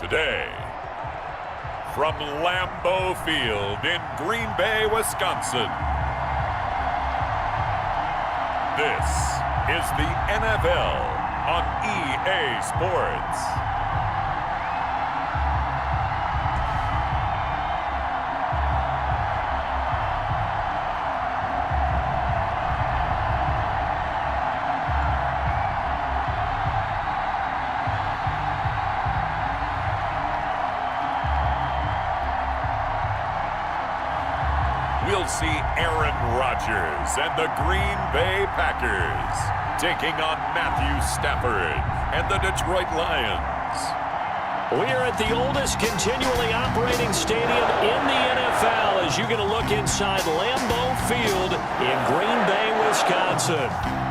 Today, from Lambeau Field in Green Bay, Wisconsin, this is the NFL on EA Sports. We'll see Aaron Rodgers and the Green Bay Packers taking on Matthew Stafford and the Detroit Lions. We are at the oldest continually operating stadium in the NFL as you're going to look inside Lambeau Field in Green Bay, Wisconsin.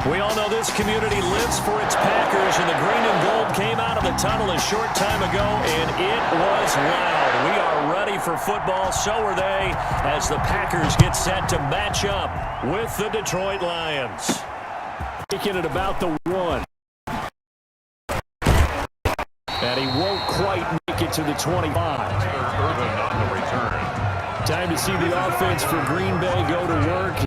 We all know this community lives for its Packers, and the green and gold came out of the tunnel a short time ago, and it was loud. We are ready for football, so are they, as the Packers get set to match up with the Detroit Lions. Taking it about the one. And he won't quite make it to the 25. Irvin on the return. Time to see the offense for Green Bay go to work.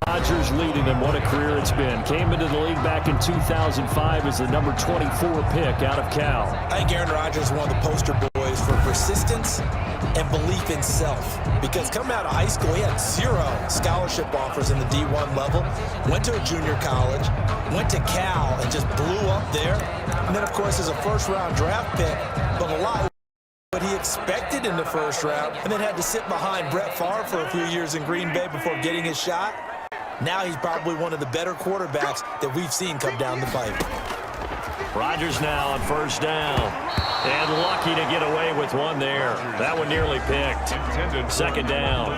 Rodgers leading them. What a career it's been. Came into the league back in 2005 as the number 24 pick out of Cal. I think Aaron Rodgers is one of the poster boys for persistence and belief in self. Because coming out of high school, he had 0 scholarship offers in the D1 level. Went to a junior college, went to Cal, and just blew up there. And then, of course, as a first-round draft pick, but a lot what he expected in the first round, and then had to sit behind Brett Favre for a few years in Green Bay before getting his shot. Now he's probably one of the better quarterbacks that we've seen come down the pipe. Rodgers now on first down. And lucky to get away with one there. That one nearly picked. Second down.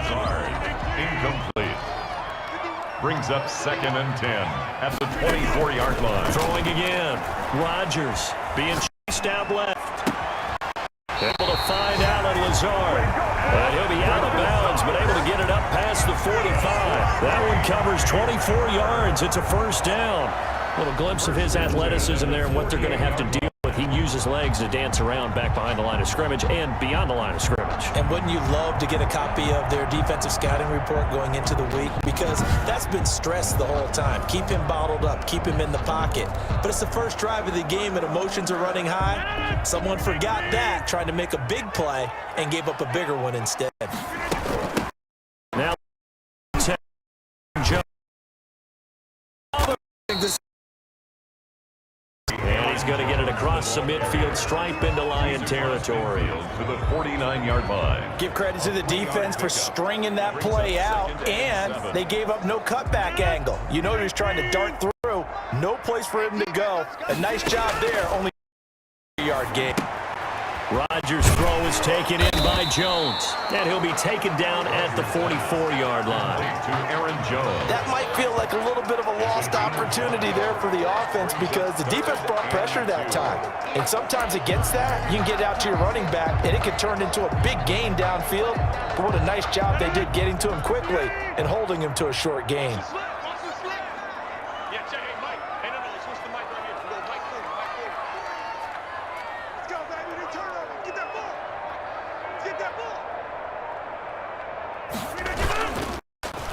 Incomplete. Brings up 2nd and 10 at the 24-yard line. Throwing again. Rodgers being chased out left. Able to find Allen Lazard. And he'll be out of bounds, but able to get it up past the 45. That one covers 24 yards. It's a first down. A little glimpse of his athleticism there and what they're going to have to deal with. He uses legs to dance around back behind the line of scrimmage and beyond the line of scrimmage. And wouldn't you love to get a copy of their defensive scouting report going into the week? Because that's been stressed the whole time. Keep him bottled up. Keep him in the pocket. But it's the first drive of the game and emotions are running high. Someone forgot that, trying to make a big play and gave up a bigger one instead. Now, and he's going to get it across the midfield stripe into Lion territory. To the 49-yard line. Give credit to the defense for stringing that play out, and they gave up no cutback angle. You know he was trying to dart through. No place for him to go. A nice job there, only a yard gain. Rodgers' throw is taken in by Jones, and he'll be taken down at the 44-yard line. To Aaron Jones. That might feel like a little bit of a lost opportunity there for the offense because the defense brought pressure that time. And sometimes against that, you can get out to your running back, and it can turn into a big gain downfield. But what a nice job they did getting to him quickly and holding him to a short gain.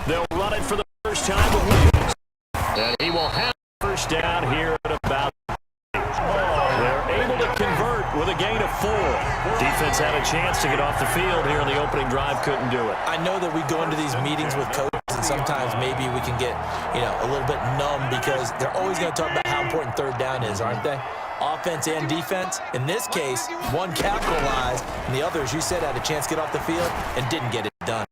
They'll run it for the first time with Williams. And he will have first down here at about. They're able to convert with a gain of 4. Defense had a chance to get off the field here in the opening drive, couldn't do it. I know that we go into these meetings with coaches, and sometimes maybe we can get, a little bit numb because they're always going to talk about how important third down is, aren't they? Offense and defense. In this case, one capitalized, and the other, as you said, had a chance to get off the field and didn't get it done.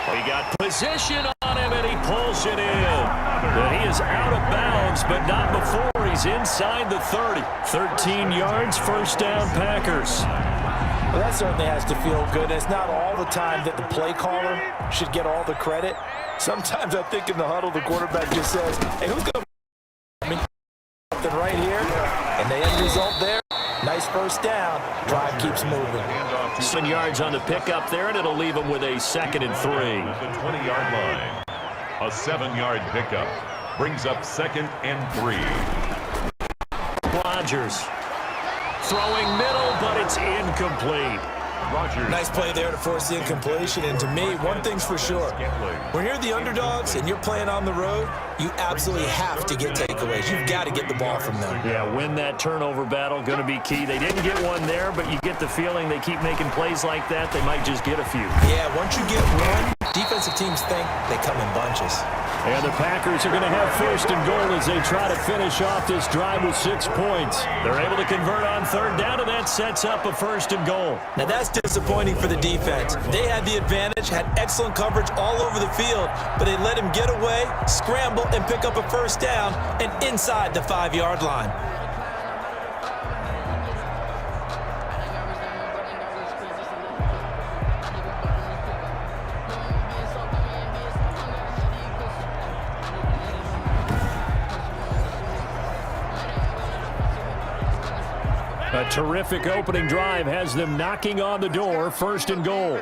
He got position on him, and he pulls it in. But he is out of bounds, but not before he's inside the 30. 13 yards, first down, Packers. Well, that certainly has to feel good. It's not all the time that the play caller should get all the credit. Sometimes I think in the huddle, the quarterback just says, hey, who's going to something right here? And the end result there, nice first down. Drive keeps moving. 7 yards on the pickup there, and it'll leave him with a 2nd and 3. The 20-yard line. A 7-yard pickup brings up 2nd and 3. Rodgers throwing middle, but it's incomplete. Nice play there to force the incompletion. And to me, one thing's for sure. When you're the underdogs and you're playing on the road, you absolutely have to get takeaways. You've got to get the ball from them. Yeah, win that turnover battle, going to be key. They didn't get one there, but you get the feeling they keep making plays like that, they might just get a few. Yeah, once you get one, defensive teams think they come in bunches. And the Packers are going to have first and goal as they try to finish off this drive with 6 points. They're able to convert on third down, and that sets up a first and goal. Now that's disappointing for the defense. They had the advantage, had excellent coverage all over the field, but they let him get away, scramble, and pick up a first down and inside the 5-yard line. A terrific opening drive has them knocking on the door, first and goal.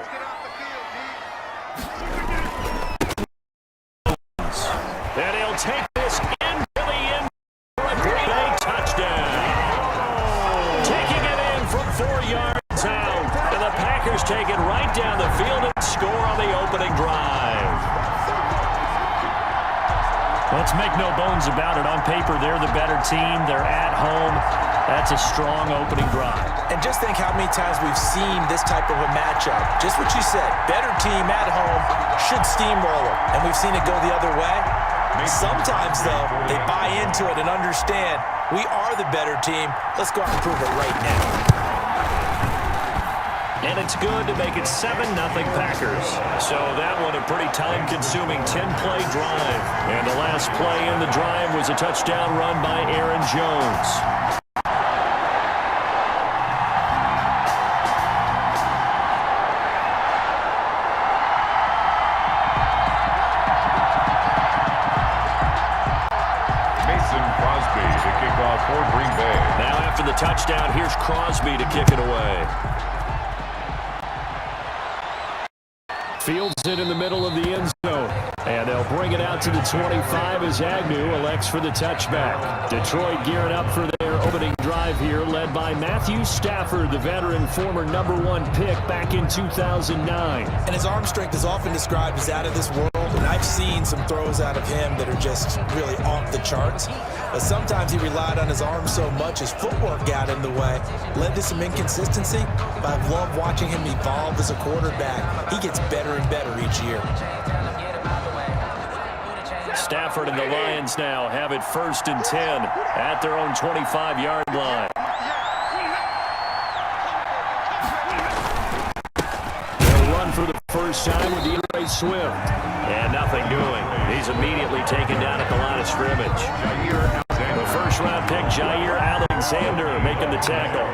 And he'll take this into the end for a Green Bay touchdown. Taking it in from 4 yards out. And the Packers take it right down the field and score on the opening drive. Let's make no bones about it. On paper, they're the better team. They're at home. That's a strong opening drive. And just think how many times we've seen this type of a matchup. Just what you said, better team at home should steamroll them. And we've seen it go the other way. Sometimes, though, they buy into it and understand we are the better team. Let's go out and prove it right now. And it's good to make it 7-0 Packers. So that one a pretty time-consuming 10-play drive. And the last play in the drive was a touchdown run by Aaron Jones. Touchdown. Here's Crosby to kick it away. Fields it in the middle of the end zone. And they'll bring it out to the 25 as Agnew elects for the touchback. Detroit gearing up for their opening drive here, led by Matthew Stafford, the veteran former #1 pick back in 2009. And his arm strength is often described as out of this world. And I've seen some throws out of him that are just really off the charts. But sometimes he relied on his arm so much, his footwork got in the way, led to some inconsistency. But I've loved watching him evolve as a quarterback. He gets better and better each year. Stafford and the Lions now have it 1st and 10 at their own 25-yard line. They'll run for the first time with DeAndre Swift. And nothing doing. He's immediately taken down at the line of scrimmage. The first-round pick, Jair Alexander, making the tackle.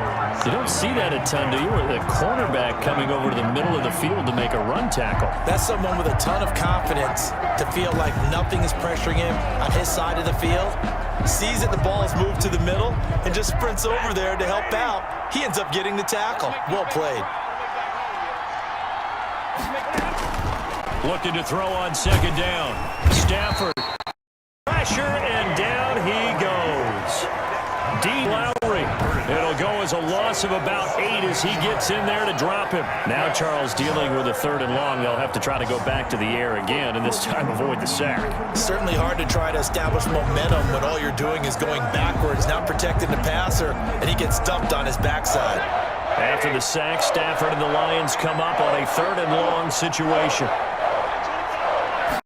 You don't see that a ton, do you? With a cornerback coming over to the middle of the field to make a run tackle. That's someone with a ton of confidence to feel like nothing is pressuring him on his side of the field. Sees that the ball is moved to the middle and just sprints over there to help out. He ends up getting the tackle. Well played. Looking to throw on second down. Stafford. Pressure, and down he goes. Dean Lowry. It'll go as a loss of about 8 as he gets in there to drop him. Now Charles dealing with a 3rd and long. They'll have to try to go back to the air again, and this time avoid the sack. Certainly hard to try to establish momentum when all you're doing is going backwards, not protecting the passer, and he gets dumped on his backside. After the sack, Stafford and the Lions come up on a 3rd and long situation.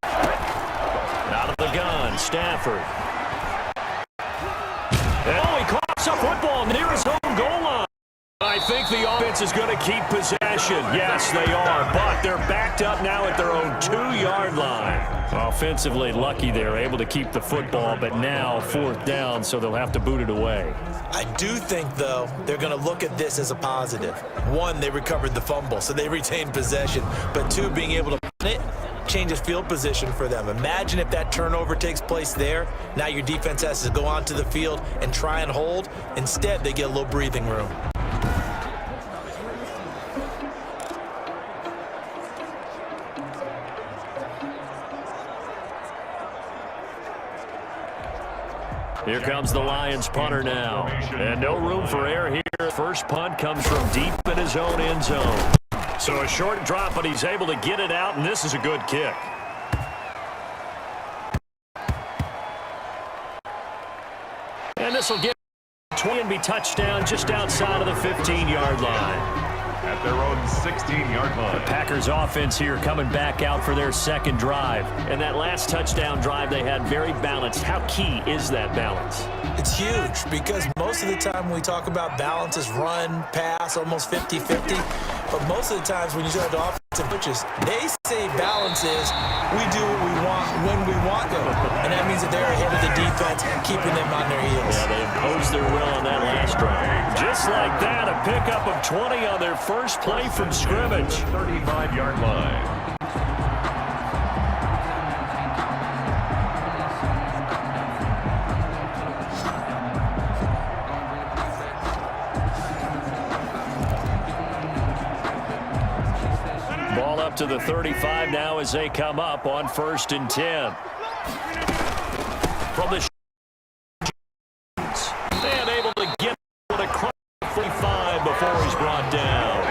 Out of the gun, Stafford. Oh, he coughs up football near his own goal line. I think the offense is going to keep possession. Yes, they are, but they're backed up now at their own 2-yard line. Offensively lucky they're able to keep the football, but now 4th down, so they'll have to boot it away. I do think, though, they're going to look at this as a positive. 1, they recovered the fumble, so they retained possession. But 2, being able to punt it changes field position for them. Imagine if that turnover takes place there. Now your defense has to go onto the field and try and hold. Instead, they get a little breathing room. Here comes the Lions punter now. And no room for error here. first punt comes from deep in his own end zone. So a short drop, but he's able to get it out, and this is a good kick. And this will get 20 and be touchdown just outside of the 15-yard line. At their own 16-yard line. The Packers offense here coming back out for their second drive. And that last touchdown drive they had very balanced. How key is that balance? It's huge because most of the time when we talk about balance is run, pass, almost 50-50. But most of the times when you start the offensive pitches, they say balance is we do what we want when we want to. And that means that they're ahead of the defense, keeping them on their heels. Yeah, they imposed their will on that last drive. Just like that, a pickup of 20 on their first play from scrimmage. 35-yard line. Ball up to the 35 now as they come up on 1st and 10. From the and able to get it across 45 before he's brought down.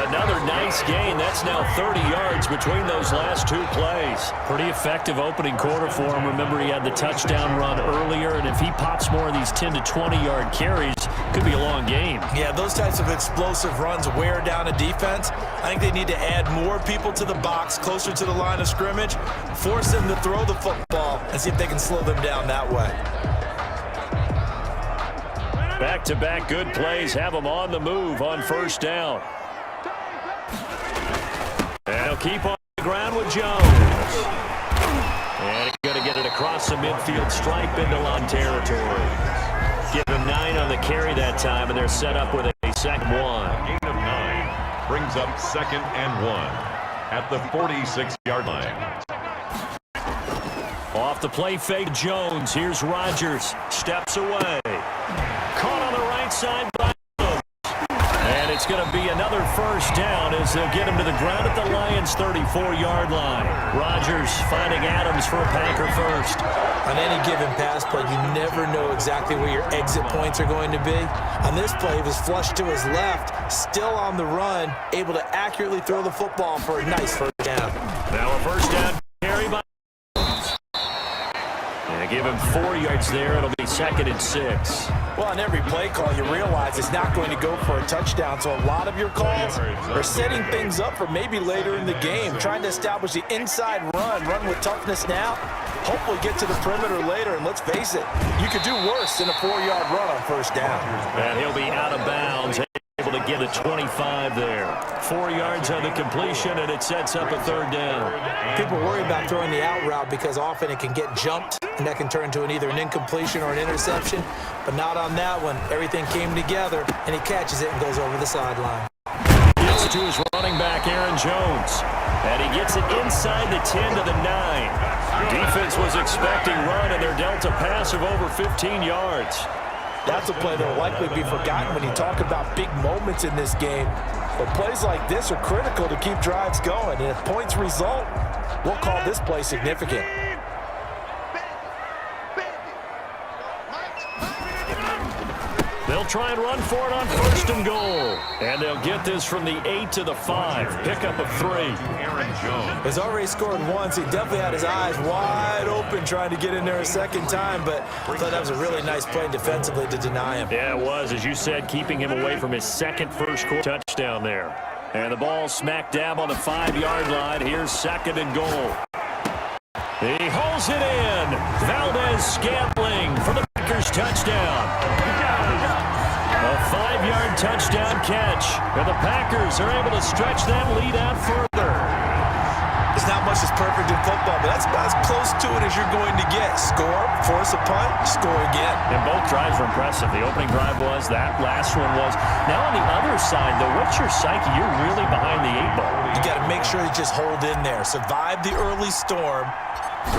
Another nice gain. That's now 30 yards between those last two plays. Pretty effective opening quarter for him. Remember, he had the touchdown run earlier, and if he pops more of these 10 to 20-yard carries, could be a long game. Yeah, those types of explosive runs wear down a defense. I think they need to add more people to the box, closer to the line of scrimmage, force them to throw the football, and see if they can slow them down that way. Back-to-back good plays have them on the move on 1st down. And he'll keep on the ground with Jones. And he's going to get it across the midfield stripe into line territory. Give him 9 on the carry that time, and they're set up with a 2nd and 1. Gain of 9 brings up 2nd and 1 at the 46-yard line. Off the play fake, Jones. Here's Rodgers. Steps away. Caught on the right side by Jones. And it's going to be another 1st down as they'll get him to the ground at the Lions' 34-yard line. Rodgers finding Adams for a Packer first. On any given pass play, you never know exactly where your exit points are going to be. On this play, he was flushed to his left, still on the run, able to accurately throw the football for a nice 1st down. Now a 1st down carry by Jones. And give him 4 yards there. It'll be 2nd and 6. Well, on every play call, you realize it's not going to go for a touchdown, so a lot of your calls are setting things up for maybe later in the game, trying to establish the inside run with toughness now, hopefully get to the perimeter later, and let's face it, you could do worse than a 4-yard run on 1st down. And he'll be out of bounds, able to get a 25 there. 4 yards on the completion, and it sets up a 3rd down. People worry about throwing the out route because often it can get jumped, and that can turn into either an incompletion or an interception, but not on that one. Everything came together, and he catches it and goes over the sideline. Gets to his running back, Aaron Jones, and he gets it inside the 10 to the 9. Defense was expecting run, and they're dealt a pass of over 15 yards. That's a play that will likely be forgotten when you talk about big moments in this game. But plays like this are critical to keep drives going. And if points result, we'll call this play significant. They'll try and run for it on 1st and goal. And they'll get this from the 8 to the 5. Pickup of 3. Aaron Jones has already scored once. He definitely had his eyes wide open trying to get in there a 2nd time, but I thought that was a really nice play defensively to deny him. Yeah, it was. As you said, keeping him away from his 2nd first-quarter touchdown there. And the ball smack dab on the 5-yard line. Here's 2nd and goal. He holds it in. Valdez-Scantling for the Packers touchdown. A 5-yard touchdown catch. And the Packers are able to stretch that lead out further. There's not much that's perfect in football, but that's about as close to it as you're going to get. Score, force a punt, score again. And both drives were impressive. The opening drive was, that last one was. Now on the other side, though, what's your psyche? You're really behind the 8 ball. You got to make sure you just hold in there. Survive the early storm,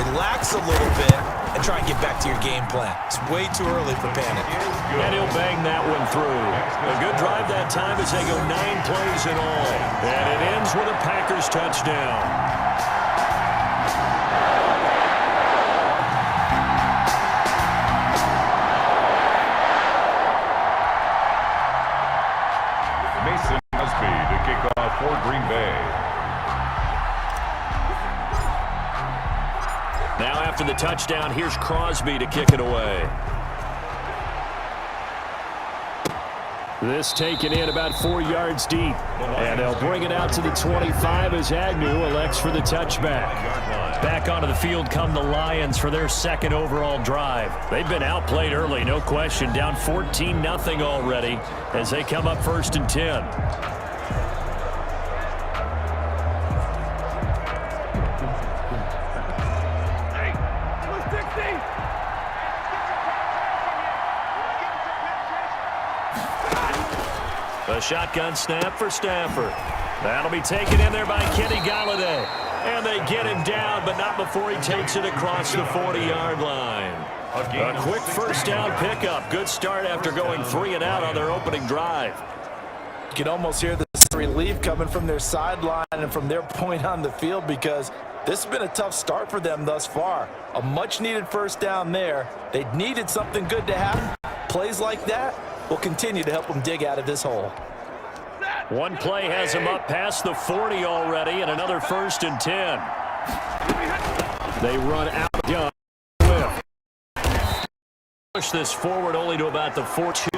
relax a little bit, and try and get back to your game plan. It's way too early for panic. And he'll bang that one through. A good drive that time as they go 9 plays in all. And it ends with a Packers touchdown. Now after the touchdown, here's Crosby to kick it away. This taken in about 4 yards deep. And they'll bring it out to the 25 as Agnew elects for the touchback. Back onto the field come the Lions for their second overall drive. They've been outplayed early, no question. Down 14-0 already as they come up 1st and 10. A shotgun snap for Stafford. That'll be taken in there by Kenny Galladay. And they get him down, but not before he takes it across the 40-yard line. A quick first down pickup. Good start after going 3 and out on their opening drive. You can almost hear the relief coming from their sideline and from their point on the field because this has been a tough start for them thus far. A much-needed first down there. They needed something good to happen. Plays like that will continue to help them dig out of this hole. One play has him up past the 40 already, and another 1st and 10. They run out of gun. Push this forward only to about the 42.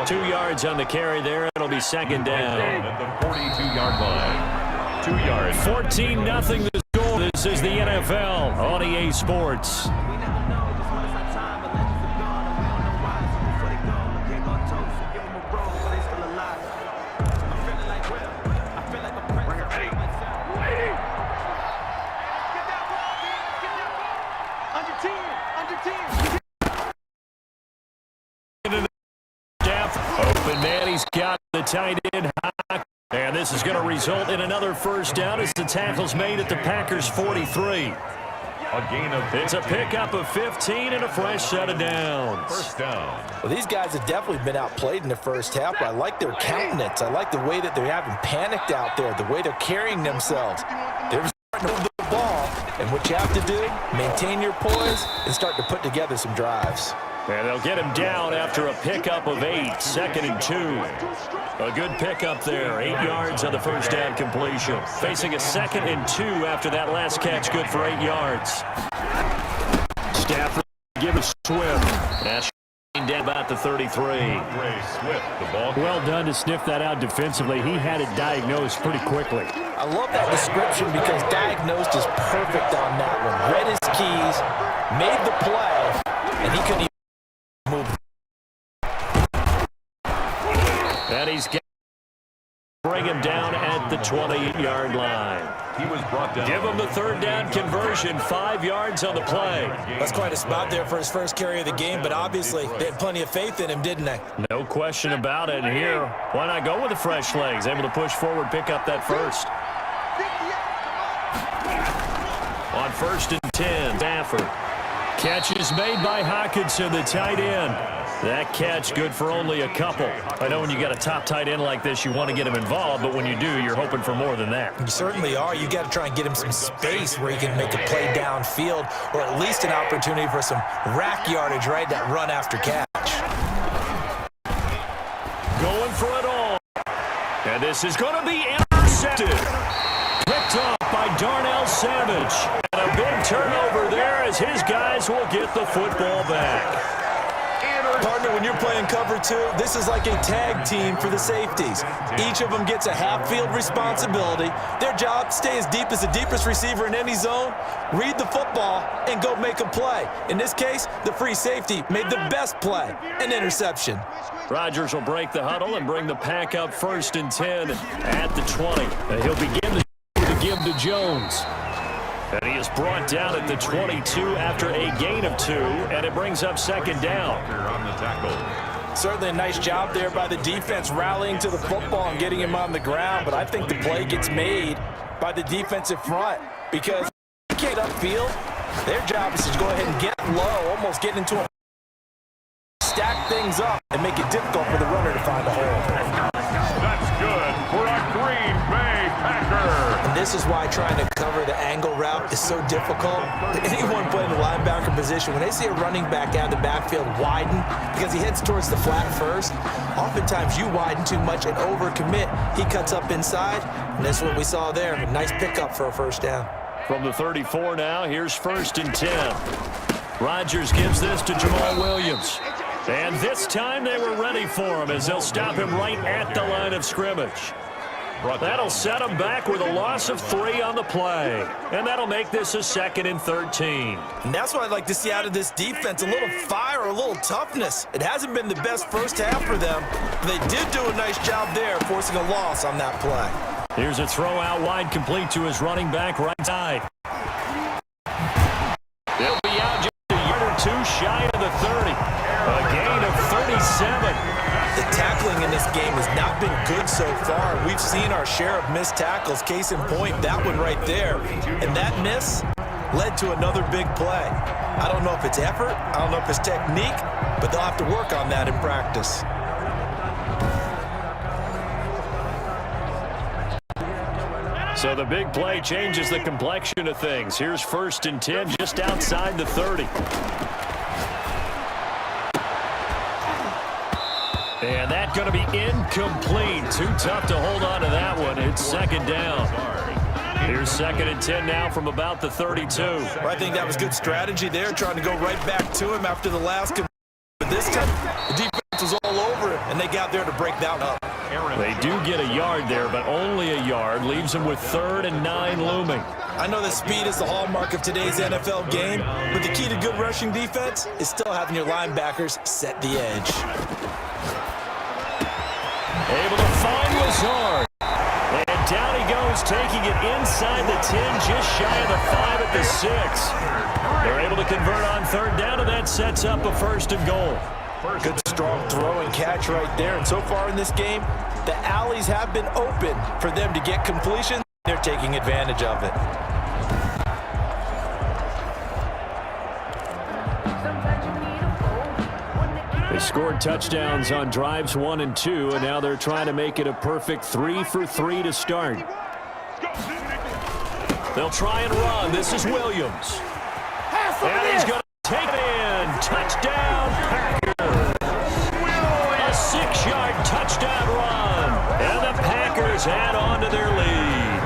2 yards on the carry there. It'll be 2nd down. At the 42-yard line. 2 yards. 14-0 the score. This is the NFL on EA Sports. Open man, he's got the tight end high. And this is going to result in another first down as the tackle's made at the Packers' 43. It's a pickup of 15 and a fresh set of downs. First down. Well, these guys have definitely been outplayed in the first half, but I like their countenance. I like the way that they're having panicked out there, the way they're carrying themselves. They're starting to move the ball, and what you have to do, maintain your poise and start to put together some drives. And they'll get him down after a pickup of 8, 2nd and 2. A good pickup there, 8 yards on the first down completion. Facing a 2nd and 2 after that last catch, good for 8 yards. Stafford give a swim. That's down about the 33. Well done to sniff that out defensively. He had it diagnosed pretty quickly. I love that description because diagnosed is perfect on that one. Read his keys, made the play, and he couldn't even move. And he's got to bring him down at the 20-yard line. He was brought down. Give him the 3rd down conversion, 5 yards on the play. That's quite a spot there for his first carry of the game, but obviously they had plenty of faith in him, didn't they? No question about it. And here, why not go with the fresh legs? Able to push forward, pick up that first. On 1st and 10, Stafford. Catch is made by Hockenson, the tight end. That catch good for only a couple. I know when you got a top tight end like this, you want to get him involved, but when you do, you're hoping for more than that. You certainly are. You got to try and get him some space where he can make a play downfield, or at least an opportunity for some rack yardage, right? That run after catch. Going for it all. And this is going to be intercepted. Picked up by Darnell Savage. And a big turnover there as his guys will get the football back. Partner, when you're playing cover 2, this is like a tag team for the safeties. Each of them gets a half-field responsibility. Their job, stay as deep as the deepest receiver in any zone, read the football, and go make a play. In this case, the free safety made the best play, an interception. Rodgers will break the huddle and bring the pack up 1st and 10 at the 20. And he'll begin to give to Jones. And he is brought down at the 22 after a gain of 2, and it brings up 2nd down. On the tackle. Certainly a nice job there by the defense rallying to the football and getting him on the ground, but I think the play gets made by the defensive front because you can't upfield. Their job is to go ahead and get low, almost get into a stack things up and make it difficult for the runner to find a hole. That's good for a Green Bay Packer. And this is why trying to cover the angle route is so difficult. Anyone playing the linebacker position, when they see a running back out of the backfield widen because he heads towards the flat first, oftentimes you widen too much and overcommit. He cuts up inside, and that's what we saw there. A nice pickup for a first down. From the 34 now, here's 1st and 10. Rodgers gives this to Jamal Williams. And this time they were ready for him as they'll stop him right at the line of scrimmage. That'll set him back with a loss of 3 on the play. And that'll make this a 2nd and 13. And that's what I'd like to see out of this defense, a little fire, a little toughness. It hasn't been the best first half for them, but they did do a nice job there, forcing a loss on that play. Here's a throw out wide, complete to his running back right side. He'll be out just a yard or 2 shy of the 30. A gain of 37. The tackling in this game has not been good so far. We've seen our share of missed tackles. Case in point, that one right there. And that miss led to another big play. I don't know if it's effort, I don't know if it's technique, but they'll have to work on that in practice. So the big play changes the complexion of things. Here's 1st and 10 just outside the 30. And that's going to be incomplete. Too tough to hold on to that one. It's 2nd down. Here's 2nd and 10 now from about the 32. Well, I think that was good strategy there, trying to go right back to him after the last. But this time, the defense was all over it, and they got there to break that up. They do get a yard there, but only a yard. Leaves them with 3rd and 9 looming. I know that speed is the hallmark of today's NFL game, but the key to good rushing defense is still having your linebackers set the edge. Able to find Lazard. And down he goes, taking it inside the 10, just shy of the 5 at the 6. They're able to convert on 3rd down, and that sets up a 1st and goal. Good strong throw and catch right there. And so far in this game, the alleys have been open for them to get completion. They're taking advantage of it. They scored touchdowns on drives 1 and 2, and now they're trying to make it a perfect 3 for 3 to start. They'll try and run. This is Williams. And he's going to take it in. Touchdown, Packers. A 6-yard touchdown run. And the Packers add on to their lead.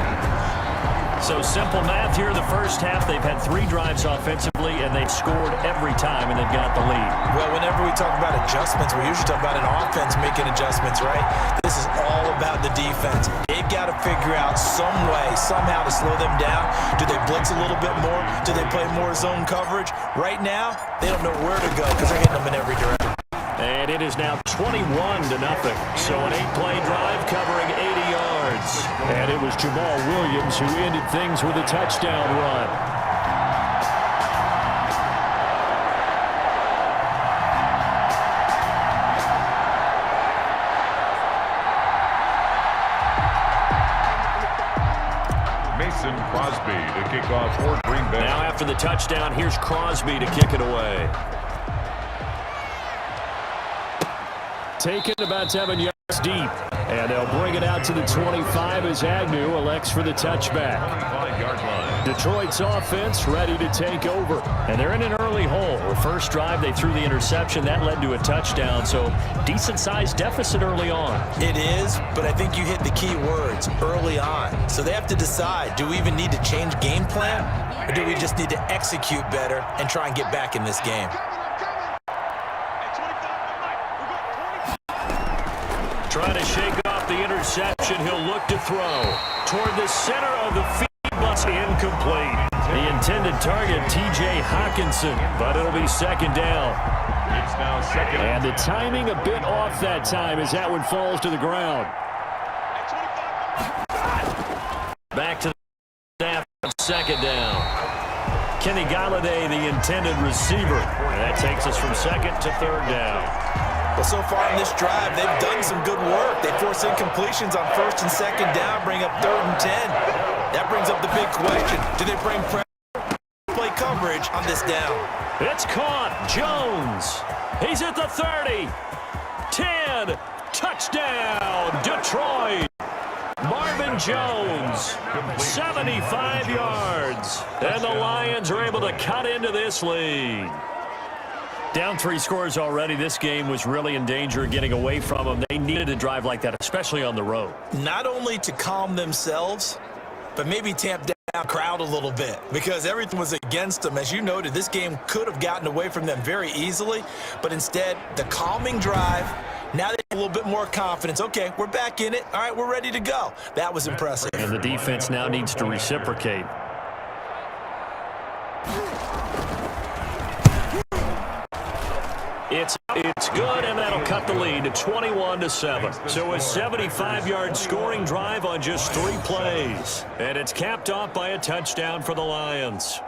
So simple math here in the first half. They've had 3 drives offensively, and they've scored every time, and they've got the lead. Well, whenever we talk about adjustments, we usually talk about an offense making adjustments, right? This is all about the defense. They've got to figure out some way, somehow to slow them down. Do they blitz a little bit more? Do they play more zone coverage? Right now, they don't know where to go because they're hitting them in every direction. And it is now 21-0. So an 8-play drive covering 80 yards. And it was Jamal Williams who ended things with a touchdown run. Mason Crosby to kick off for Green Bay. Now after the touchdown, here's Crosby to kick it away. Taken about 7 yards deep. And they'll bring it out to the 25 as Agnew elects for the touchback. Detroit's offense ready to take over. And they're in an early hole. The first drive, they threw the interception. That led to a touchdown. So decent-sized deficit early on. It is, but I think you hit the key words, early on. So they have to decide, do we even need to change game plan? Or do we just need to execute better and try and get back in this game? Trying to shake off the interception. He'll look to throw toward the center of the field, but incomplete. The intended target, T.J. Hawkinson, but it'll be 2nd down. It's now 2nd. And the timing a bit off that time as that one falls to the ground. Back to the snap, 2nd down. Kenny Galladay, the intended receiver. And that takes us from 2nd to 3rd down. Well, so far in this drive, they've done some good work. They force incompletions on 1st and 2nd down, bring up 3rd and 10. That brings up the big question. Do they bring pressure, play coverage on this down? It's caught. Jones. He's at the 30. 10. Touchdown, Detroit. Marvin Jones, 75 yards. And the Lions are able to cut into this lead. Down 3 scores already. This game was really in danger of getting away from them. They needed a drive like that, especially on the road. Not only to calm themselves, but maybe tamp down the crowd a little bit because everything was against them. As you noted, this game could have gotten away from them very easily, but instead, the calming drive, now they have a little bit more confidence. Okay, we're back in it. All right, we're ready to go. That was impressive. And the defense now needs to reciprocate. It's good, and that'll cut the lead to 21-7. So a 75-yard scoring drive on just 3 plays. And it's capped off by a touchdown for the Lions.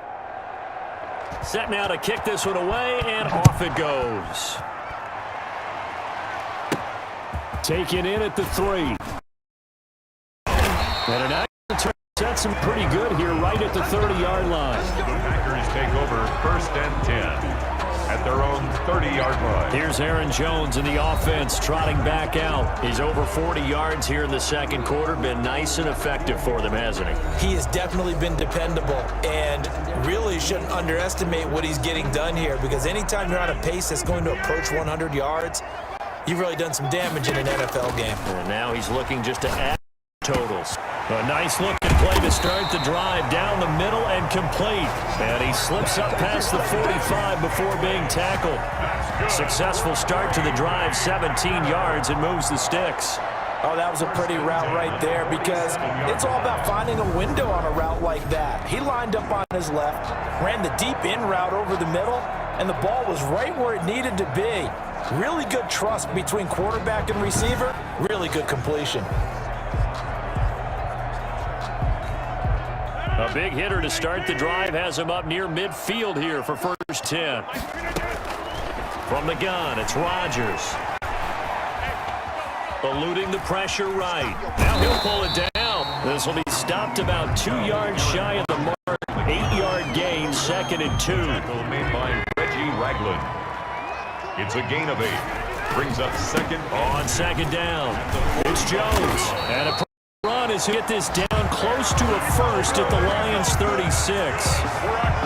Set now to kick this one away, and off it goes. Taken in at the 3. And an nice return sets him pretty good here right at the 30-yard line. The Packers take over 1st and 10 at their own 30-yard line. Here's Aaron Jones in the offense trotting back out. He's over 40 yards here in the second quarter. Been nice and effective for them, hasn't he? He has definitely been dependable, and really shouldn't underestimate what he's getting done here, because anytime you're on a pace that's going to approach 100 yards, you've really done some damage in an NFL game. And now he's looking just to add totals. A nice looking play to start the drive down the middle and complete. And he slips up past the 45 before being tackled. Successful start to the drive, 17 yards, and moves the sticks. Oh, that was a pretty route right there, because it's all about finding a window on a route like that. He lined up on his left, ran the deep in route over the middle, and the ball was right where it needed to be. Really good trust between quarterback and receiver. Really good completion. A big hitter to start the drive has him up near midfield here for 1st 10. From the gun, it's Rodgers. Eluding the pressure right. Now he'll pull it down. This will be stopped about 2 yards shy of the mark. 8-yard gain, 2nd and 2. Tackle made by Reggie Ragland. It's a gain of 8. Brings up 2nd on 2nd down. It's Jones. And a run as he get this down close to a 1st at the Lions 36.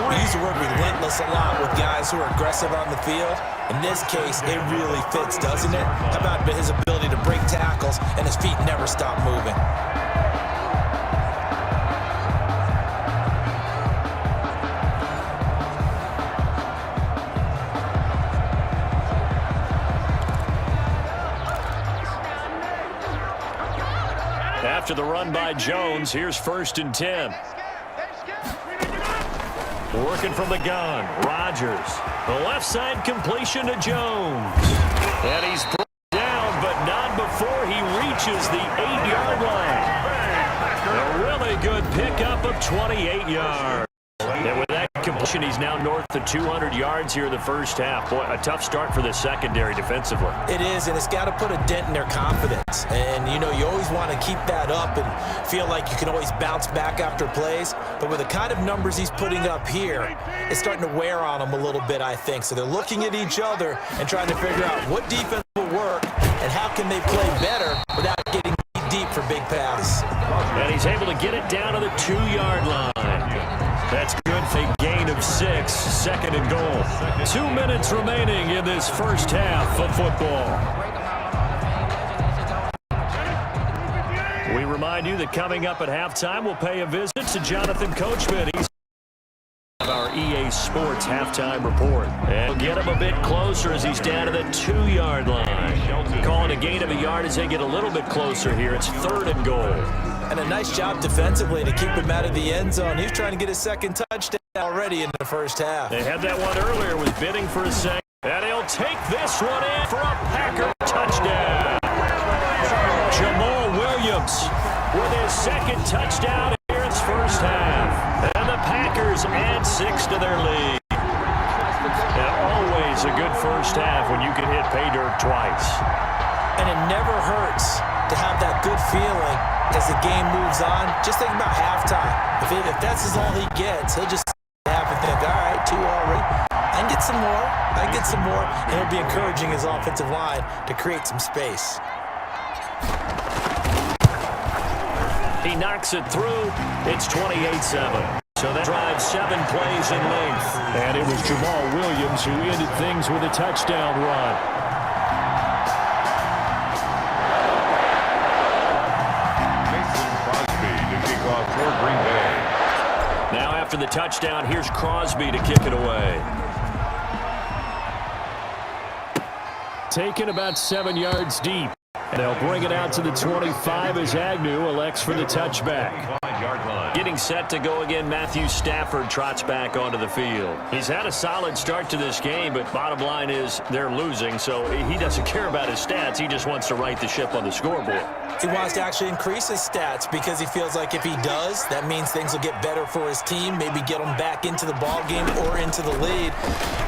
We use the word relentless a lot with guys who are aggressive on the field. In this case, it really fits, doesn't it? How about his ability to break tackles and his feet never stop moving? After the run by Jones, here's 1st and 10. Working from the gun, Rodgers. The left side completion to Jones. And he's brought down, but not before he reaches the 8-yard line. A really good pickup of 28 yards. And with that completion, he's now north of 200 yards here in the first half. Boy, a tough start for the secondary defensively. It is, and it's got to put a dent in their confidence. And, you know, you always want to keep that up and feel like you can always bounce back after plays. But with the kind of numbers he's putting up here, it's starting to wear on them a little bit, I think. So they're looking at each other and trying to figure out what defense will work and how can they play better without getting deep for big passes. And he's able to get it down to the 2-yard line. That's good for a gain of 6, 2nd and goal. 2 minutes remaining in this first half of football. We remind you that coming up at halftime, we'll pay a visit to Jonathan Coachman. He's our EA Sports halftime report. And we'll get him a bit closer as he's down to the 2-yard line. Calling a gain of a yard as they get a little bit closer here. It's 3rd and goal. And a nice job defensively to keep him out of the end zone. He's trying to get his 2nd touchdown already in the first half. They had that one earlier, was bidding for a second. And he'll take this one in for a Packer touchdown. Jamal Williams with his 2nd touchdown here in his first half. And the Packers add 6 to their lead. And always a good first half when you can hit pay dirt twice. And it never hurts to have that good feeling as the game moves on. Just think about halftime. If that's all he gets, he'll just have to think, all right, 2 already. I can get some more. I can get some more. And he'll be encouraging his offensive line to create some space. He knocks it through. It's 28-7. So that drives 7 plays in length. And it was Jamal Williams who ended things with a touchdown run. For Green touchdown. Here's Crosby to kick it away. Taken about 7 yards deep. And they'll bring it out to the 25 as Agnew elects for the touchback. Getting set to go again, Matthew Stafford trots back onto the field. He's had a solid start to this game, but bottom line is they're losing, so he doesn't care about his stats. He just wants to right the ship on the scoreboard. He wants to actually increase his stats because he feels like if he does, that means things will get better for his team, maybe get them back into the ball game or into the lead.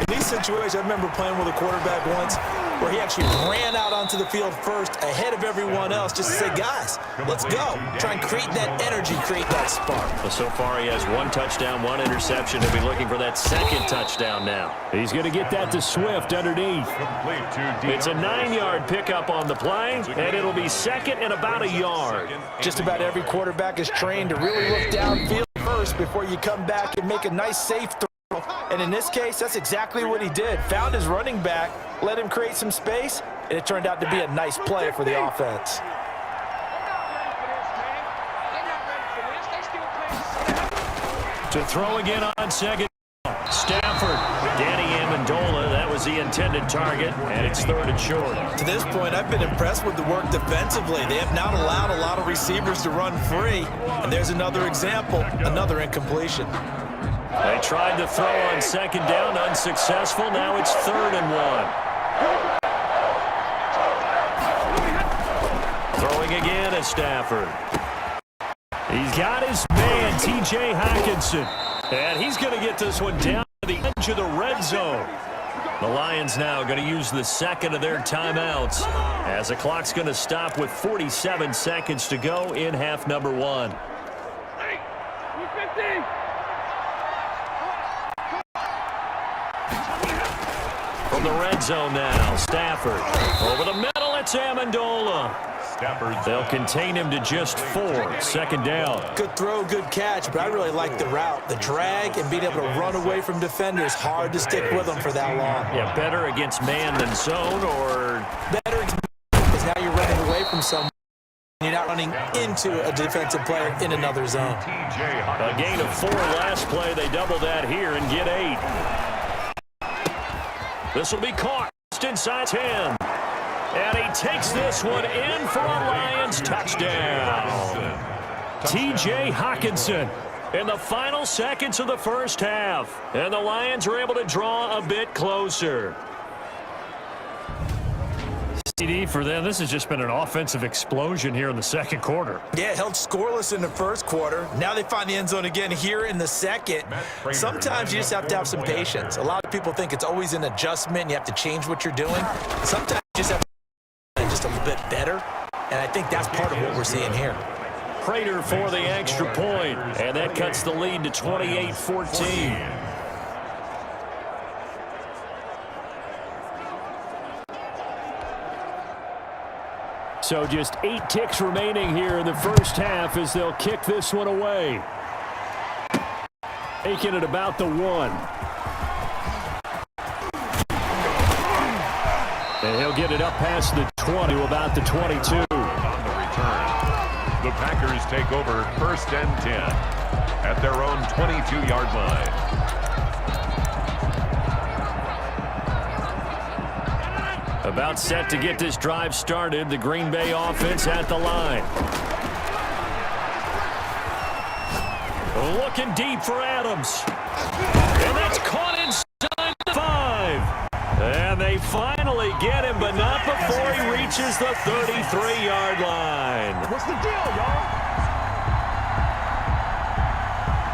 In these situations, I remember playing with a quarterback once where he actually ran out onto the field first ahead of everyone else just to say, guys, let's go. Try and create that energy, create that spark. Well, so far he has 1 touchdown, 1 interception. He'll be looking for that 2nd touchdown now. He's going to get that to Swift underneath. It's a 9-yard pickup on the play, and it'll be 2nd and about a yard. Just about every quarterback is trained to really look downfield first before you come back and make a nice safe throw. And in this case, that's exactly what he did. Found his running back, let him create some space, and it turned out to be a nice play for the offense. To throw again on 2nd. Stafford, Danny Amendola, that was the intended target, and it's 3rd and short. To this point, I've been impressed with the work defensively. They have not allowed a lot of receivers to run free, and there's another example, another incompletion. They tried to throw on 2nd down, unsuccessful. Now it's 3rd and 1. Throwing again is Stafford. He's got his man, T.J. Hockenson. And he's going to get this one down to the edge of the red zone. The Lions now going to use the 2nd of their timeouts as the clock's going to stop with 47 seconds to go in half number 1. From the red zone now, Stafford. Over the middle, it's Amendola. They'll contain him to just 4. 2nd down. Good throw, good catch, but I really like the route. The drag and being able to run away from defenders. Hard to stick with them for that long. Yeah, better against man than zone, or better because now you're running away from someone. You're not running into a defensive player in another zone. A gain of 4 last play. They double that here and get 8. This will be caught. Just inside 10. And he takes this one in for a Lions touchdown. T.J. Hockenson in the final seconds of the first half. And the Lions are able to draw a bit closer. CD for them. This has just been an offensive explosion here in the 2nd quarter. Yeah, held scoreless in the 1st quarter. Now they find the end zone again here in the 2nd. Sometimes you just have to have some patience. A lot of people think it's always an adjustment. You have to change what you're doing. Sometimes you just have to just a little bit better, and I think that's part of what we're seeing here. Prater for the extra point, and that cuts the lead to 28-14. So just 8 ticks remaining here in the first half as they'll kick this one away. Making it about the 1. And he'll get it up past the 20 to about the 22. On the return, the Packers take over 1st and 10 at their own 22-yard line. About set to get this drive started. The Green Bay offense at the line. Looking deep for Adams. And that's caught inside the 5. And they finally get him, but not before he reaches the 33-yard line. What's the deal, y'all?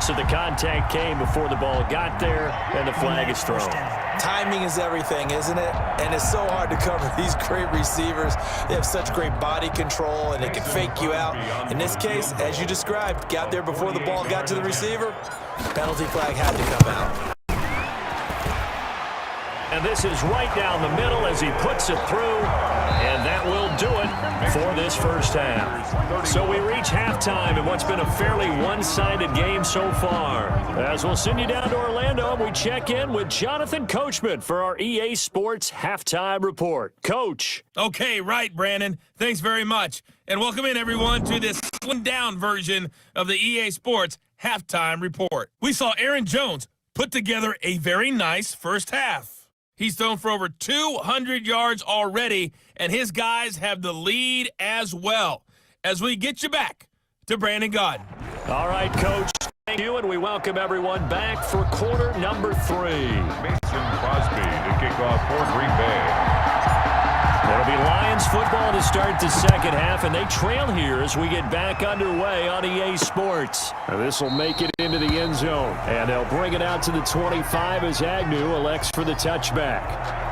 So the contact came before the ball got there, and the flag is thrown. Timing is everything, isn't it? And it's so hard to cover these great receivers. They have such great body control, and they can fake you out. In this case, as you described, got there before the ball got to the receiver. Penalty flag had to come out. And this is right down the middle as he puts it through, and that will do it for this first half. So we reach halftime in what's been a fairly one-sided game so far. As we'll send you down to Orlando, we check in with Jonathan Coachman for our EA Sports Halftime Report. Coach. Okay, right, Brandon. Thanks very much. And welcome in, everyone, to this slimmed-down version of the EA Sports halftime report. We saw Aaron Jones put together a very nice first half. He's thrown for over 200 yards already, and his guys have the lead as well. As we get you back to Brandon Gaudin. All right, Coach. Thank you, and we welcome everyone back for quarter number 3. Mason Crosby to kick off for Green Bay. It'll be Lions football to start the second half, and they trail here as we get back underway on EA Sports. This will make it into the end zone, and they'll bring it out to the 25 as Agnew elects for the touchback.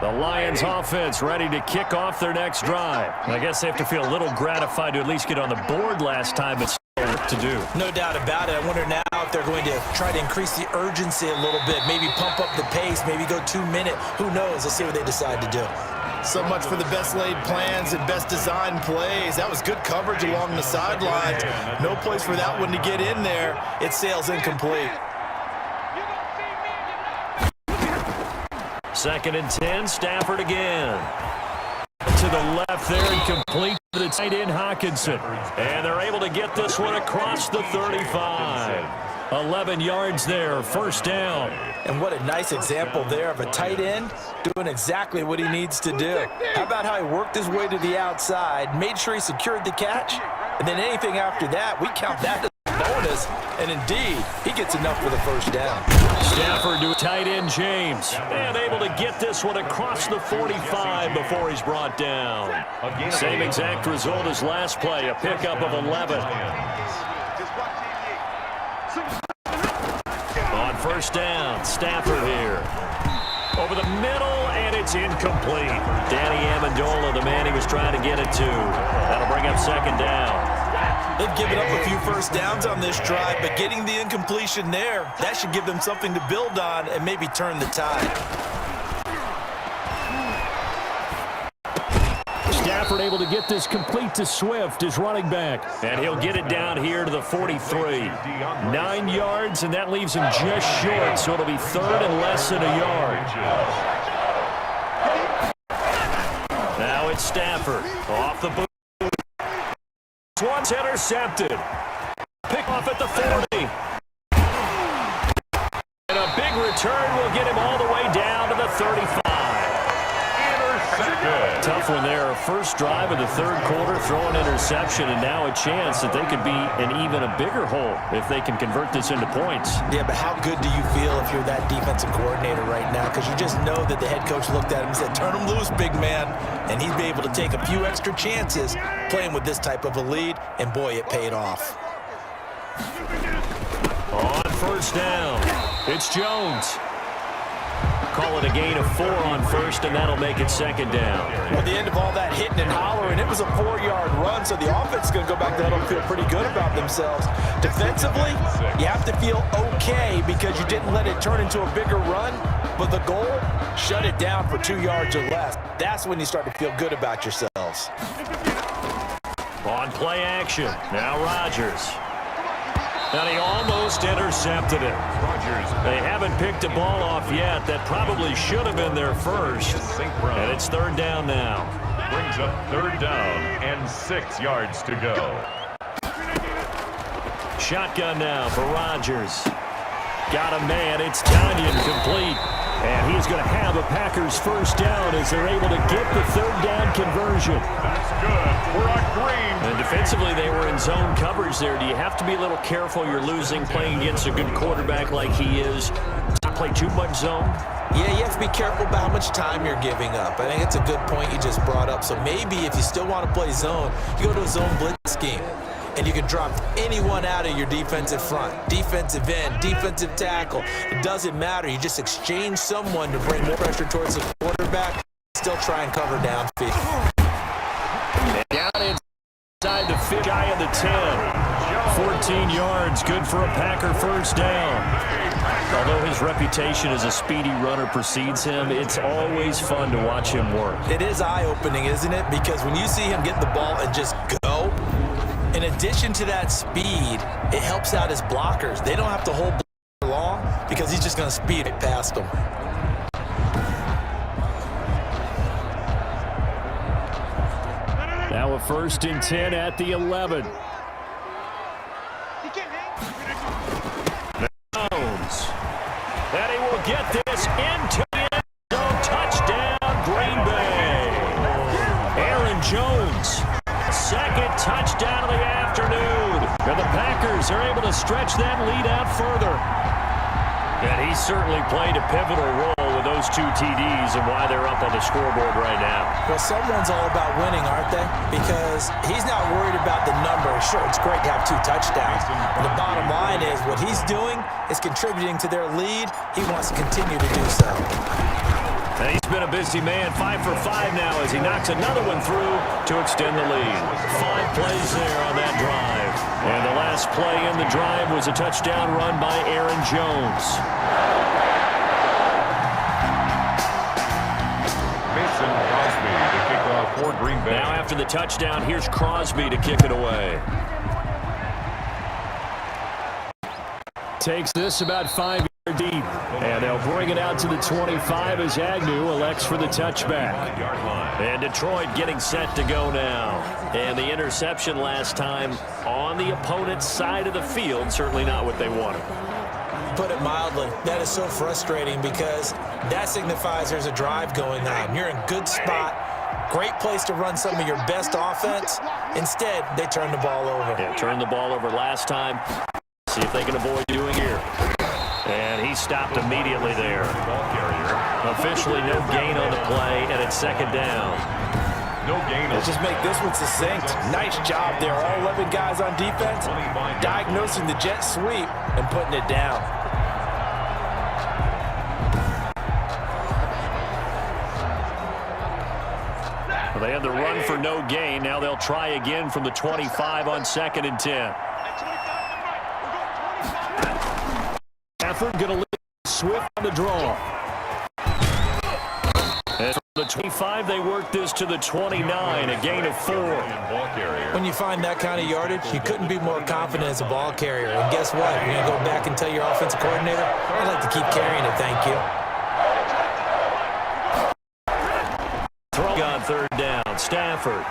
The Lions offense ready to kick off their next drive. I guess they have to feel a little gratified to at least get on the board last time, but still work to do. No doubt about it. I wonder now if they're going to try to increase the urgency a little bit, maybe pump up the pace, maybe go 2 minute. Who knows? Let's see what they decide to do. So much for the best laid plans and best designed plays. That was good coverage along the sidelines. No place for that one to get in there. It sails incomplete. 2nd and 10, Stafford again. To the left there and complete to the tight end Hawkinson. And they're able to get this one across the 35. 11 yards there, first down. And what a nice example there of a tight end doing exactly what he needs to do. How about how he worked his way to the outside, made sure he secured the catch, and then anything after that, we count that as a bonus. And indeed, he gets enough for the first down. Stafford to tight end James. And able to get this one across the 45 before he's brought down. Same exact result as last play, a pickup of 11. On first down, Stafford here. Over the middle, and it's incomplete. Danny Amendola, the man he was trying to get it to. That'll bring up second down. They've given up a few first downs on this drive, but getting the incompletion there, that should give them something to build on and maybe turn the tide. Stafford able to get this complete to Swift, his running back. And he'll get it down here to the 43. 9 yards, and that leaves him just short, so it'll be 3rd and less than a yard. Now it's Stafford off the boot. Once intercepted. Pick off at the 40. And a big return will get him all the way down to the 35. Intercepted. Tough one there. First drive of the 3rd quarter, throw an interception, and now a chance that they could be in even a bigger hole if they can convert this into points. Yeah, but how good do you feel if you're that defensive coordinator right now? Because you just know that the head coach looked at him and said, turn him loose, big man. And he'd be able to take a few extra chances playing with this type of a lead, and boy, it paid off. On first down, it's Jones. Call it a gain of 4 on first, and that'll make it second down. Well, at the end of all that hitting and hollering, it was a 4-yard run, so the offense is going to go back to that and feel pretty good about themselves. Defensively, you have to feel okay because you didn't let it turn into a bigger run, but the goal, shut it down for 2 yards or less. That's when you start to feel good about yourselves. On play action, now Rodgers. And he almost intercepted it. They haven't picked a ball off yet. That probably should have been their first. And it's 3rd down now. Brings up 3rd down and 6 yards to go. Shotgun now for Rodgers. Got a man. It's Tanyan complete. And he's going to have a Packers first down as they're able to get the 3rd down conversion. That's good. We're on green. And defensively, they were in zone coverage there. Do you have to be a little careful? You're losing playing against a good quarterback like he is. Not play too much zone? Yeah, you have to be careful about how much time you're giving up. I think it's a good point you just brought up. So maybe if you still want to play zone, you go to a zone blitz scheme. and you can drop anyone out of your defensive front. Defensive end, defensive tackle. It doesn't matter. You just exchange someone to bring more pressure towards the quarterback, still try and cover downfield. Down inside the 5 guy of the 10. 14 yards, good for a Packer first down. Although his reputation as a speedy runner precedes him, it's always fun to watch him work. It is eye-opening, isn't it? Because when you see him get the ball and just go, in addition to that speed, it helps out his blockers. They don't have to hold long because he's just going to speed it past them. Now a 1st and 10 at the 11. Jones. And he will get this into the end zone. Touchdown, Green Bay. Aaron Jones, 2nd touchdown of the afternoon. And the Packers are able to stretch that lead out further. And he certainly played a pivotal role with those 2 TDs and why they're up on the scoreboard right now. Well, someone's all about winning, aren't they? Because he's not worried about the number. Sure, it's great to have 2 touchdowns. But the bottom line is what he's doing is contributing to their lead. He wants to continue to do so. And he's been a busy man, 5 for 5 now as he knocks another one through to extend the lead. 5 plays there on that drive. And the last play in the drive was a touchdown run by Aaron Jones. Mason Crosby to kick off for Green Bay. Now after the touchdown, here's Crosby to kick it away. Takes this about 5 yards deep. And they'll bring it out to the 25 as Agnew elects for the touchback. And Detroit getting set to go now. And the interception last time on the opponent's side of the field, certainly not what they wanted. Put it mildly, that is so frustrating because that signifies there's a drive going on. You're in good spot, great place to run some of your best offense. Instead, they turn the ball over. Yeah, turned the ball over last time. See if they can avoid doing here. And he stopped immediately there. Ball carrier. Officially no gain on the play, and it's 2nd down. No gain. Let's just make this one succinct. Nice job there. All 11 guys on defense diagnosing the jet sweep and putting it down. Well, they had the run for no gain. Now they'll try again from the 25 on 2nd and 10. Stafford going to lead Swift on the draw. And from the 25, they work this to the 29, a gain of 4. When you find that kind of yardage, you couldn't be more confident as a ball carrier. And guess what? You're going to go back and tell your offensive coordinator, I'd like to keep carrying it, thank you. Throw on 3rd down, Stafford.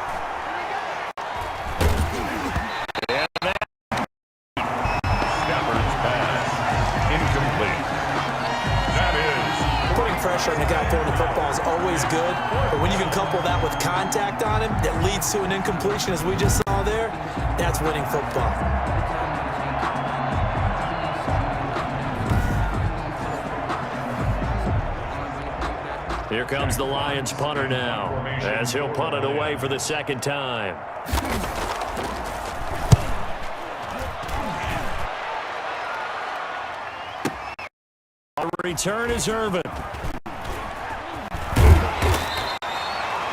Pressure on the guy throwing the football is always good, but when you can couple that with contact on him that leads to an incompletion, as we just saw there, that's winning football. Here comes the Lions punter now, as he'll punt it away for the 2nd time. Our return is Irvin.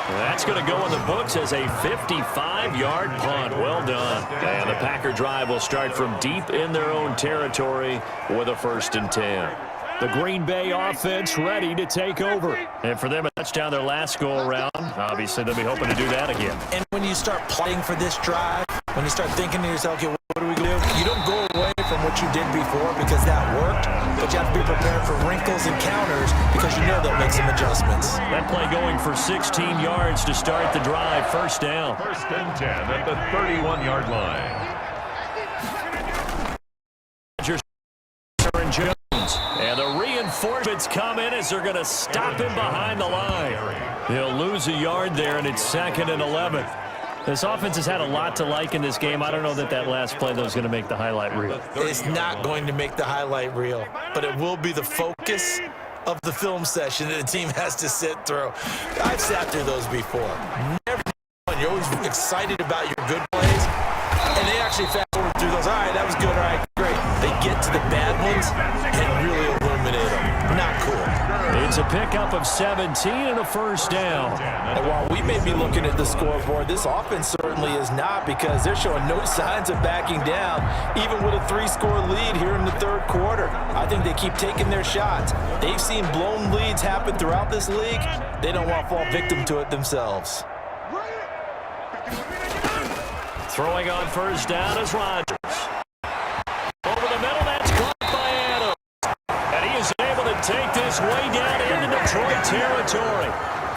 That's going to go in the books as a 55-yard punt. Well done. And the Packer drive will start from deep in their own territory with a 1st and 10. The Green Bay offense ready to take over. And for them, a touchdown their last go-around. Obviously, they'll be hoping to do that again. And when you start playing for this drive, when you start thinking to yourself, okay, what are we going to do? You don't go away from what you did before because that worked, but you have to be prepared for wrinkles and counters because you know they'll make some adjustments. That play going for 16 yards to start the drive. 1st down. 1st and 10 at the 31-yard line. Aaron Jones. And the reinforcements come in as they're going to stop him behind the line. He'll lose a yard there, and it's 2nd and 11. This offense has had a lot to like in this game. I don't know that last play, though, is going to make the highlight reel. It's not going to make the highlight reel, but it will be the focus of the film session that the team has to sit through. I've sat through those before. Never fun. You're always excited about your good plays. And they actually fast forward through those. All right, that was good. All right, great. They get to the bad ones and really illuminate them. Not cool. It's a pickup of 17 and a first down. And while we may be looking at the scoreboard, this offense certainly is not, because they're showing no signs of backing down, even with a 3-score lead here in the third quarter. I think they keep taking their shots. They've seen blown leads happen throughout this league. They don't want to fall victim to it themselves. Throwing on first down is Rodgers. Over the middle, that's caught by Adams. And he is able to take this way down into Detroit territory.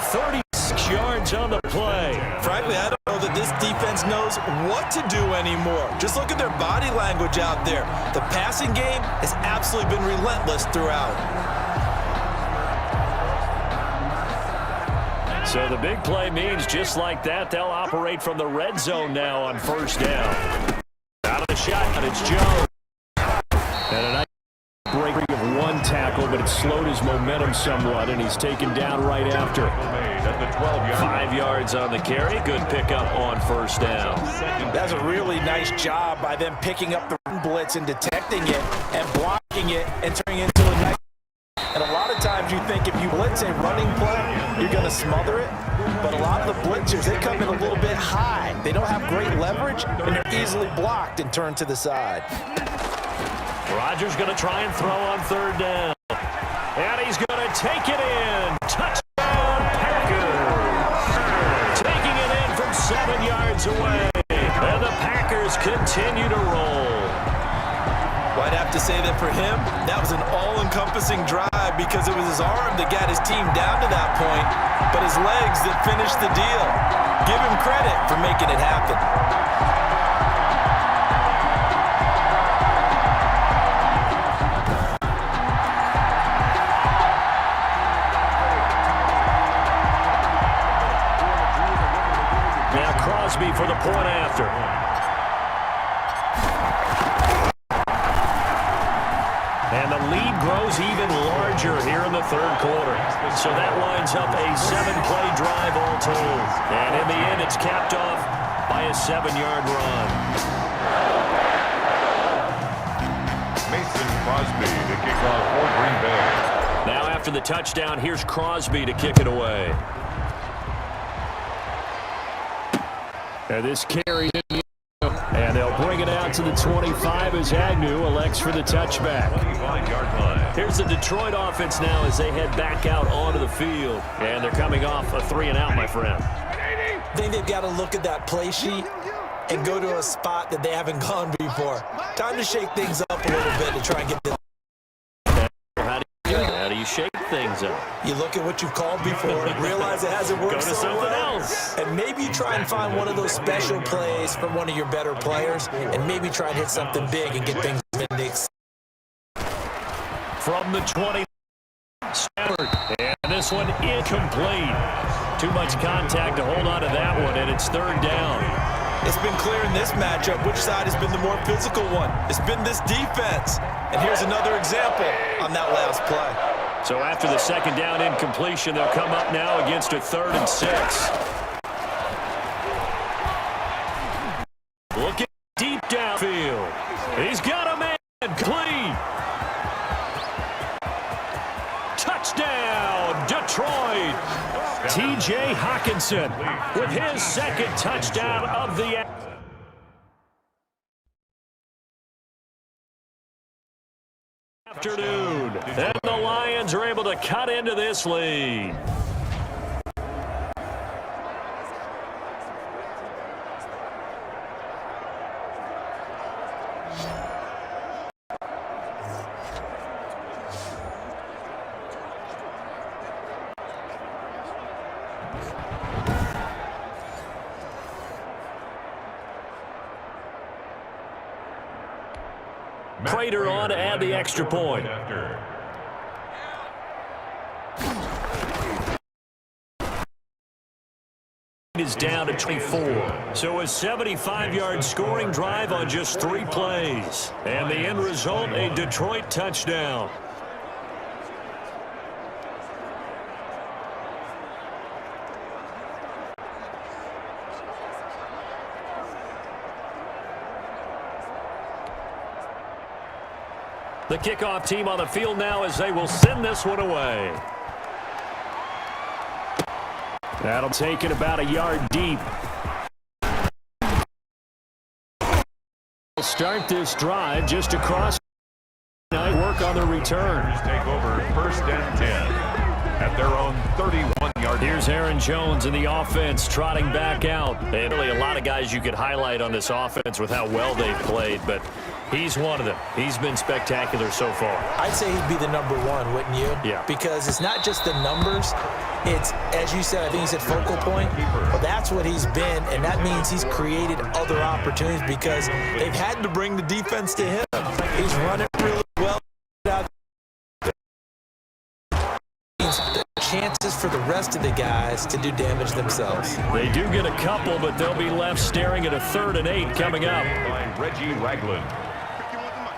36 yards on the play. Frankly, I don't know that this defense knows what to do anymore. Just look at their body language out there. The passing game has absolutely been relentless throughout. So the big play means just like that, they'll operate from the red zone now on first down. Out of the shotgun, it's Jones. And a nice break of one tackle, but it slowed his momentum somewhat, and he's taken down right after. 5 yards on the carry. Good pickup on first down. That's a really nice job by them picking up the blitz and detecting it and blocking it and turning it into a nice. And a lot of times you think if you blitz a running play, you're going to smother it. But a lot of the blitzers, they come in a little bit high. They don't have great leverage, and they're easily blocked and turned to the side. Rodgers going to try and throw on third down. And he's going to take it in. Touchdown, Packers. Taking it in from 7 yards away. And the Packers continue to roll. Well, I'd have to say that for him, that was an all-encompassing drive, because it was his arm that got his team down to that point, but his legs that finished the deal. Give him credit for making it happen. Now Crosby for the point after. And the lead grows even larger here in the third quarter. So that lines up a 7-play drive all told. And in the end, it's capped off by a 7-yard run. Mason Crosby to kick off for Green Bay. Now after the touchdown, here's Crosby to kick it away. And this carry, and they'll bring it out to the 25 as Agnew elects for the touchback. Here's the Detroit offense now as they head back out onto the field. And they're coming off a 3-and-out, my friend. I think they've got to look at that play sheet and go to a spot that they haven't gone before. Time to shake things up a little bit to try and get this. How do you shake things up? You look at what you've called before, realize it hasn't worked Go to so something well, else. and maybe you try and find one of those special plays from one of your better players, and maybe try and hit something big and get things mixed. From the 20, Stafford, and this one incomplete. Too much contact to hold on to that one, and it's third down. It's been clear in this matchup which side has been the more physical one. It's been this defense. And here's another example on that last play. So after the second down incompletion, they'll come up now against a 3rd and 6. Looking deep downfield. He's got a man clean. Touchdown, Detroit. T.J. Hockenson with his second touchdown of the afternoon. And the Lions are able to cut into this lead. Prater on to add the extra point. Is down to 24. So a 75-yard scoring drive on just 3 plays. And the end result, a Detroit touchdown. The kickoff team on the field now as they will send this one away. That'll take it about a yard deep. They'll start this drive just across. Work on the return. Take over 1st and 10 at their own 31-yard. Here's Aaron Jones in the offense trotting back out. And really a lot of guys you could highlight on this offense with how well they've played, but he's one of them. He's been spectacular so far. I'd say he'd be the number one, wouldn't you? Yeah. Because it's not just the numbers. It's, as you said, I think you said focal point. Well, that's what he's been, and that means he's created other opportunities because they've had to bring the defense to him. He's running really well. The chances for the rest of the guys to do damage themselves. They do get a couple, but they'll be left staring at a 3rd and 8 coming up. By Reggie Ragland.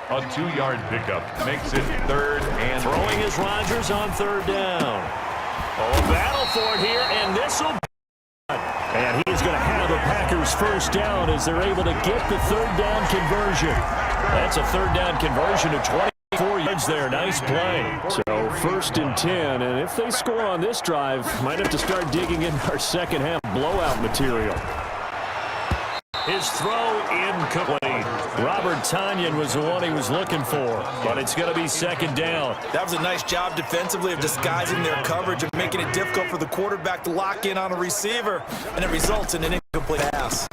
A 2-yard pickup makes it 3rd and Throwing is Rodgers on 3rd down. Oh, battle for it here, and this will. And he's going to have a Packers 1st down as they're able to get the 3rd down conversion. That's a 3rd down conversion of 24 yards there. Nice play. So 1st and 10, and if they score on this drive, might have to start digging in our second half blowout material. His throw incomplete. Robert Tonyan was the one he was looking for, but it's going to be 2nd down. That was a nice job defensively of disguising their coverage and making it difficult for the quarterback to lock in on a receiver, and it results in an incomplete pass.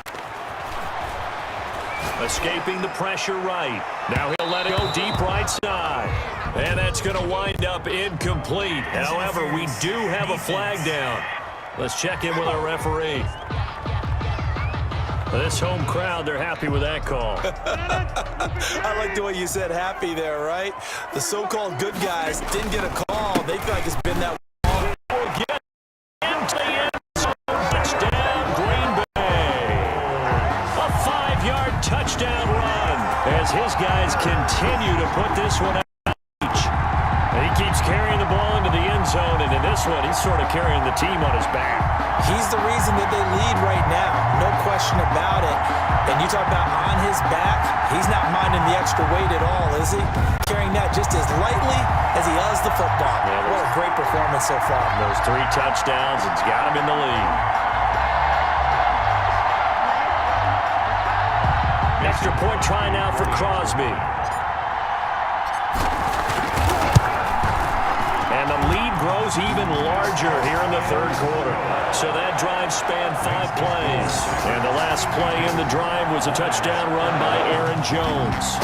Escaping the pressure right. Now he'll let it go deep right side. And that's going to wind up incomplete. However, we do have a flag down. Let's check in with our referee. This home crowd, they're happy with that call. I like the way you said happy there, right? The so-called good guys didn't get a call. They feel like it's been that long. Get into the end zone. Touchdown, Green Bay. A 5-yard touchdown run as his guys continue to put this one out. He keeps carrying the ball into the end zone, and in this one, he's sort of carrying the team on his back. He's the reason that they lead right now, no question about it. And you talk about on his back, he's not minding the extra weight at all, is he? Carrying that just as lightly as he does the football. Yeah, what a great performance so far. Those 3 touchdowns, it's got him in the lead. Extra point try now for Crosby. And the lead grows even larger here in the 3rd quarter. So that drive spanned 5 plays. And the last play in the drive was a touchdown run by Aaron Jones.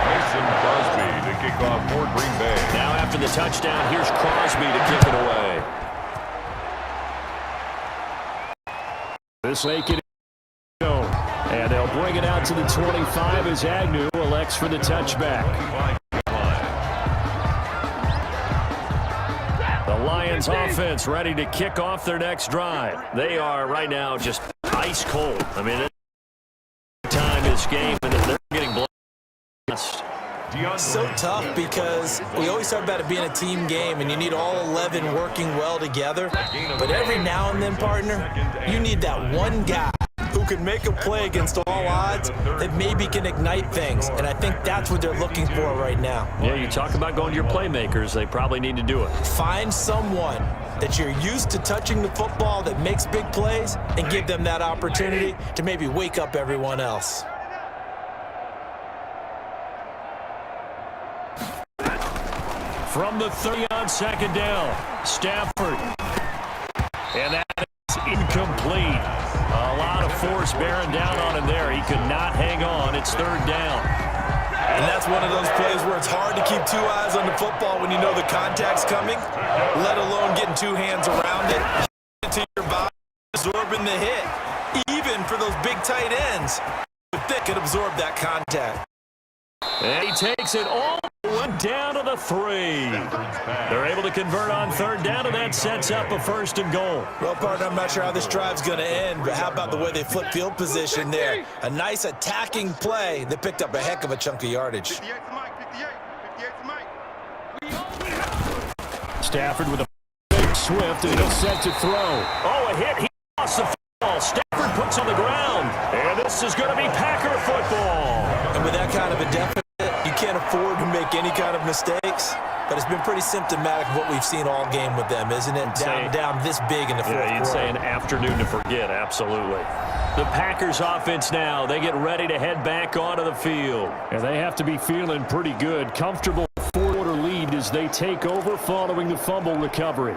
Mason Crosby to kick off for Green Bay. Now after the touchdown, here's Crosby to kick it away. This make it go. And they'll bring it out to the 25 as Agnew elects for the touchback. Lions offense ready to kick off their next drive. They are right now just ice cold. I mean, time this game, and they're getting blessed. So tough because we always talk about it being a team game, and you need all 11 working well together. But every now and then, partner, you need that one guy who can make a play against all odds that maybe can ignite things. And I think that's what they're looking for right now. Yeah, you talk about going to your playmakers. They probably need to do it. Find someone that you're used to touching the football that makes big plays and give them that opportunity to maybe wake up everyone else. From the 30 on 2nd down, Stafford. And that is incomplete. A lot of force bearing down on him there. He could not hang on. It's 3rd down. And that's one of those plays where it's hard to keep 2 eyes on the football when you know the contact's coming, let alone getting 2 hands around it, to your body, absorbing the hit. Even for those big tight ends, they can absorb that contact. And he takes it all the way down to the 3. They're able to convert on 3rd down, and that sets up a 1st and goal. Well, partner, I'm not sure how this drive's going to end, but how about the way they flip field position there? A nice attacking play that picked up a heck of a chunk of yardage. Stafford with a big swift, and he'll set to throw. Oh, a hit. He lost the football. Stafford puts on the ground, and this is going to be Packer football. And with that kind of a deficit, make any kind of mistakes, but it's been pretty symptomatic of what we've seen all game with them, isn't it? Down this big in the fourth quarter. You'd say an afternoon to forget, absolutely. The Packers offense now, they get ready to head back onto the field. And they have to be feeling pretty good. Comfortable four-quarter lead as they take over following the fumble recovery.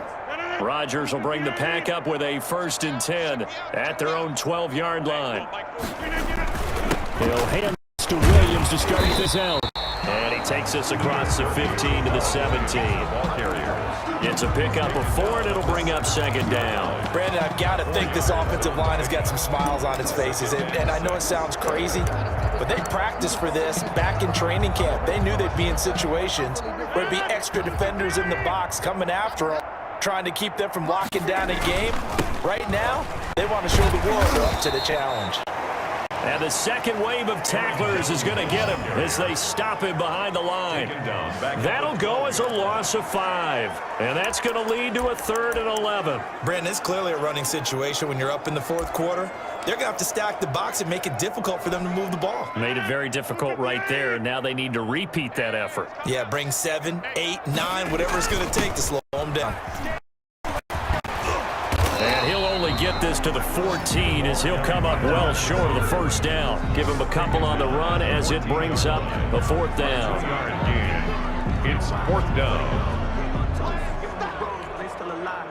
Rodgers will bring the Pack up with a 1st and 10 at their own 12-yard line. He'll hand this to Williams to start this out. And he takes us across the 15 to the 17. It's a pickup of 4, and it'll bring up 2nd down. Brandon, I've got to think this offensive line has got some smiles on its faces. And I know it sounds crazy, but they practiced for this back in training camp. They knew they'd be in situations where there'd be extra defenders in the box coming after them, trying to keep them from locking down a game. Right now, they want to show the world they're up to the challenge. And the second wave of tacklers is going to get him as they stop him behind the line. That'll go as a loss of 5. And that's going to lead to a 3rd and 11. Brandon, it's clearly a running situation when you're up in the fourth quarter. They're going to have to stack the box and make it difficult for them to move the ball. Made it very difficult right there. Now they need to repeat that effort. Yeah, bring 7, 8, 9, whatever it's going to take to slow them down. And he'll only get this to the 14 as he'll come up well short of the 1st down. Give him a couple on the run as it brings up a 4th down. It's 4th down.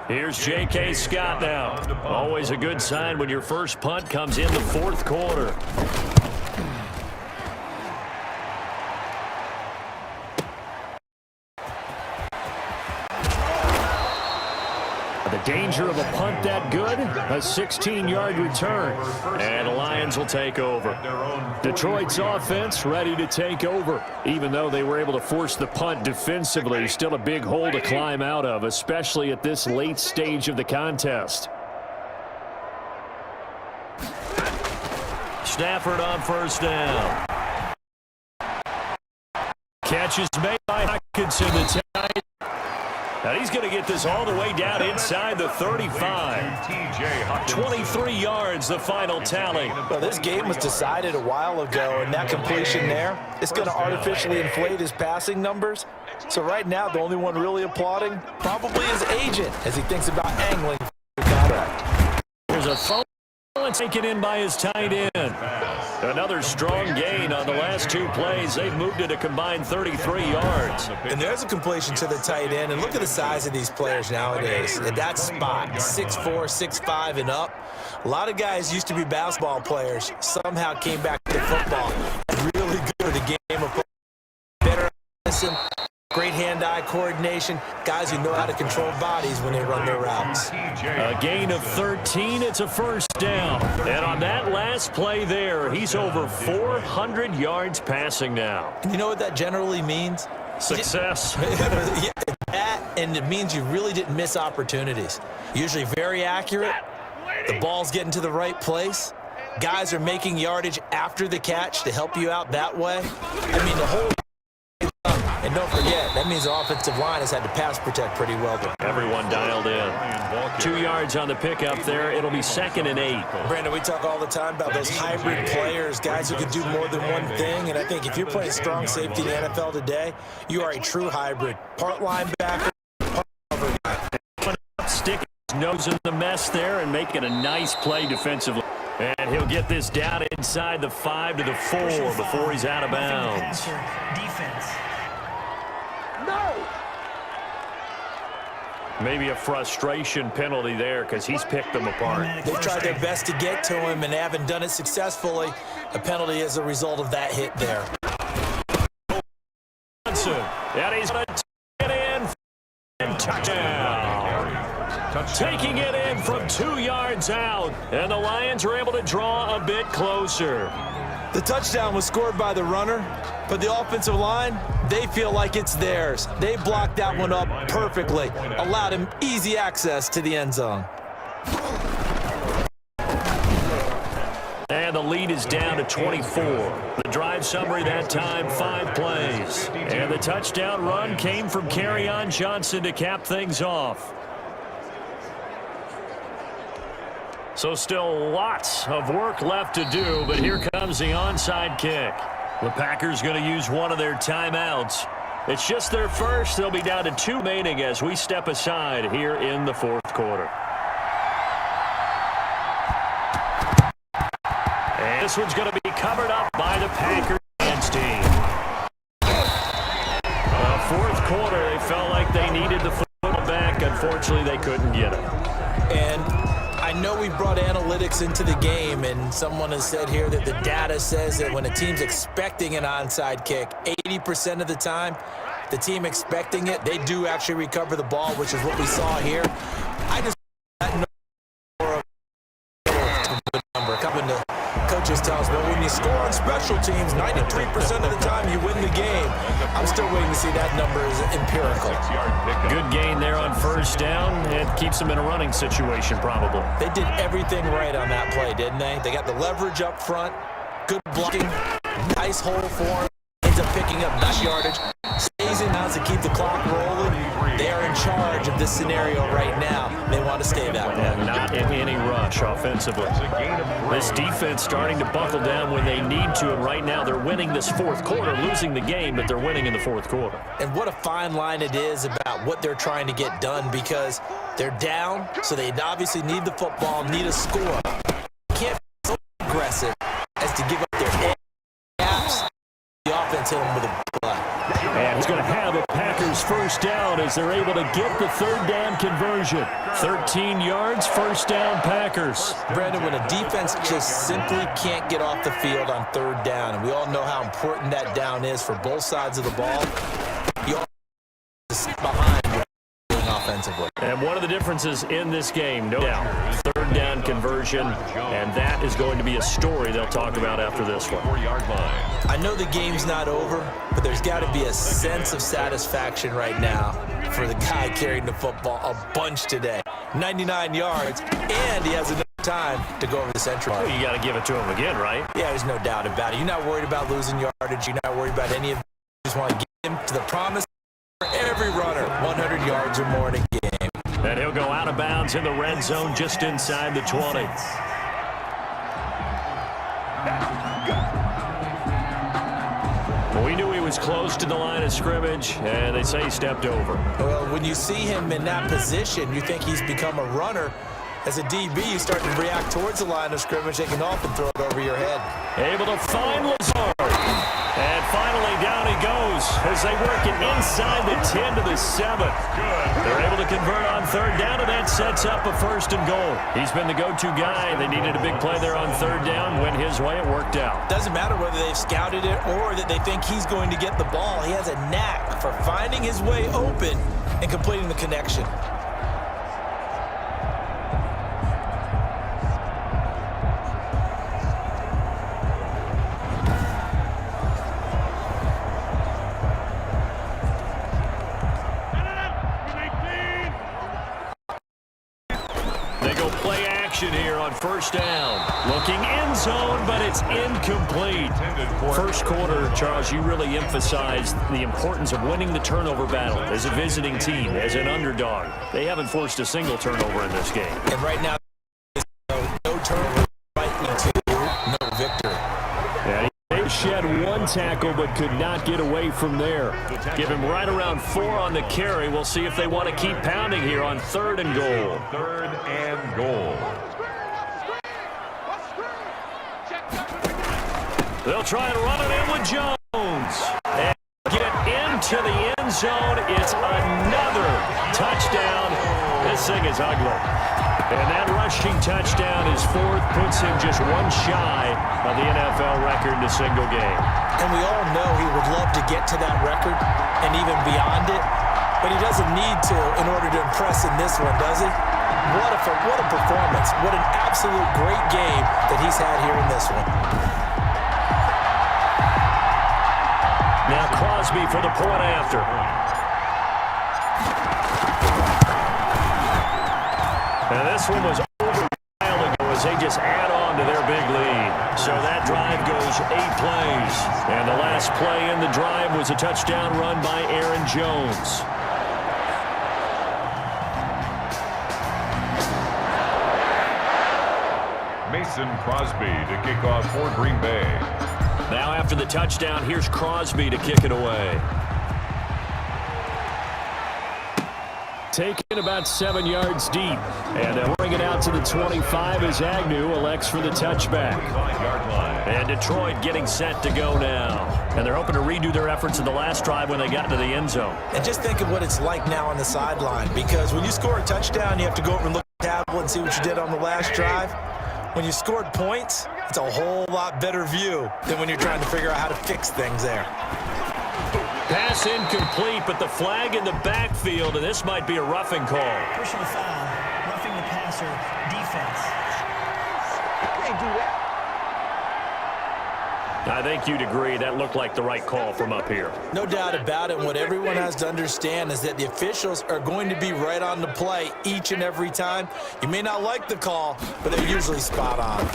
Here's J.K. Scott now. Always a good sign when your first punt comes in the 4th quarter. The danger of a punt that good, a 16-yard return. And the Lions will take over. Detroit's offense ready to take over. Even though they were able to force the punt defensively, still a big hole to climb out of, especially at this late stage of the contest. Stafford on 1st down. Catch is made by Hockenson, the tight. And he's going to get this all the way down inside the 35. 23 yards, the final tally. Well, this game was decided a while ago, and that completion there, it's going to artificially inflate his passing numbers. So right now, the only one really applauding probably his agent as he thinks about angling for the contract. There's a phone taken in by his tight end. Another strong gain on the last 2 plays. They've moved it a combined 33 yards. And there's a completion to the tight end. And look at the size of these players nowadays. At that spot, 6'4", 6'5", and up. A lot of guys used to be basketball players. Somehow came back to football. Really good at the game of football. Better listen. Great hand-eye coordination. Guys who know how to control bodies when they run their routes. A gain of 13. It's a 1st down. And on that last play there, he's over 400 yards passing now. And you know what that generally means? Success. Yeah, that, and it means you really didn't miss opportunities. Usually very accurate. The ball's getting to the right place. Guys are making yardage after the catch to help you out that way. I mean, the whole... And don't forget, that means the offensive line has had to pass protect pretty well. Everyone dialed in. 2 yards on the pickup there. It'll be 2nd and 8. Brandon, we talk all the time about those hybrid players, guys who can do more than one thing. And I think if you're playing strong safety in the NFL today, you are a true hybrid. Part linebacker, part cover guy. Stick his nose in the mess there and making a nice play defensively. And he'll get this down inside the 5 to the 4 before he's out of bounds. Defense. Maybe a frustration penalty there because he's picked them apart. They've tried their best to get to him and haven't done it successfully. A penalty is a result of that hit there. And he's going to take it in and touchdown. Taking it in from 2 yards out. And the Lions are able to draw a bit closer. The touchdown was scored by the runner, but the offensive line, they feel like it's theirs. They blocked that one up perfectly, allowed him easy access to the end zone. And the lead is down to 24. The drive summary that time, 5 plays. And the touchdown run came from Kerryon Johnson to cap things off. So still lots of work left to do, but here comes the onside kick. The Packers going to use one of their timeouts. It's just their first. They'll be down to 2 remaining as we step aside here in the fourth quarter. And this one's going to be covered up by the Packers team. Fourth quarter, they felt like they needed the football back. Unfortunately, they couldn't get it. And I know we brought analytics into the game, and someone has said here that the data says that when a team's expecting an onside kick, 80% of the time, the team expecting it, they do actually recover the ball, which is what we saw here. I just that number. Coming to coaches tell us, well, when you score on special teams, 93% of the time you win the game. I'm still waiting to see that number is empirical. Good gain there on first down. It keeps them in a running situation, probably. They did everything right on that play, didn't they? They got the leverage up front, good blocking, nice hole for him. Ends up picking up nice yardage. Stays in now to keep the clock rolling. They are in charge of this scenario right now. They want to stay that way. And not in any rush offensively. This defense starting to buckle down when they need to, and right now they're winning this fourth quarter, losing the game, but they're winning in the fourth quarter. And what a fine line it is about what they're trying to get done, because they're down, so they obviously need the football, need a score. They can't be so aggressive as to give up their gaps. The offense hit them with a play. And he's going to have a Packers first down as they're able to get the third down conversion. 13 yards, first down Packers. Brandon, when a defense just simply can't get off the field on third down, and we all know how important that down is for both sides of the ball, you all sit behind offensively. And one of the differences in this game, no doubt, third down conversion, and that is going to be a story they'll talk about after this one. I know the game's not over, but there's got to be a sense of satisfaction right now for the guy carrying the football a bunch today. 99 yards, and he has enough time to go over the central line. Well, you got to give it to him again, right? Yeah, there's no doubt about it. You're not worried about losing yardage. You're not worried about any of it. You just want to get him to the promise for every runner, 100 yards or more in a game. And he'll go out of bounds in the red zone just inside the 20. We knew he was close to the line of scrimmage, and they say he stepped over. Well, when you see him in that position, you think he's become a runner. As a DB, you start to react towards the line of scrimmage. They can often throw it over your head. Able to find Lazard. And finally, down he goes as they work it inside the 10 to the 7. They're able to convert on third down, and that sets up a first and goal. He's been the go-to guy. They needed a big play there on third down. Went his way. It worked out. Doesn't matter whether they've scouted it or that they think he's going to get the ball. He has a knack for finding his way open and completing the connection. Here on first down. Looking end zone, but it's incomplete. First quarter, Charles, you really emphasized the importance of winning the turnover battle as a visiting team, as an underdog. They haven't forced a single turnover in this game. And right now, no turnover, right to no victory. Yeah, they shed one tackle but could not get away from there. Give him right around 4 on the carry. We'll see if they want to keep pounding here on third and goal. Third and goal. They'll try and run it in with Jones. And get into the end zone. It's another touchdown. This thing is ugly. And that rushing touchdown is 4th, puts him just one shy of the NFL record in a single game. And we all know he would love to get to that record and even beyond it, but he doesn't need to in order to impress in this one, does he? What a performance. What an absolute great game that he's had here in this one. Now Crosby for the point after. And this one was over a while ago as they just add on to their big lead. So that drive goes 8 plays. And the last play in the drive was a touchdown run by Aaron Jones. Mason Crosby to kick off for Green Bay. Now after the touchdown, here's Crosby to kick it away. taken about 7 yards deep. And they'll bring it out to the 25 as Agnew elects for the touchback. And Detroit getting set to go now. And they're hoping to redo their efforts in the last drive when they got to the end zone. And just think of what it's like now on the sideline, because when you score a touchdown, you have to go over and look at the tablet and see what you did on the last drive. When you scored points, it's a whole lot better view than when you're trying to figure out how to fix things there. Pass incomplete, but the flag in the backfield, and this might be a roughing call. Personal foul, roughing the passer, defense. You can't do that. I think you'd agree that looked like the right call from up here. No doubt about it. And what everyone has to understand is that the officials are going to be right on the play each and every time. You may not like the call, but they're usually spot on.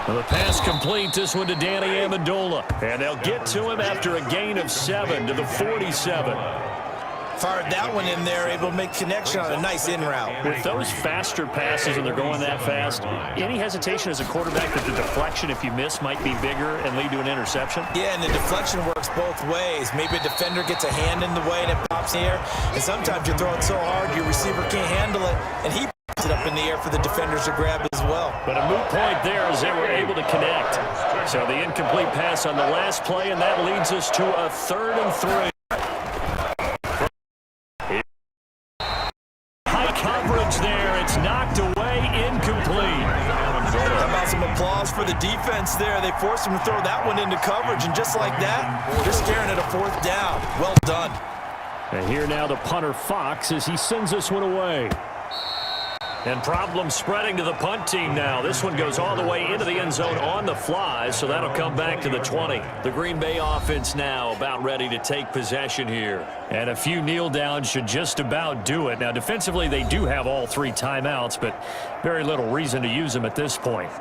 Well, the pass complete, this one to Danny Amendola. And they'll get to him after a gain of 7 to the 47. Fired that one in there, able to make connection on a nice in route. With those faster passes and they're going that fast, any hesitation as a quarterback that the deflection, if you miss, might be bigger and lead to an interception? Yeah, and the deflection works both ways. Maybe a defender gets a hand in the way and it pops in the air. And sometimes you throw it so hard your receiver can't handle it, and he puts it up in the air for the defenders to grab as well. But a moot point there as they were able to connect. So the incomplete pass on the last play, and that leads us to a 3rd and 3. There, it's knocked away, incomplete. How about some applause for the defense there? They forced him to throw that one into coverage, and just like that, they're staring at a 4th down. Well done. And here now the punter Fox as he sends this one away. And problem spreading to the punt team now. This one goes all the way into the end zone on the fly, so that'll come back to the 20. The Green Bay offense now about ready to take possession here. And a few kneel downs should just about do it. Now, defensively, they do have all 3 timeouts, but very little reason to use them at this point.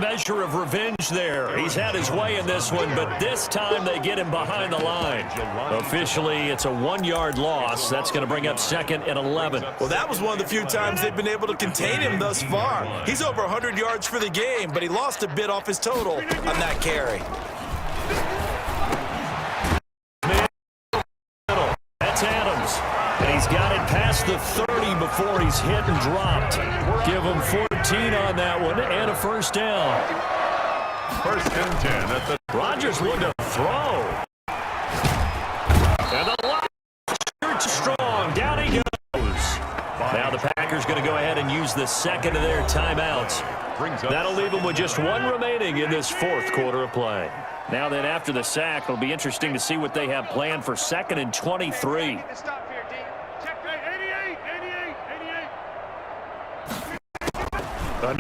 Measure of revenge there. He's had his way in this one, but this time they get him behind the line. Officially, it's a 1-yard loss. That's going to bring up 2nd and 11. Well, that was one of the few times they've been able to contain him thus far. He's over 100 yards for the game, but he lost a bit off his total on that carry. That's Adams. And he's got it past the 30 before he's hit and dropped. Give him 14 on that one and a 1st down. 1st and 10 at the... Rodgers looking to throw. And the line is strong. Down he goes. Now the Packers going to go ahead and use the 2nd of their timeouts. That'll leave them with just 1 remaining in this 4th quarter of play. Now then, after the sack, it'll be interesting to see what they have planned for 2nd and 23.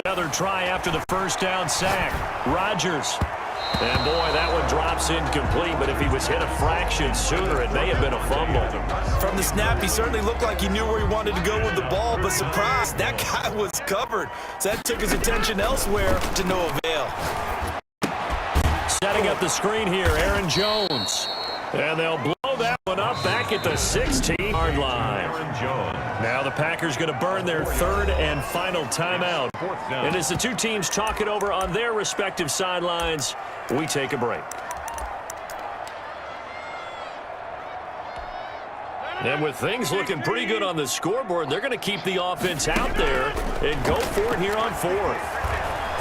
Another try after the 1st down sack. Rodgers. And boy, that one drops incomplete, but if he was hit a fraction sooner, it may have been a fumble. From the snap, he certainly looked like he knew where he wanted to go with the ball, but surprise, that guy was covered. So that took his attention elsewhere to no avail. Setting up the screen here, Aaron Jones. And they'll blow that one up back at the 16-yard line. Now the Packers going to burn their 3rd and final timeout. And as the 2 teams talk it over on their respective sidelines, we take a break. And with things looking pretty good on the scoreboard, they're going to keep the offense out there and go for it here on 4th.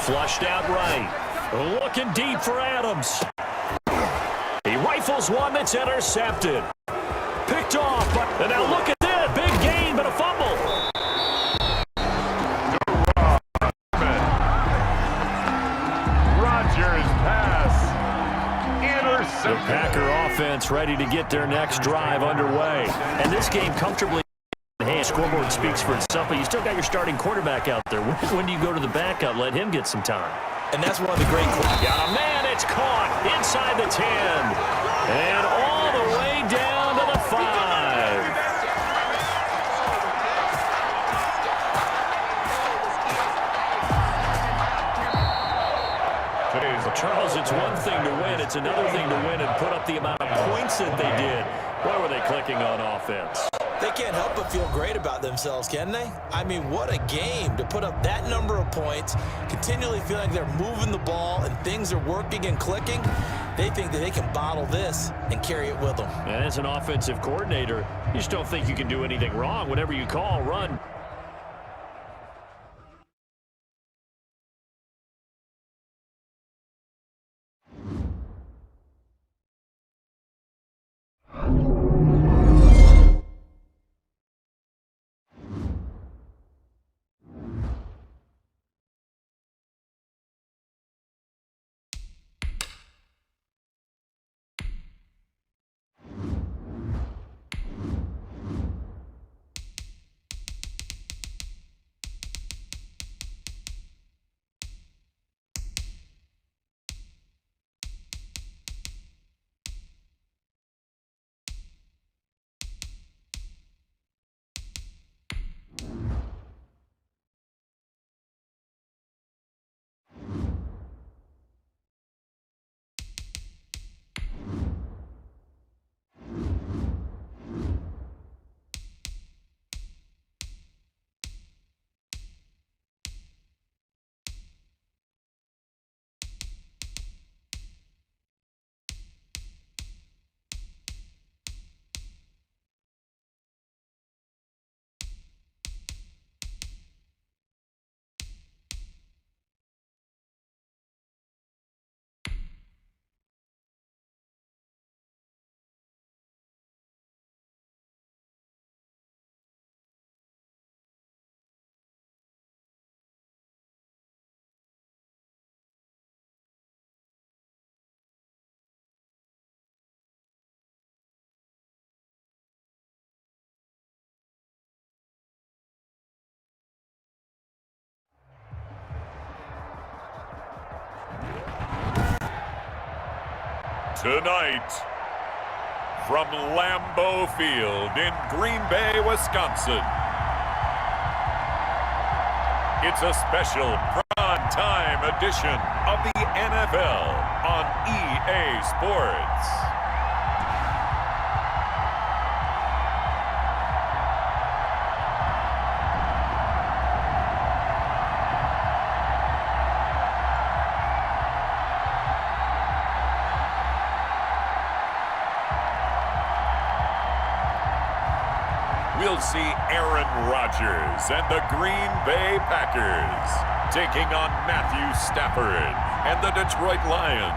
Flushed out right. Looking deep for Adams. He rifles one that's intercepted. Picked off, and now look at that. Big gain, but a fumble. Rodgers pass. Intercepted. The Packer offense ready to get their next drive underway. And this game comfortably in hand. Scoreboard speaks for itself, but you still got your starting quarterback out there. When do you go to the backup? Let him get some time. And that's one of the great questions. Got a man, it's caught inside the 10. And all the way down to the 5. Charles, it's one thing to win. It's another thing to win and put up the amount of points that they did. Boy, were they clicking on offense. They can't help but feel great about themselves, can they? I mean, what a game to put up that number of points, continually feel like they're moving the ball and things are working and clicking. They think that they can bottle this and carry it with them. And as an offensive coordinator, you just don't think you can do anything wrong. Whatever you call, run. Tonight, from Lambeau Field in Green Bay, Wisconsin, it's a special prime-time edition of the NFL on EA Sports. We'll see Aaron Rodgers and the Green Bay Packers taking on Matthew Stafford and the Detroit Lions.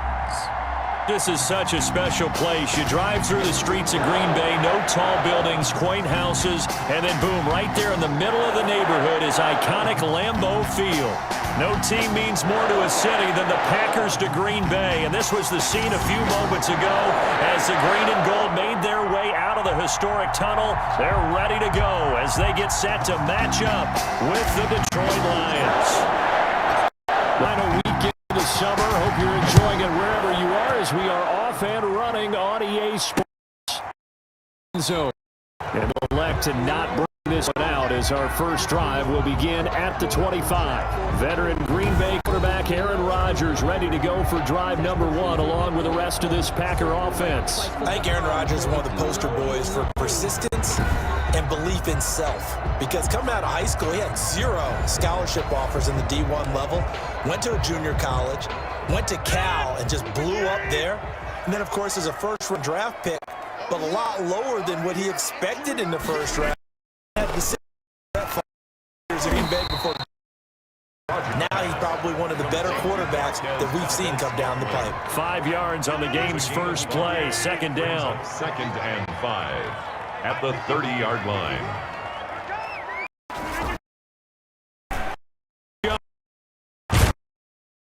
This is such a special place. You drive through the streets of Green Bay, no tall buildings, quaint houses, and then boom, right there in the middle of the neighborhood is iconic Lambeau Field. No team means more to a city than the Packers to Green Bay, and this was the scene a few moments ago as the green and gold made their way out of the historic tunnel. They're ready to go as they get set to match up with the Detroit Lions. Final weekend of summer. Hope you're enjoying it wherever you are as we are off and running on EA Sports. So, and we'll elect to not bring this one out as our first drive will begin at the 25. Veteran Green Bay quarterback Aaron Rodgers ready to go for drive number one along with the rest of this Packer offense. I think Aaron Rodgers is one of the poster boys for persistence and belief in self. Because coming out of high school, he had 0 scholarship offers in the D1 level, went to a junior college, went to Cal and just blew up there. And then, of course, as a first-round draft pick, but a lot lower than what he expected in the first round. Now he's probably one of the better quarterbacks that we've seen come down the pipe. 5 yards on the game's first play, second down. Second and 5 at the 30-yard line.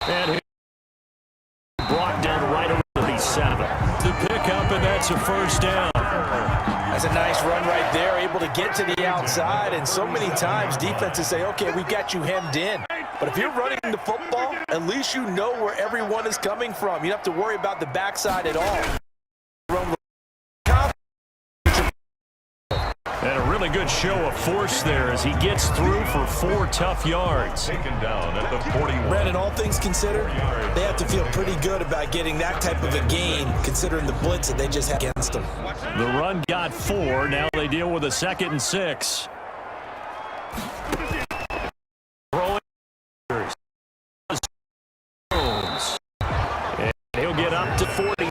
And he brought down right over 37. The pickup, and that's a first down. That's a nice run right there, able to get to the outside, and so many times defenses say, okay, we've got you hemmed in. But if you're running the football, at least you know where everyone is coming from. You don't have to worry about the backside at all. And a really good show of force there as he gets through for 4 tough yards. Taken down at the 41. Brandon, all things considered, they have to feel pretty good about getting that type of a gain, considering the blitz that they just had against them. The run got 4. Now they deal with a 2nd and 6. And he'll get up to 40.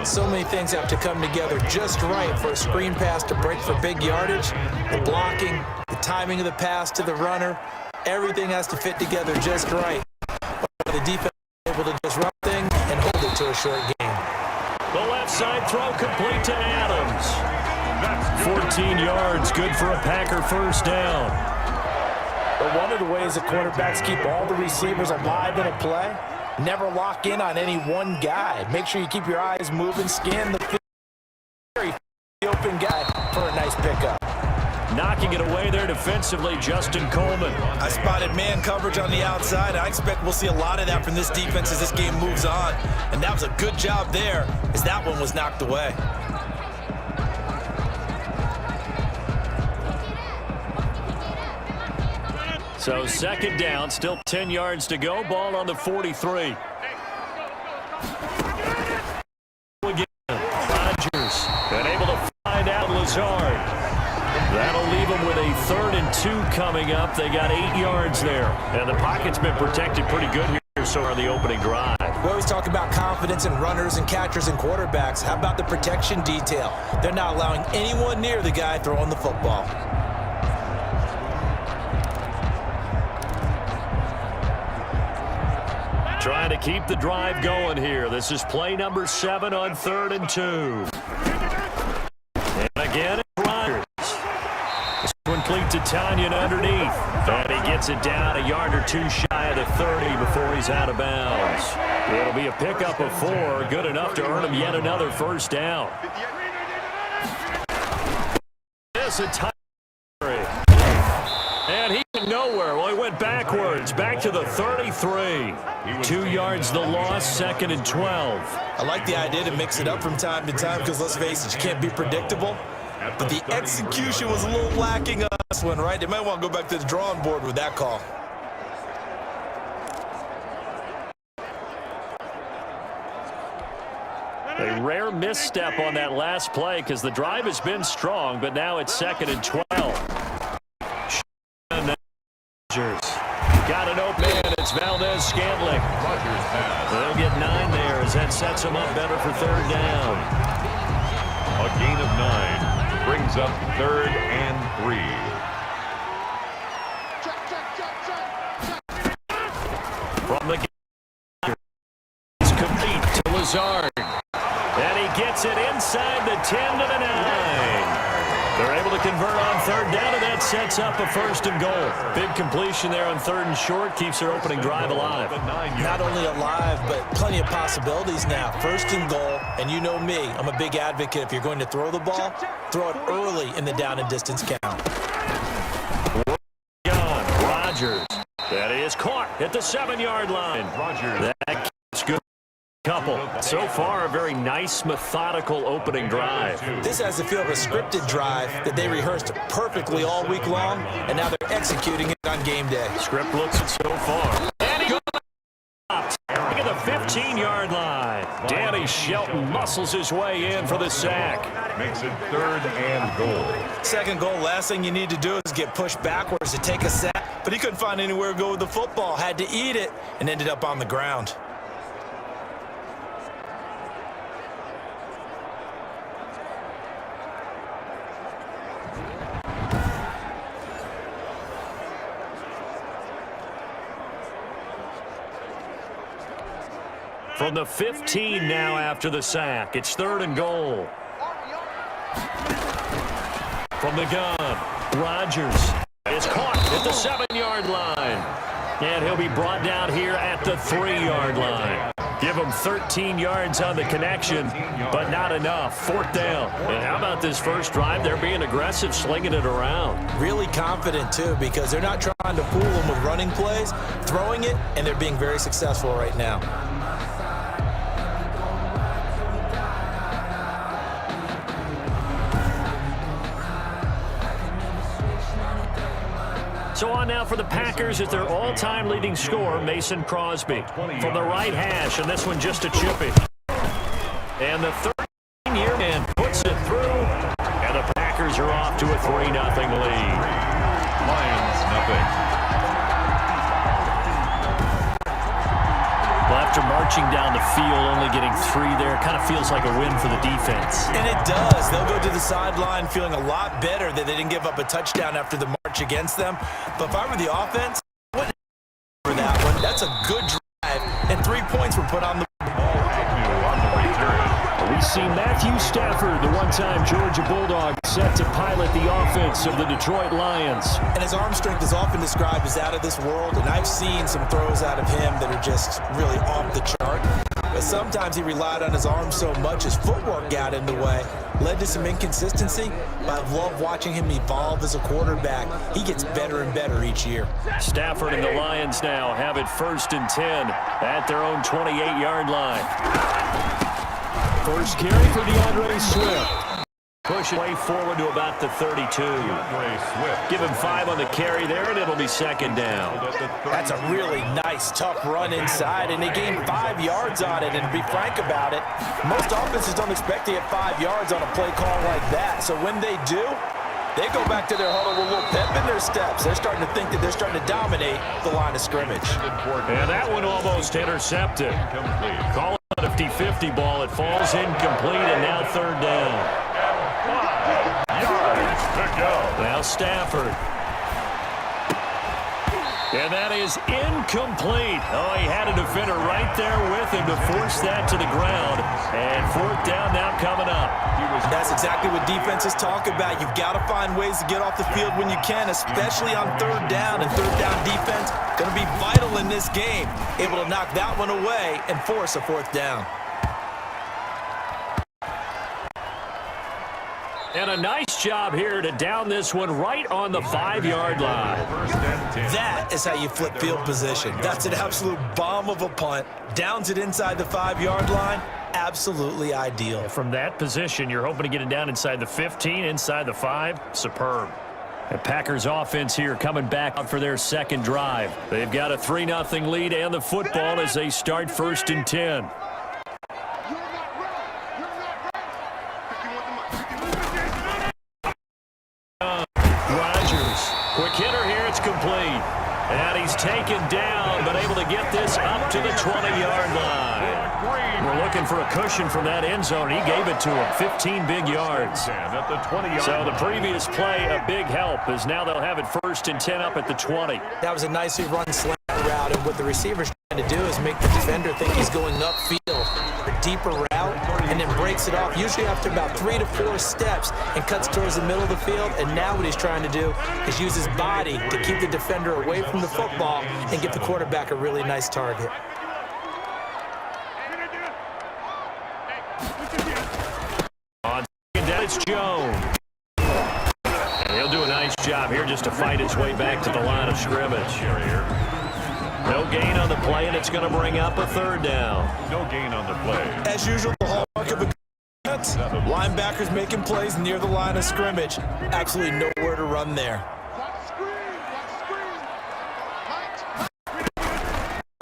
So many things have to come together just right for a screen pass to break for big yardage. The blocking, the timing of the pass to the runner, everything has to fit together just right. But the defense is able to just run things and hold it to a short game. The left side throw complete to Adams. 14 yards, good for a Packer first down. But one of the ways that quarterbacks keep all the receivers alive in a play, never lock in on any one guy. Make sure you keep your eyes moving, scan the field, very open guy for a nice pickup. Knocking it away there defensively, Justin Coleman. I spotted man coverage on the outside. I expect we'll see a lot of that from this defense as this game moves on. And that was a good job there as that one was knocked away. So 2nd down, still 10 yards to go. Ball on the 43. Again, Rodgers been able to find out Lazard. That'll leave them with a 3rd and 2 coming up. They got 8 yards there. And the pocket's been protected pretty good here so far on the opening drive. We always talk about confidence in runners and catchers and quarterbacks. How about the protection detail? They're not allowing anyone near the guy throwing the football. Trying to keep the drive going here. This is play number 7 on 3rd and 2. And again, it's Rodgers. This one complete to Tanyan underneath. And he gets it down a yard or 2 shy of the 30 before he's out of bounds. It'll be a pickup of 4. Good enough to earn him yet another first down. This a touchdown. And he went nowhere. Well, he went backwards, back to the 33. 2 yards the loss, 2nd and 12. I like the idea to mix it up from time to time because, let's face it, you can't be predictable. But the execution was a little lacking on this one, right? They might want to go back to the drawing board with that call. A rare misstep on that last play because the drive has been strong, but now it's 2nd and 12. Got an open man. It's Valdez-Scantling. They'll get 9 there as that sets them up better for 3rd down. A gain of 9 brings up 3rd and 3. From the game, it's complete to Lazard. And he gets it inside the 10 to the 9. They're able to convert on 3rd down, and that sets up a 1st and goal. Big completion there on 3rd and short, keeps their opening drive alive. Not only alive, but plenty of possibilities now. 1st and goal, and you know me, I'm a big advocate. If you're going to throw the ball, throw it early in the down and distance count. Rodgers. That is caught at the 7-yard line. That keeps good. Couple. So far, a very nice, methodical opening drive. This has the feel of a scripted drive that they rehearsed perfectly all week long, and now they're executing it on game day. Script looks it so far. And he stopped at the 15-yard line. Danny Shelton muscles his way in for the sack. Makes it 3rd and goal. 2nd goal, last thing you need to do is get pushed backwards to take a sack, but he couldn't find anywhere to go with the football, had to eat it, and ended up on the ground. From the 15 now after the sack. It's 3rd and goal. From the gun, Rodgers is caught at the 7-yard line. And he'll be brought down here at the 3-yard line. Give him 13 yards on the connection, but not enough. 4th down. And how about this first drive? They're being aggressive, slinging it around. Really confident, too, because they're not trying to fool them with running plays, throwing it, and they're being very successful right now. So on now for the Packers at their all-time leading scorer, Mason Crosby. From the right hash, and this one just a chippy. And the 13-year man puts it through, and the Packers are off to a 3-0 lead. Lions, nothing. Well, after marching down the field, only getting 3 there, kind of feels like a win for the defense. And it does. They'll go to the sideline feeling a lot better that they didn't give up a touchdown after the march against them. But if I were the offense, I wouldn't for that one. That's a good drive, and 3 points were put on the We see Matthew Stafford, the one-time Georgia Bulldog, set to pilot the offense of the Detroit Lions. And his arm strength is often described as out of this world, and I've seen some throws out of him that are just really off the chart. But sometimes he relied on his arm so much his footwork got in the way, led to some inconsistency. But I've loved watching him evolve as a quarterback. He gets better and better each year. Stafford and the Lions now have it 1st and 10 at their own 28-yard line. First carry for DeAndre Swift. Push it way forward to about the 32. Give him 5 on the carry there, and it'll be 2nd down. That's a really nice, tough run inside, and they gained 5 yards on it. And to be frank about it, most offenses don't expect to get 5 yards on a play call like that. So when they do, they go back to their huddle with a little pep in their steps. They're starting to think that they're starting to dominate the line of scrimmage. And that one almost intercepted. Call it a 50-50 ball. It falls incomplete, and now 3rd down. Now Stafford. And that is incomplete. Oh, he had a defender right there with him to force that to the ground. And 4th down now coming up. That's exactly what defenses talk about. You've got to find ways to get off the field when you can, especially on 3rd down. And 3rd down defense going to be vital in this game. Able to knock that one away and force a 4th down. And a nice job here to down this one right on the 5-yard line. That is how you flip field position. That's an absolute bomb of a punt. Downs it inside the 5-yard line. Absolutely ideal. From that position, you're hoping to get it down inside the 15, inside the 5. Superb. The Packers offense here coming back out for their 2nd drive. They've got a 3-0 lead and the football as they start 1st and 10. Quick hitter here, it's complete. And he's taken down, but able to get this up to the 20-yard line. We're looking for a cushion from that end zone. He gave it to him, 15 big yards. So the previous play, a big help, as now they'll have it 1st and 10 up at the 20. That was a nicely run slant route, and what the receiver's trying to do is make the defender think he's going upfield. A deeper route, and then breaks it off, usually after about 3 to 4 steps, and cuts towards the middle of the field. And now what he's trying to do is use his body to keep the defender away from the football and give the quarterback a really nice target. On 2nd down, it's Jones. And he'll do a nice job here just to fight his way back to the line of scrimmage. No gain on the play, and it's going to bring up a 3rd down. No gain on the play. As usual, the hallmark of a defense, linebackers making plays near the line of scrimmage. Absolutely nowhere to run there.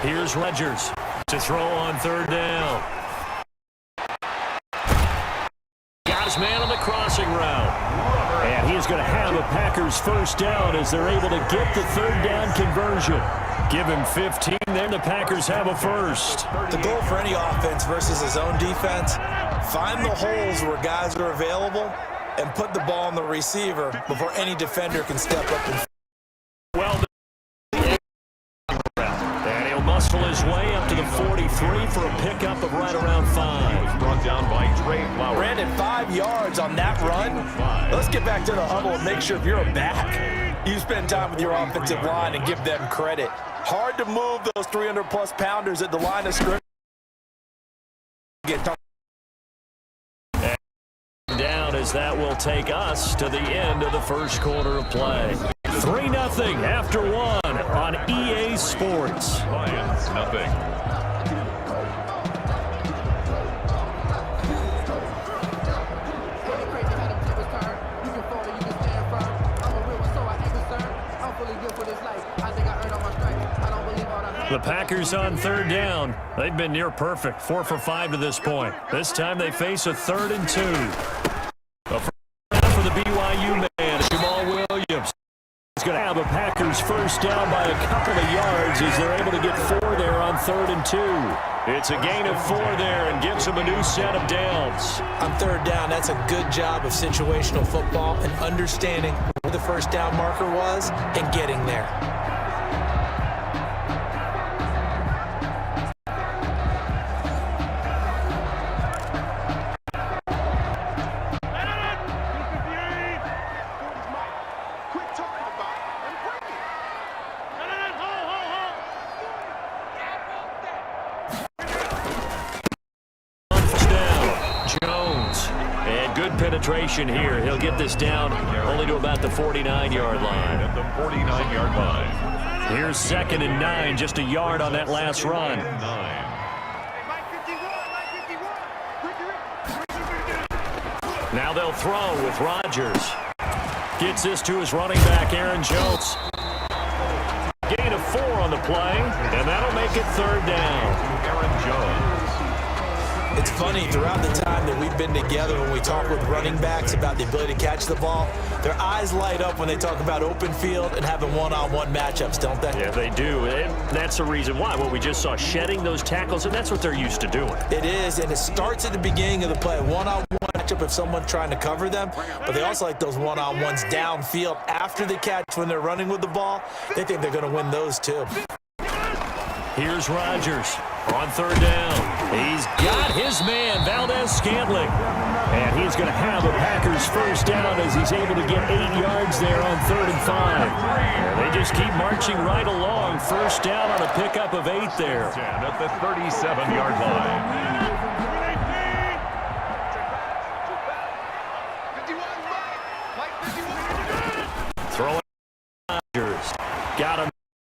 Here's Rodgers to throw on 3rd down. Got his man on the crossing route. And he is going to have a Packers 1st down as they're able to get the 3rd down conversion. Give him 15, then the Packers have a 1st. The goal for any offense versus his own defense, find the holes where guys are available and put the ball on the receiver before any defender can step up and well, and he'll muscle his way up to the 43 for a pickup of right around 5. Brought down by Trey Flowers. Brandon, 5 yards on that run. Let's get back to the huddle and make sure if you're a back, you spend time with your offensive line and give them credit. Hard to move those 300-plus pounders at the line of scrimmage. Down as that will take us to the end of the 1st quarter of play. 3-0 after 1 on EA Sports. Lions, nothing. You can follow, you can stand firm. I'm a real one, so I ain't concerned. I'm fully good for this. The Packers on third down. They've been near perfect, 4 for 5 to this point. This time they face a 3rd and 2. A first down for the BYU man, Jamal Williams. He's going to have a Packers first down by a couple of yards as they're able to get 4 there on 3rd and 2. It's a gain of 4 there and gives them a new set of downs. On 3rd down, that's a good job of situational football and understanding where the first down marker was and getting there. Penetration here. He'll get this down only to about the 49-yard line. At the 49-yard line. Here's 2nd and 9, just a yard on that last run. Now they'll throw with Rodgers. Gets this to his running back, Aaron Jones. Gain of 4 on the play, and that'll make it 3rd down. Aaron Jones. It's funny, throughout the time that we've been together when we talk with running backs about the ability to catch the ball, their eyes light up when they talk about open field and having one-on-one matchups, don't they? Yeah, they do. And that's the reason why. What we just saw, shedding those tackles, and that's what they're used to doing. It is, and it starts at the beginning of the play. One-on-one matchup if someone's trying to cover them, but they also like those one-on-ones downfield after the catch when they're running with the ball. They think they're going to win those too. Here's Rodgers on 3rd down. He's got his man, Valdez-Scantling. And he's going to have a Packers first down as he's able to get 8 yards there on 3rd and 5. And they just keep marching right along. First down on a pickup of 8 there. At the 37-yard line. Throwing Rodgers. Got him.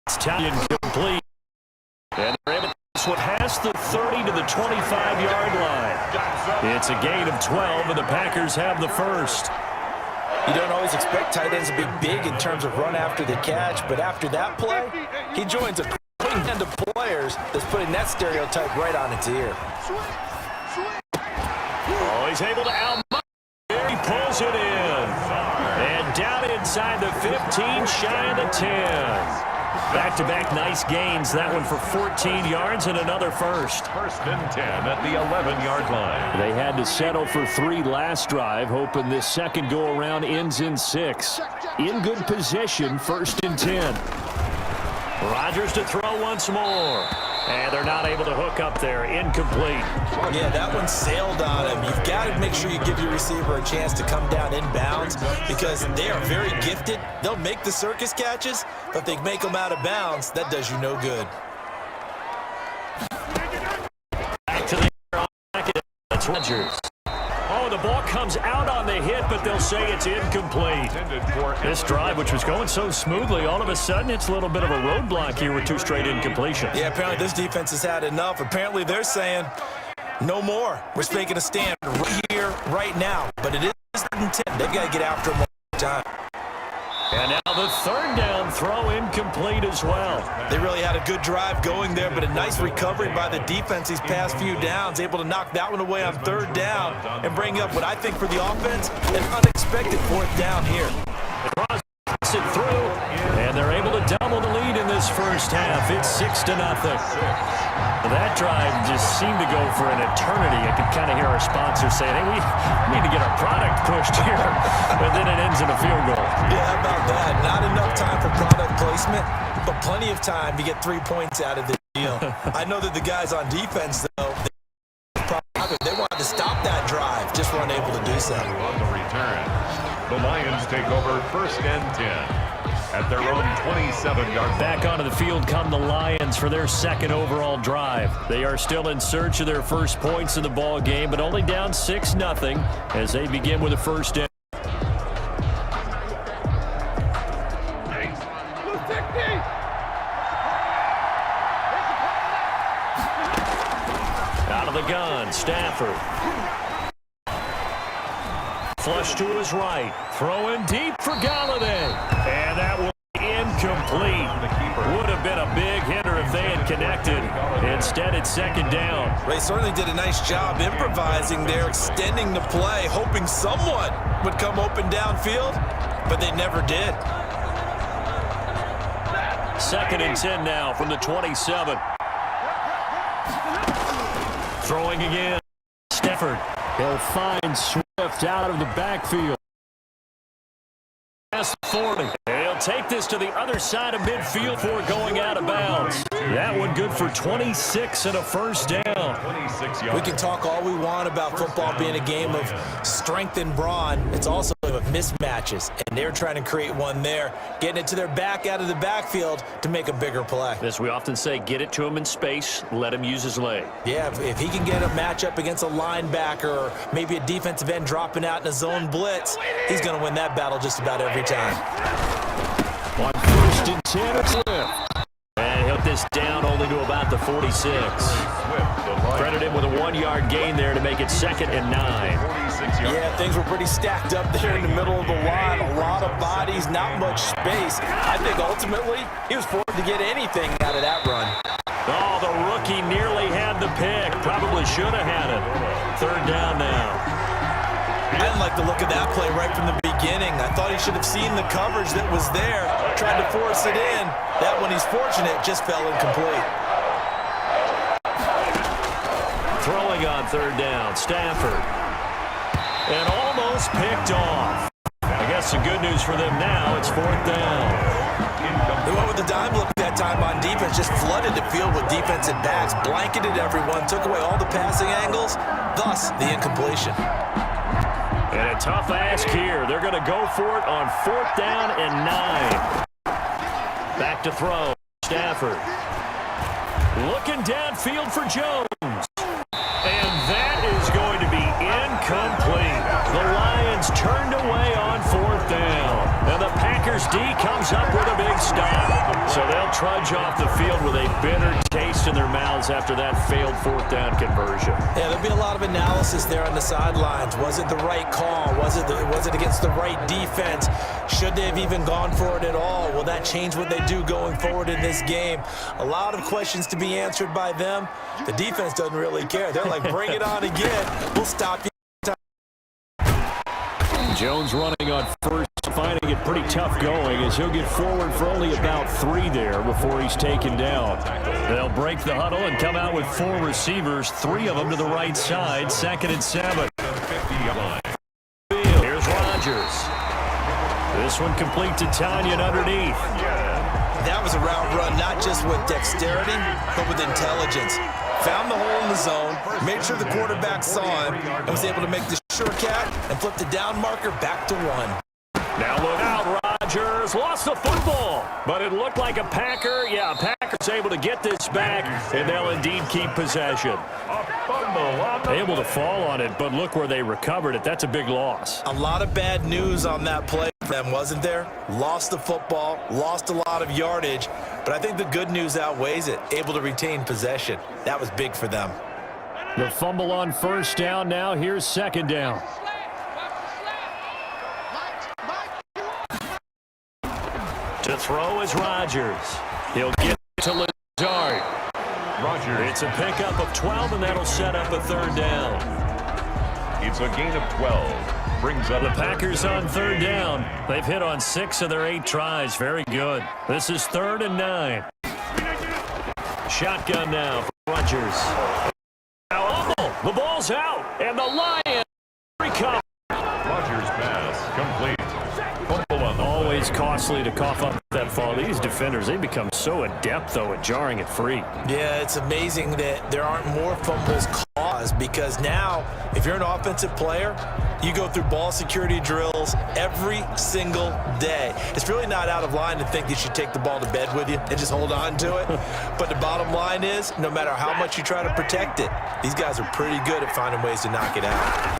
It's Italian complete. And they're able to this one past the 30 to the 25-yard line. It's a gain of 12, and the Packers have the first. You don't always expect tight ends to be big in terms of run after the catch, but after that play, he joins a growing band of players that's putting that stereotype right on its ear. Oh, he's able to out-mark. He pulls it in. And down inside the 15, shy of the 10. Back-to-back nice gains. That one for 14 yards and another first. 1st and 10 at the 11-yard line. They had to settle for 3 last drive, hoping this second go-around ends in 6. In good position, 1st and 10. Rodgers to throw once more. And they're not able to hook up there. Incomplete. Yeah, that one sailed on him. You've got to make sure you give your receiver a chance to come down inbounds because they are very gifted. They'll make the circus catches, but if they make them out of bounds, that does you no good. Back to the air. That's Rodgers. Oh, the ball comes out on the hit, but they'll say it's incomplete. This drive, which was going so smoothly, all of a sudden it's a little bit of a roadblock here with 2 straight incompletions. Yeah, apparently this defense has had enough. Apparently they're saying, no more. We're taking a stand right here, right now. But it is 3rd and 10. They've got to get after them one more time. And now the 3rd down throw incomplete as well. They really had a good drive going there, but a nice recovery by the defense these past few downs, able to knock that one away on 3rd down and bring up what I think for the offense, an unexpected 4th down here. Cross it through, and they're able to double the lead in this first half. It's 6-0. That drive just seemed to go for an eternity. I could kind of hear our sponsor saying, hey, we need to get our product pushed here. But then it ends in a field goal. Yeah, how about that? Not enough time for product placement, but plenty of time to get 3 points out of the deal. I know that the guys on defense, though, they wanted to stop that drive, just weren't able to do so. On the return, the Lions take over 1st and 10. At their own 27-yard. Back onto the field come the Lions for their 2nd overall drive. They are still in search of their first points in the ball game, but only down 6-0 as they begin with a first down. Out of the gun, Stafford. Flush to his right. Throwing deep for Galladay. And that will be incomplete. Would have been a big hitter if they had connected. Instead, it's second down. They certainly did a nice job improvising there, extending the play, hoping someone would come open downfield, but they never did. Second and 10 now from the 27. Throwing again. Stafford. He'll find Swift out of the backfield. Past 40. He'll take this to the other side of midfield before going out of bounds. That one good for 26 and a first down. We can talk all we want about football being a game of strength and brawn. It's also a game of mismatches, and they're trying to create one there, getting it to their back out of the backfield to make a bigger play. As we often say, get it to him in space, let him use his leg. Yeah, if he can get a matchup against a linebacker or maybe a defensive end dropping out in a zone blitz, he's going to win that battle just about every time. On first and 10, it's Swift. And he'll this down only to about the 46. Credit him with a 1-yard gain there to make it second and 9. Yeah, things were pretty stacked up there in the middle of the line. A lot of bodies, not much space. I think ultimately he was forced to get anything out of that run. Oh, the rookie nearly had the pick. Probably should have had it. Third down now. I didn't like the look of that play right from the beginning. I thought he should have seen the coverage that was there, tried to force it in. That one, he's fortunate, just fell incomplete. Throwing on third down, Stafford. And almost picked off. I guess the good news for them now, it's fourth down. They went with the dime look that time on defense, just flooded the field with defensive backs, blanketed everyone, took away all the passing angles, thus the incompletion. And a tough ask here. They're going to go for it on fourth down and 9. Back to throw. Stafford. Looking downfield for Jones. And that is going to be incomplete. The Lions turned away on fourth down. And the Packers D comes up with a big stop. So they'll trudge off the field with a bitter taste in their mouths after that failed fourth down conversion. Yeah, there'll be a lot of analysis there on the sidelines. Was it the right call? Was it against the right defense? Should they have even gone for it at all? Will that change what they do going forward in this game? A lot of questions to be answered by them. The defense doesn't really care. They're like, bring it on again. We'll stop you. Jones running on first, finding it pretty tough going as he'll get forward for only about 3 there before he's taken down. They'll break the huddle and come out with 4 receivers, 3 of them to the right side, second and 7. Here's Rodgers. This one complete to Tanyan underneath. That was a route run, not just with dexterity, but with intelligence. Found the hole in the zone, made sure the quarterback saw him, and was able to make the sure cat and flip the down marker back to 1. Now look out, Rodgers. Lost the football, but it looked like a Packer. Yeah, Packers able to get this back, and they'll indeed keep possession. Able to fall on it, but look where they recovered it. That's a big loss. A lot of bad news on that play for them, wasn't there? Lost the football, lost a lot of yardage, but I think the good news outweighs it. Able to retain possession. That was big for them. The fumble on first down now. Here's second down. To throw is Rodgers. He'll get to Lazard. Rodgers. It's a pickup of 12, and that'll set up a third down. It's a gain of 12. Brings up the Packers on third down. They've hit on 6 of their 8 tries. Very good. This is third and 9. Shotgun now for Rodgers. The ball's out, and the Lions recover. Rodgers' pass complete. Always costly to cough up that fall. These defenders, they become so adept, though, at jarring it free. Yeah, it's amazing that there aren't more fumbles caused because now, if you're an offensive player, you go through ball security drills every single day. It's really not out of line to think you should take the ball to bed with you and just hold on to it. But the bottom line is, no matter how much you try to protect it, these guys are pretty good at finding ways to knock it out.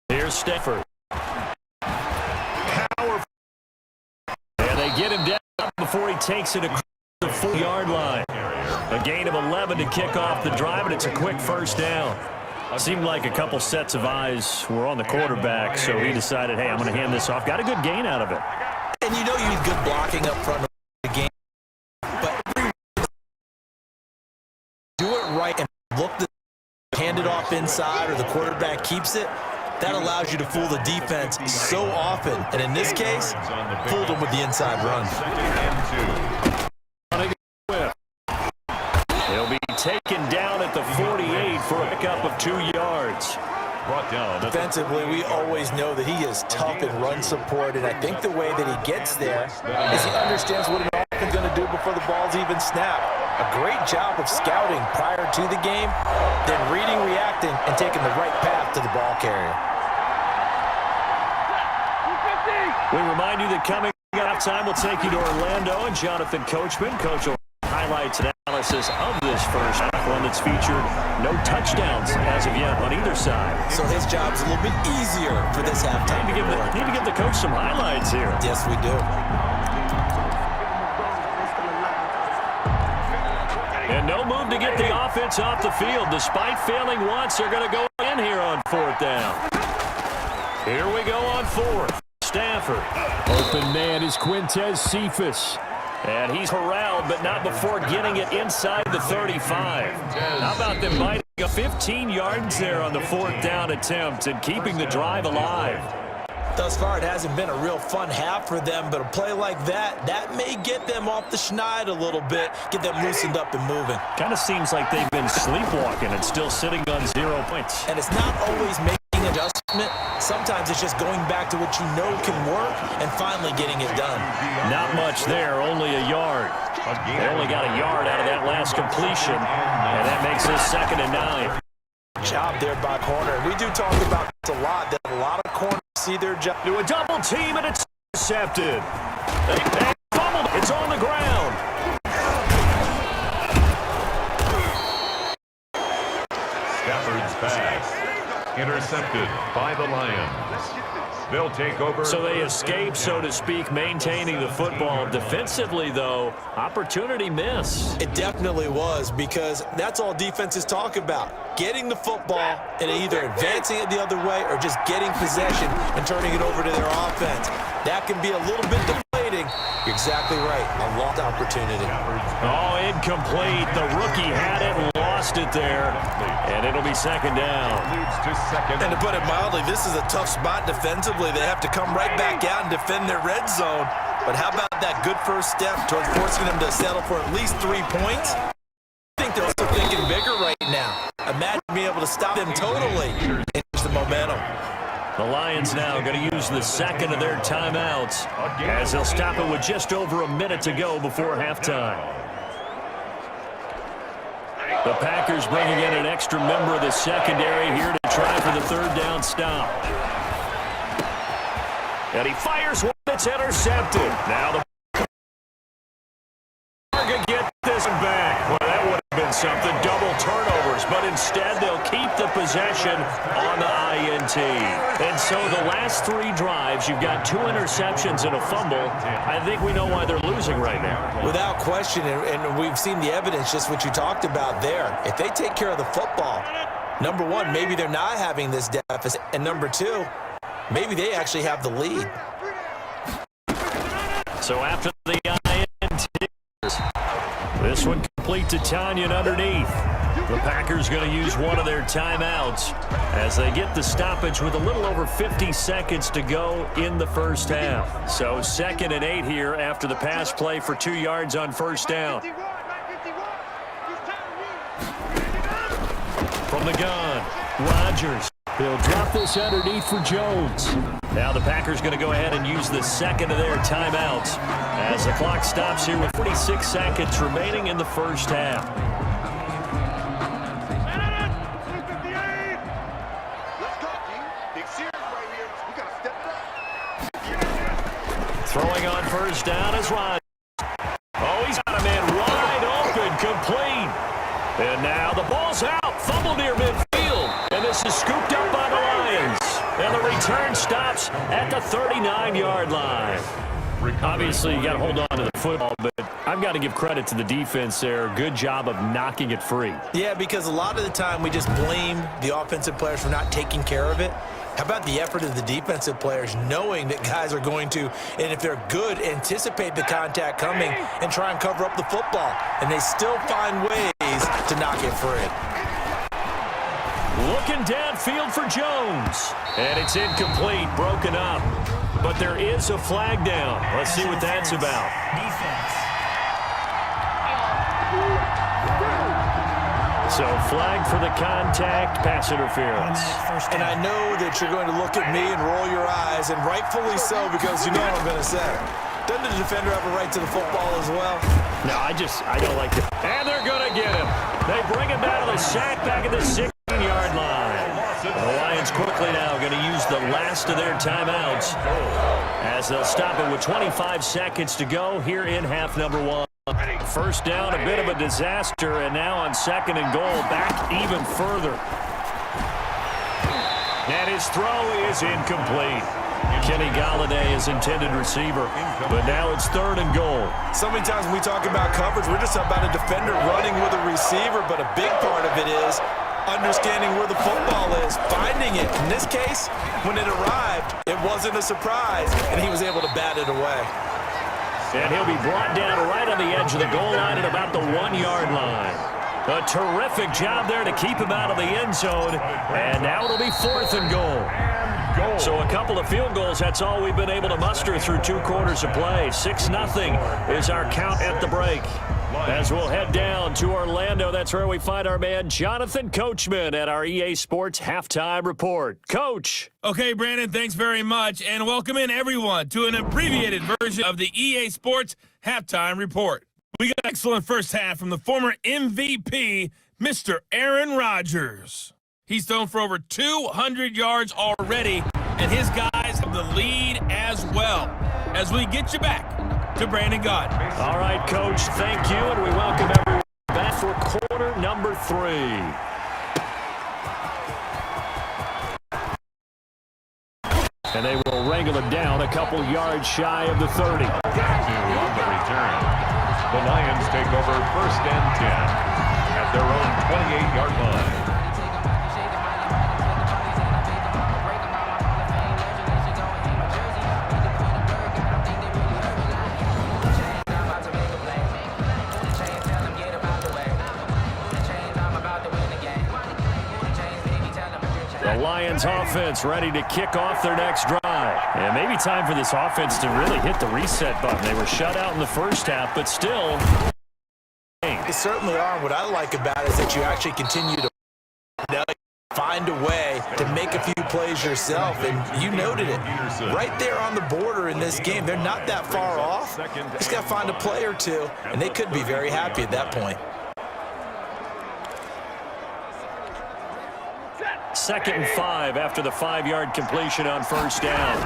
Here's Stafford. Get him down before he takes it across the 4-yard line. A gain of 11 to kick off the drive, and it's a quick first down. Seemed like a couple sets of eyes were on the quarterback, so he decided, hey, I'm going to hand this off. Got a good gain out of it. And you know you need good blocking up front up inside or the quarterback keeps it, that allows you to fool the defense so often. And in this case, fooled them with the inside run. He'll be taken down at the 48 for a pickup of 2 yards. Brought down. Defensively, we always know that he is tough in run support, and I think the way that he gets there is he understands what an offense is going to do before the ball's even snapped. A great job of scouting prior to the game, then reading, reacting, and taking the right path to the ball carrier. We remind you that coming up time, we'll take you to Orlando and Jonathan Coachman. Coach will highlights and analysis of this first half, one that's featured no touchdowns as of yet on either side. So his job's a little bit easier for this halftime. Need to give the coach some highlights here. Yes, we do. And no move to get the offense off the field. Despite failing once, they're going to go in here on 4th down. Here we go on 4th. Stafford. Open man is Quintez Cephas. And he's corralled, but not before getting it inside the 35. How about them biting a 15 yards there on the 4th down attempt and keeping the drive alive? Thus far, it hasn't been a real fun half for them, but a play like that may get them off the schneid a little bit, get them loosened up and moving. Kind of seems like they've been sleepwalking and still sitting on 0 points. And it's not always making adjustment. Sometimes it's just going back to what you know can work and finally getting it done. Not much there, only a yard. They only got a yard out of that last completion, and that makes it 2nd and 9. Job there by corner. We do talk about this a lot, that a lot of corners see their job. Do a double team, and it's intercepted. They fumbled. It's on the ground. Stafford's pass. Intercepted by the Lions. They'll take over. So they escape, so to speak, maintaining the football. Defensively, though, opportunity missed. It definitely was, because that's all defenses talk about. Getting the football and either advancing it the other way or just getting possession and turning it over to their offense. That can be a little bit deflating. You're exactly right. A lost opportunity. Oh, incomplete. The rookie had it and lost it there. And it'll be 2nd down. And to put it mildly, this is a tough spot defensively. They have to come right back out and defend their red zone. But how about that good first step towards forcing them to settle for at least 3 points? I think they're also thinking bigger right now. Imagine being able to stop them totally and change the momentum. The Lions now going to use the 2nd of their timeouts as they'll stop it with just over a minute to go before halftime. The Packers bringing in an extra member of the secondary here to try for the 3rd down stop. And he fires one that's intercepted. Now the Packers get this one back. Well, that would have been something. Double turnovers, but instead they'll keep the possession on the INT. And so the last 3 drives, you've got 2 interceptions and a fumble. I think we know why they're losing right now. Without question, and we've seen the evidence, just what you talked about there. If they take care of the football, number one, maybe they're not having this deficit. And number 2, maybe they actually have the lead. So after the INT, this one complete to Tanyan underneath. The Packers going to use one of their timeouts as they get the stoppage with a little over 50 seconds to go in the first half. So 2nd and 8 here after the pass play for 2 yards on 1st down. From the gun, Rodgers. He'll drop this underneath for Jones. Now the Packers going to go ahead and use the 2nd of their timeouts as the clock stops here with 46 seconds remaining in the first half. Throwing on 1st down is Rodgers. Oh, he's got a man wide open, complete. And now the ball's out, fumble near midfield. And this is scooped up by the Lions. And the return stops at the 39-yard line. Obviously, you got to hold on to the football, but I've got to give credit to the defense there. Good job of knocking it free. Yeah, because a lot of the time we just blame the offensive players for not taking care of it. How about the effort of the defensive players knowing that guys are going to, and if they're good, anticipate the contact coming and try and cover up the football. And they still find ways to knock it free. Looking downfield for Jones. And it's incomplete, broken up. But there is a flag down. Let's see what that's about. Defense. So flag for the contact, pass interference. And I know that you're going to look at me and roll your eyes, and rightfully so, because you know what I'm going to say. Doesn't the defender have a right to the football as well? No, I don't like it. And they're going to get him. They bring him down to the sack back at the 16-yard line. The Lions quickly now going to use the last of their timeouts as they'll stop it with 25 seconds to go here in half number one. First down, a bit of a disaster, and now on second and goal, back even further. And his throw is incomplete. Kenny Galladay is intended receiver, but now it's third and goal. So many times when we talk about coverage, we're just about a defender running with a receiver, but a big part of it is understanding where the football is, finding it. In this case, when it arrived, it wasn't a surprise, and he was able to bat it away. And he'll be brought down right on the edge of the goal line at about the 1-yard line. A terrific job there to keep him out of the end zone. And now it'll be fourth and goal. So a couple of field goals, that's all we've been able to muster through 2 quarters of play. 6-0 is our count at the break. As we'll head down to Orlando, that's where we find our man Jonathan Coachman at our EA Sports Halftime Report. Coach. Okay, Brandon, thanks very much, and welcome in everyone to an abbreviated version of the EA Sports Halftime Report. We got an excellent first half from the former MVP, Mr. Aaron Rodgers. He's thrown for over 200 yards already, and his guys have the lead as well. As we get you back to Brandon Gaudin. All right, Coach, thank you, and we welcome everyone back for quarter number 3. And they will wrangle him down a couple yards shy of the 30. On the return, the Lions take over first and 10 at their own 28-yard line. The Lions offense ready to kick off their next drive. And maybe time for this offense to really hit the reset button. They were shut out in the first half, but still. They certainly are. What I like about it is that you actually continue to find a way to make a few plays yourself, and you noted it. Right there on the border in this game, they're not that far off. Just got to find a play or two, and they could be very happy at that point. 2nd and 5 after the 5-yard completion on first down.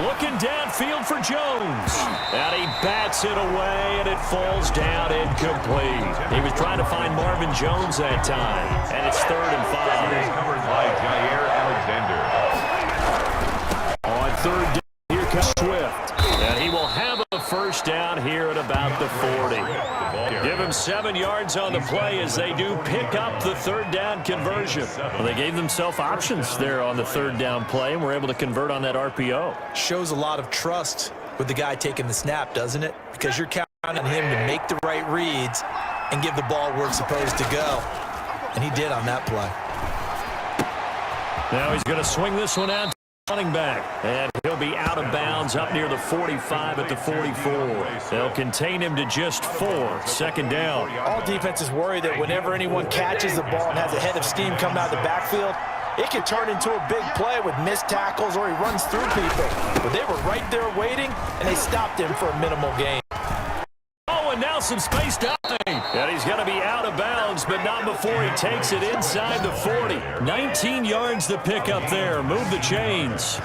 Looking downfield for Jones. And he bats it away, and it falls down incomplete. He was trying to find Marvin Jones that time. And it's 3rd and 5. Covered by Jair Alexander. On third down, here comes Swift. And he will have a first down here at about the 40. Give him 7 yards on the play as they do pick up the 3rd down conversion. Well, they gave themselves options there on the 3rd down play and were able to convert on that RPO. Shows a lot of trust with the guy taking the snap, doesn't it? Because you're counting on him to make the right reads and give the ball where it's supposed to go. And he did on that play. Now he's going to swing this one out. Running back, and he'll be out of bounds up near the 45 at the 44. They'll contain him to just 4. 2nd down. All defenses worry that whenever anyone catches the ball and has a head of steam coming out of the backfield, it can turn into a big play with missed tackles or he runs through people. But they were right there waiting, and they stopped him for a minimal gain. Oh, and now some space down. And he's going to be out of bounds, but not before he takes it inside the 40. 19 yards to pick up there. Move the chains.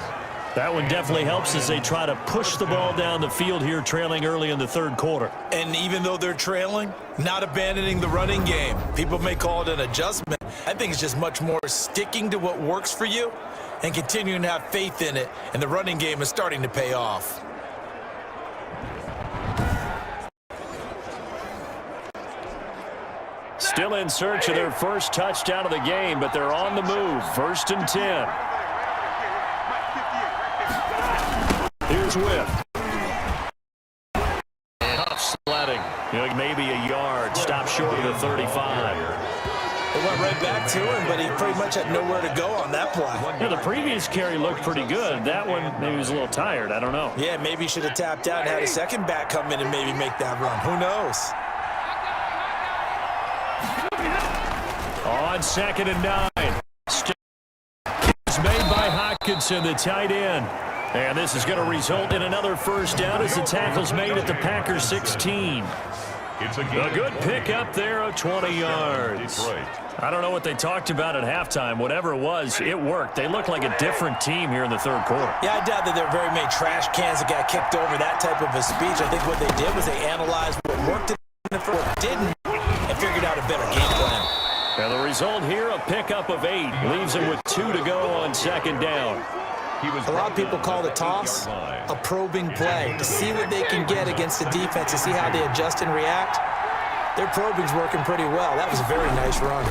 That one definitely helps as they try to push the ball down the field here, trailing early in the 3rd quarter. And even though they're trailing, not abandoning the running game. People may call it an adjustment. I think it's just much more sticking to what works for you and continuing to have faith in it. And the running game is starting to pay off. Still in search of their first touchdown of the game, but they're on the move. 1st and 10. Here's Swift. Tough sledding. Maybe a yard. Stop short of the 35. It went right back to him, but he pretty much had nowhere to go on that play. Yeah, the previous carry looked pretty good. That one, maybe he was a little tired. I don't know. Yeah, maybe he should have tapped out and had a second back come in and maybe make that run. Who knows? On 2nd and 9. It's made by Hockenson, the tight end. And this is going to result in another first down as the tackle's made at the Packers 16. A good pickup there of 20 yards. I don't know what they talked about at halftime. Whatever it was, it worked. They look like a different team here in the third quarter. Yeah, I doubt that there are very many trash cans that got kicked over that type of a speech. I think what they did was they analyzed what worked and what didn't and figured out a better game plan. And the result here, a pickup of 8. Leaves them with 2 to go on 2nd down. A lot of people call the toss a probing play to see what they can get against the defense, to see how they adjust and react. Their probing's working pretty well. That was a very nice run.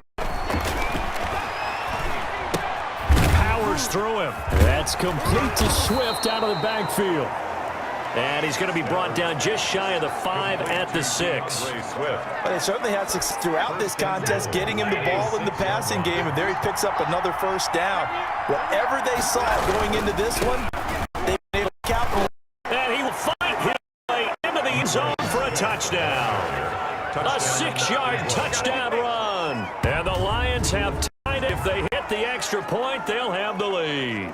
Powers through him. That's complete to Swift out of the backfield. And he's going to be brought down just shy of the 5 at the 6. But they certainly had success throughout this contest, getting him the ball in the passing game, and there he picks up another first down. Whatever they saw going into this one, they made a capital. And he will fight his way into the end zone for a touchdown. A 6-yard touchdown run. And the Lions have tied it. If they hit the extra point, they'll have the lead.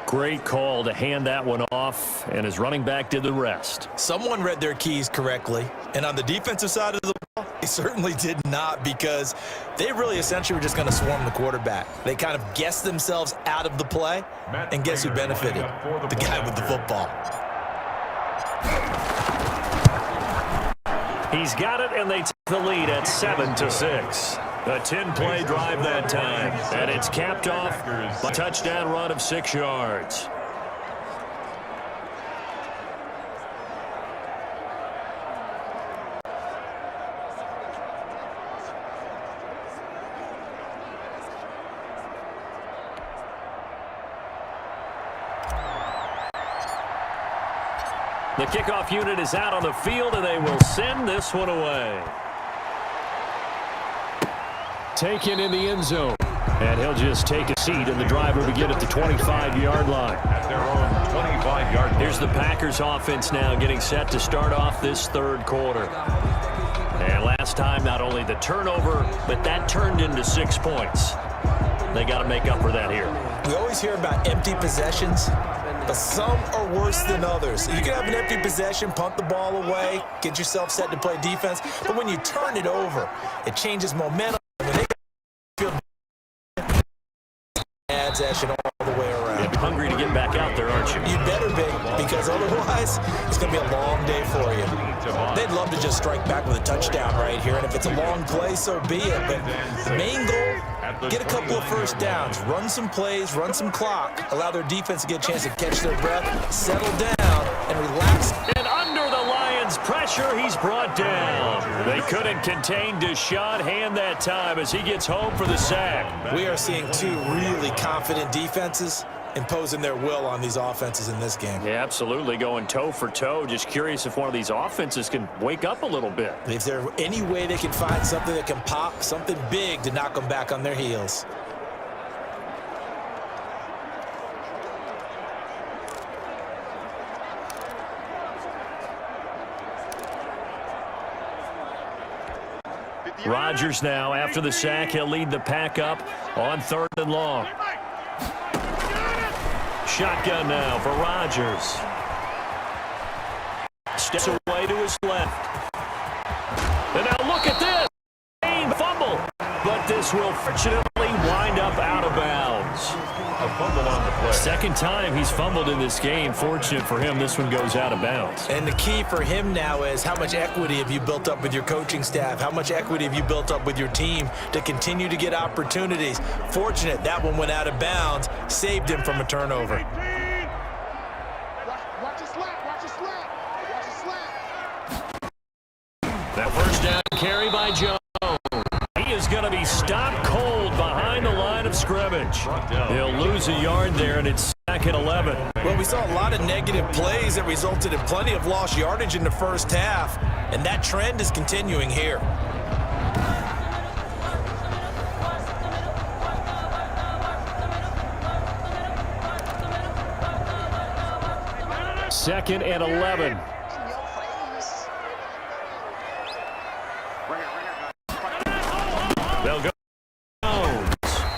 Great call to hand that one off, and his running back did the rest. Someone read their keys correctly, and on the defensive side of the ball, they certainly did not, because they really essentially were just going to swarm the quarterback. They kind of guessed themselves out of the play, and guess who benefited? The guy with the football. He's got it, and they take the lead at 7-6. A 10-play drive that time, and it's capped off by a touchdown run of 6 yards. The kickoff unit is out on the field, and they will send this one away. Taken in the end zone. And he'll just take a seat, and the drive will begin at the 25-yard line. At their own 25-yard line. Here's the Packers offense now getting set to start off this third quarter. And last time, not only the turnover, but that turned into 6 points. They got to make up for that here. We always hear about empty possessions, but some are worse than others. You can have an empty possession, punt the ball away, get yourself set to play defense, but when you turn it over, it changes momentum. Possession all the way around. You're hungry to get back out there, aren't you? You better be, because otherwise it's going to be a long day for you. They'd love to just strike back with a touchdown right here, and if it's a long play, so be it. But the main goal, get a couple of first downs, run some plays, run some clock, allow their defense to get a chance to catch their breath, settle down, and relax. And under the Lions' pressure, he's brought down. They couldn't contain Deshaun Hand that time as he gets home for the sack. We are seeing two really confident defenses imposing their will on these offenses in this game. Yeah, absolutely, going toe for toe. Just curious if one of these offenses can wake up a little bit. If there any way they can find something that can pop, something big to knock them back on their heels. Rodgers now, after the sack, he'll lead the pack up on 3rd and long. Shotgun now for Rodgers. Steps away to his left. And now look at this. Fumble. But this will fortunately wind up out of bounds. A fumble on the play. Second time he's fumbled in this game. Fortunate for him, this one goes out of bounds. And the key for him now is how much equity have you built up with your coaching staff? How much equity have you built up with your team to continue to get opportunities? Fortunate that one went out of bounds, saved him from a turnover. Watch it slap, watch it slap, watch it slap. That first down carry by Jones. He is going to be stopped cold behind the line of scrimmage. He'll lose a yard there, and it's 2nd and 11. Well, we saw a lot of negative plays that resulted in plenty of lost yardage in the first half, and that trend is continuing here. 2nd and 11. They'll go Jones,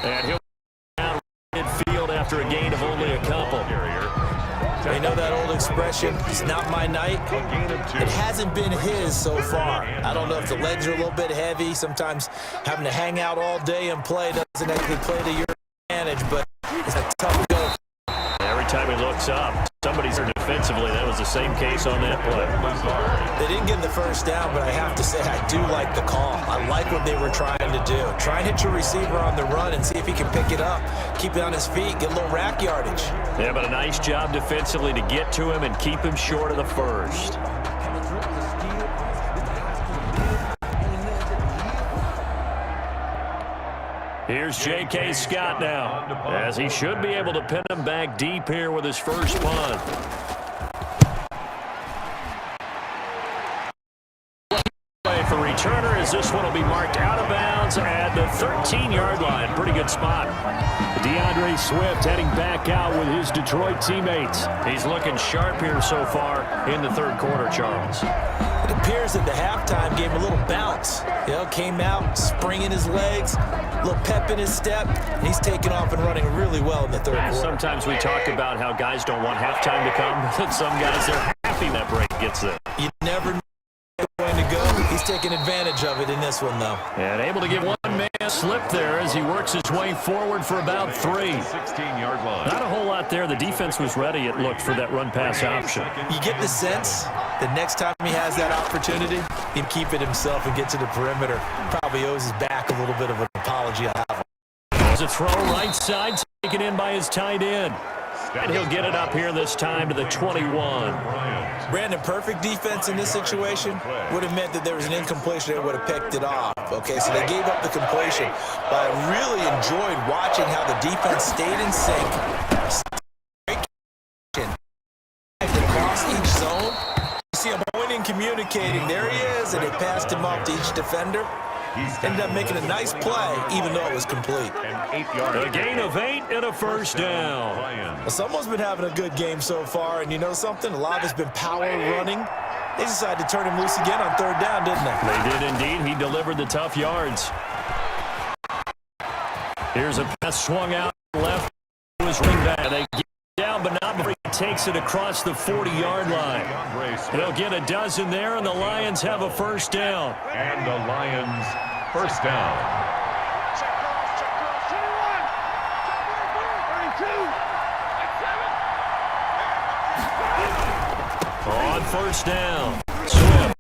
and he'll be out in field after a gain of only a couple. They know that old expression, it's not my night. It hasn't been his so far. I don't know if the legs are a little bit heavy. Sometimes having to hang out all day and play doesn't actually play to your advantage, but it's a tough go. Every time he looks up, somebody's there defensively. That was the same case on that play. They didn't get the first down, but I have to say I do like the call. I like what they were trying to do. Try and hit your receiver on the run and see if he can pick it up, keep it on his feet, get a little rack yardage. Yeah, but a nice job defensively to get to him and keep him short of the first. Here's J.K. Scott now, as he should be able to pin him back deep here with his first punt. For returner, as this one will be marked out of bounds at the 13-yard line. Pretty good spot. DeAndre Swift heading back out with his Detroit teammates. He's looking sharp here so far in the third quarter, Charles. It appears that the halftime gave him a little bounce. You know, came out, springing his legs, a little pep in his step, and he's taking off and running really well in the third quarter. Sometimes we talk about how guys don't want halftime to come, but some guys, they're happy that break gets there. You never know where going to go. He's taking advantage of it in this one, though. And able to get one man slip there as he works his way forward for about 3. 16-yard line. Not a whole lot there. The defense was ready, it looked, for that run-pass option. You get the sense that next time he has that opportunity, he'll keep it himself and get to the perimeter. Probably owes his back a little bit of an apology on that one. There's a throw right side, taken in by his tight end. And he'll get it up here this time to the 21. Brandon, perfect defense in this situation would have meant that there was an incompletion that would have picked it off. Okay, so they gave up the completion. But I really enjoyed watching how the defense stayed in sync. Across each zone. You see him pointing, communicating. There he is, and they passed him off to each defender. Ended up making a nice play, even though it was complete. A gain of 8 and a first down. Well, someone's been having a good game so far, and you know something? A lot of it's been power running. They decided to turn him loose again on third down, didn't they? They did indeed. He delivered the tough yards. Here's a pass swung out left to his ring back. They get down, but not before he takes it across the 40-yard line. They'll get a dozen there, and the Lions have a first down. And the Lions first down. On first down, Swift.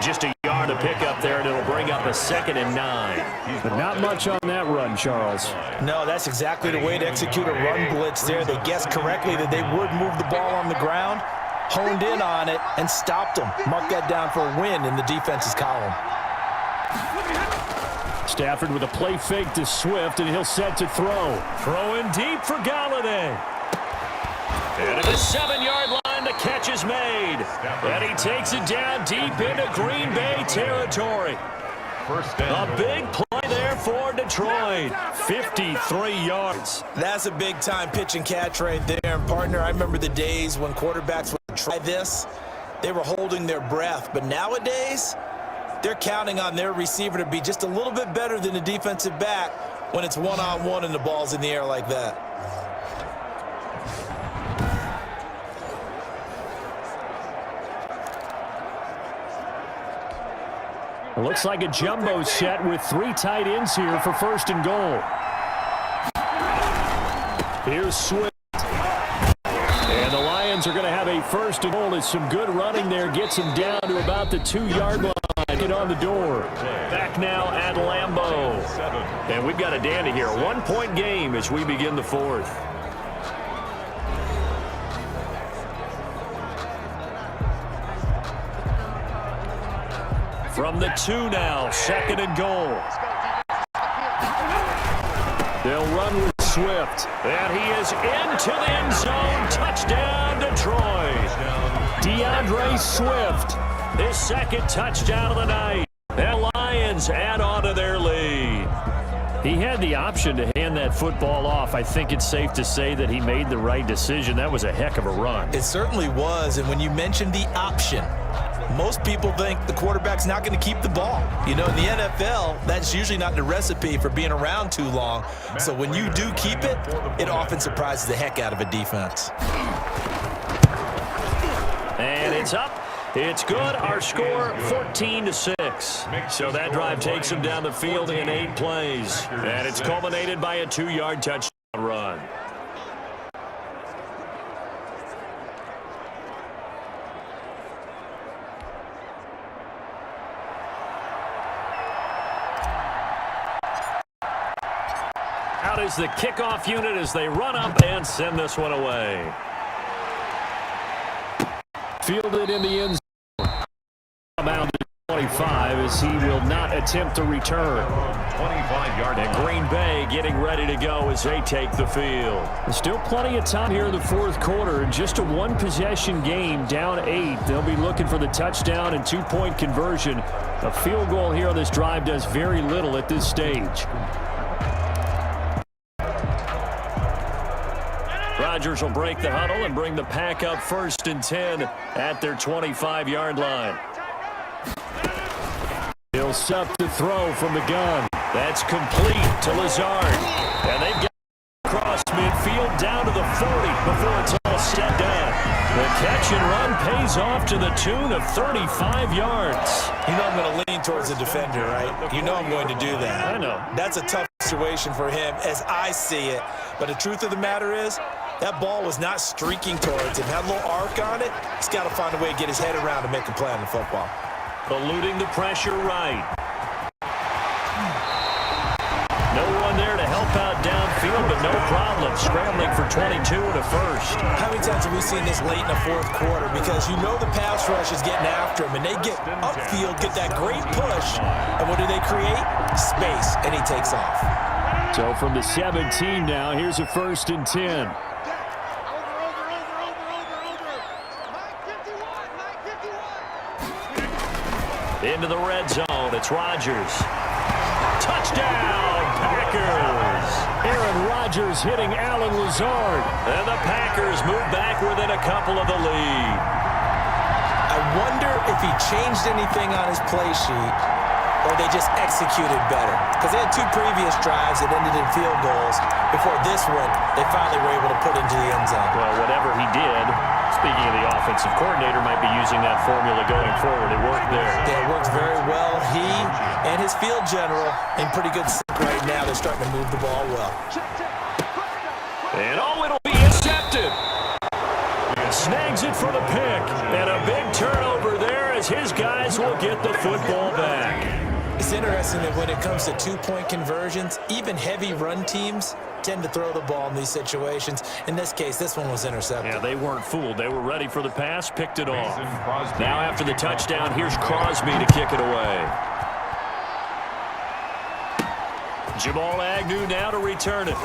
Just a yard to pick up there, and it'll bring up a 2nd and 9. But not much on that run, Charles. No, that's exactly the way to execute a run blitz there. They guessed correctly that they would move the ball on the ground, honed in on it, and stopped them. Mark that down for a win in the defense's column. Stafford with a play fake to Swift, and he'll set to throw. Throwing deep for Galladay. And at the 7-yard line, the catch is made. And he takes it down deep into Green Bay territory. First down. A big play there for Detroit. 53 yards. That's a big-time pitch and catch right there. And, partner, I remember the days when quarterbacks would try this. They were holding their breath. But nowadays, they're counting on their receiver to be just a little bit better than the defensive back when it's one-on-one and the ball's in the air like that. Looks like a jumbo set with 3 tight ends here for first and goal. Here's Swift. And the Lions are going to have a first and goal as some good running there gets him down to about the 2-yard line. Get on the door. Back now at Lambeau. And we've got a dandy here. 1-point game as we begin the fourth. From the 2 now, 2nd and goal. They'll run with Swift. And he is into the end zone. Touchdown, Detroit. DeAndre Swift, his 2nd touchdown of the night. The Lions add on to their lead. He had the option to hand that football off. I think it's safe to say that he made the right decision. That was a heck of a run. It certainly was, and when you mentioned the option, most people think the quarterback's not going to keep the ball. You know, in the NFL, that's usually not the recipe for being around too long. So when you do keep it, it often surprises the heck out of a defense. And it's up. It's good. Our score, 14-6. So that drive takes him down the field in 8 plays. And it's culminated by a 2-yard touchdown run. Out is the kickoff unit as they run up and send this one away. Fielded in the end zone. Down to 25 as he will not attempt to return. 25-yard. And Green Bay getting ready to go as they take the field. There's still plenty of time here in the fourth quarter. Just a one-possession game, down 8. They'll be looking for the touchdown and 2-point conversion. A field goal here on this drive does very little at this stage. Rodgers will break the huddle and bring the pack up 1st and 10 at their 25-yard line. He'll set up to throw from the gun. That's complete to Lazard. And they've got across midfield down to the 40 before it's all set down. The catch and run pays off to the tune of 35 yards. You know I'm going to lean towards the defender, right? You know I'm going to do that. I know. That's a tough situation for him as I see it. But the truth of the matter is, that ball was not streaking towards him. Had a little arc on it. He's got to find a way to get his head around to make a play on the football. Eluding the pressure right. No one there to help out downfield, but no problem. Scrambling for 22 to first. How many times have we seen this late in the fourth quarter? Because you know the pass rush is getting after him, and they get upfield, get that great push, and what do they create? Space, and he takes off. So from the 17 now, here's a 1st and 10. Into the red zone, it's Rodgers. Touchdown, Packers! Aaron Rodgers hitting Alan Lazard. And the Packers move back within a couple of the lead. I wonder if he changed anything on his play sheet or they just executed better. Because they had 2 previous drives that ended in field goals. Before this one, they finally were able to put into the end zone. Well, whatever he did, speaking of the offensive coordinator, might be using that formula going forward. It worked there. Yeah, it worked very well. He and his field general in pretty good sync right now. They're starting to move the ball well. And oh, it'll be intercepted. Snags it for the pick. And a big turnover there as his guys will get the football back. It's interesting that when it comes to 2-point conversions, even heavy run teams tend to throw the ball in these situations. In this case, this one was intercepted. Yeah, they weren't fooled. They were ready for the pass, picked it off. Now after the touchdown, here's Crosby to kick it away. Jamal Agnew now to return it.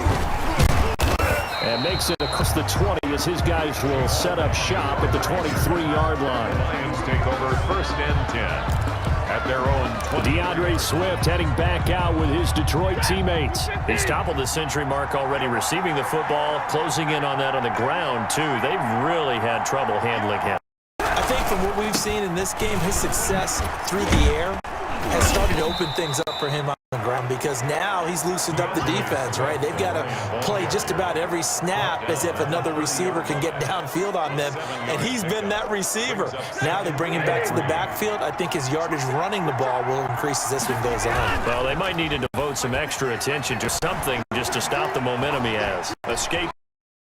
And makes it across the 20 as his guys will set up shop at the 23-yard line. Lions take over 1st and 10. At their own 20. DeAndre Swift heading back out with his Detroit teammates. He's toppled the century mark already receiving the football, closing in on that on the ground, too. They've really had trouble handling him. I think from what we've seen in this game, his success through the air has started to open things up for him on the ground because now he's loosened up the defense, right? They've got to play just about every snap as if another receiver can get downfield on them, and he's been that receiver. Now they bring him back to the backfield. I think his yardage running the ball will increase as this one goes on. Well, they might need to devote some extra attention to something just to stop the momentum he has. Escape.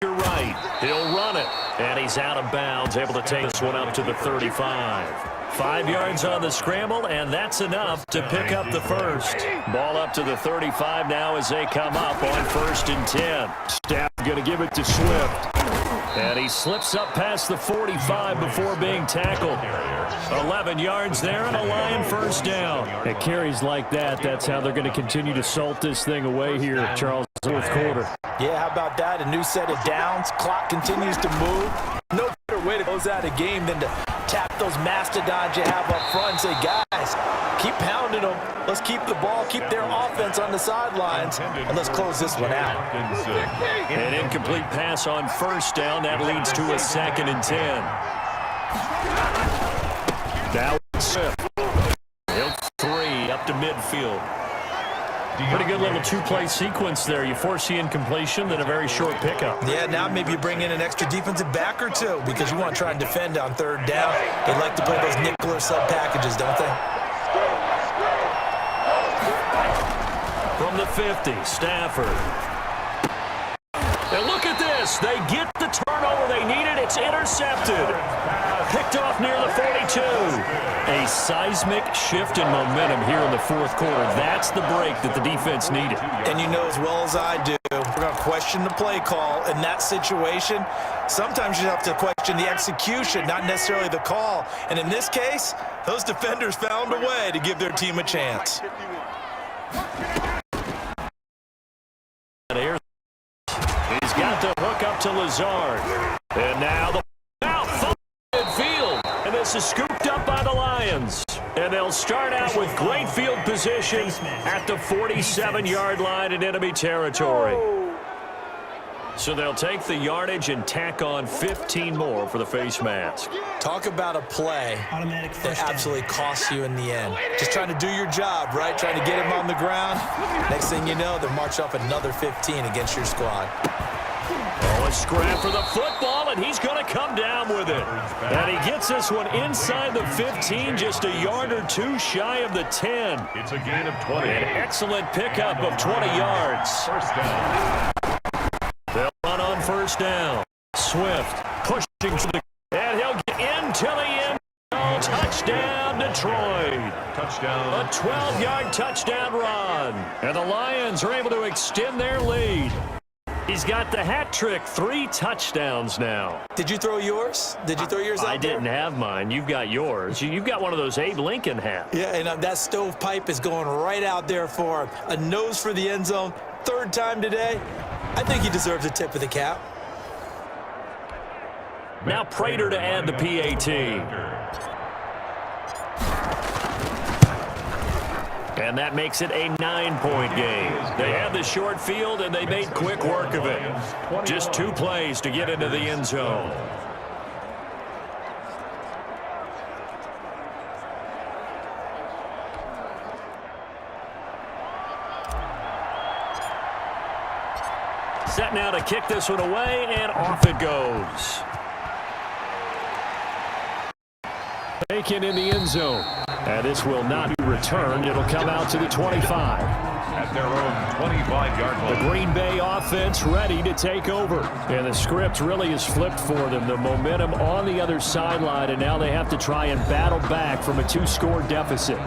You're right. He'll run it. And he's out of bounds, able to take this one up to the 35. 5 yards on the scramble, and that's enough to pick up the first. Ball up to the 35 now as they come up on 1st and 10. Staff going to give it to Swift. And he slips up past the 45 before being tackled. 11 yards there and a Lion 1st down. At carries like that, that's how they're going to continue to salt this thing away here, Charles, fourth quarter. Yeah, how about that? A new set of downs. Clock continues to move. No better way to close out a game than to tap those mastodons you have up front and say, guys, keep pounding them. Let's keep the ball, keep their offense on the sidelines, and let's close this one out. An incomplete pass on first down. That leads to a 2nd and 10. Now Swift. He'll 3 up to midfield. Pretty good little two-play sequence there. You force the incompletion, then a very short pickup. Yeah, now maybe you bring in an extra defensive back or two because you want to try and defend on 3rd down. They like to play those nickel or sub packages, don't they? From the 50, Stafford. And look at this. They get the turnover they needed. It's intercepted. Picked off near the 42. A seismic shift in momentum here in the 4th quarter. That's the break that the defense needed. And you know as well as I do, we're going to question the play call in that situation. Sometimes you have to question the execution, not necessarily the call. And in this case, those defenders found a way to give their team a chance. He's got the hook up to Lazard. And now the midfield. And this is scooped up by the Lions. And they'll start out with great field position at the 47-yard line in enemy territory. So they'll take the yardage and tack on 15 more for the face mask. Talk about a play that absolutely costs you in the end. Just trying to do your job, right? Trying to get him on the ground. Next thing you know, they're marching up another 15 against your squad. Oh, a scrap for the football, and he's going to come down with it. And he gets this one inside the 15, just a yard or 2 shy of the 10. It's a gain of 20. An excellent pickup of 20 yards. First down. They'll run on first down. Swift pushing to the... And he'll get into the end. Touchdown, Detroit. Touchdown. A 12-yard touchdown run. And the Lions are able to extend their lead. He's got the hat trick, 3 touchdowns now. Did you throw yours? Did you throw yours out I there? didn't have mine. You've got yours. You've got one of those Abe Lincoln hats. Yeah, and that stovepipe is going right out there for him. A nose for the end zone. 3rd time today. I think he deserves a tip of the cap. Now Prater to add the PAT. And that makes it a 9-point game. They had the short field, and they made quick work of it. Just 2 plays to get into the end zone. Set now to kick this one away, and off it goes. Taken in the end zone. And this will not be returned. It'll come out to the 25. At their own 25-yard line. The Green Bay offense ready to take over. And the script really is flipped for them. The momentum on the other sideline, and now they have to try and battle back from a 2-score deficit.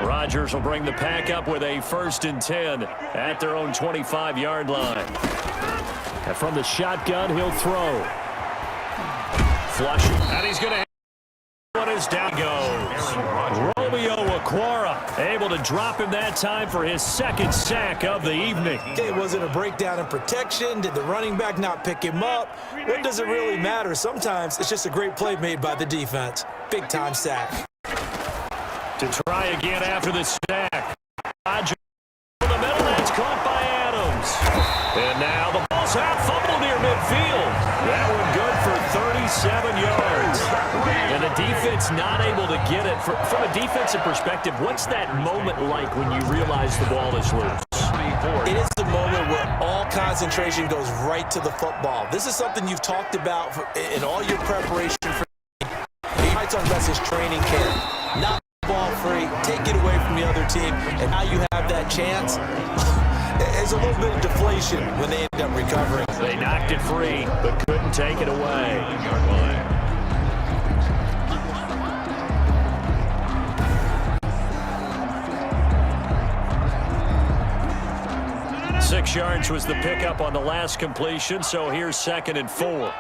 Rodgers will bring the pack up with a 1st and 10 at their own 25-yard line. And from the shotgun, he'll throw. Flushing. And he's going to hit one as down goes. Romeo Okwara able to drop him that time for his 2nd sack of the evening. Okay, was it a breakdown in protection? Did the running back not pick him up? What does it really matter? Sometimes it's just a great play made by the defense. Big-time sack. To try again after the sack. Rodgers in the middle. That's caught by Adams. And now the ball's out. Fumble near midfield. That one good for 37 yards. And the defense not able to get it. From a defensive perspective, what's that moment like when you realize the ball is loose? It is the moment where all concentration goes right to the football. This is something you've talked about in all your preparation for. He might talk about his training camp. Not ball free, take it away from the other team, and now you have that chance. There's a little bit of deflation when they end up recovering. They knocked it free, but couldn't take it away. 6 yards was the pickup on the last completion, so here's 2nd and 4.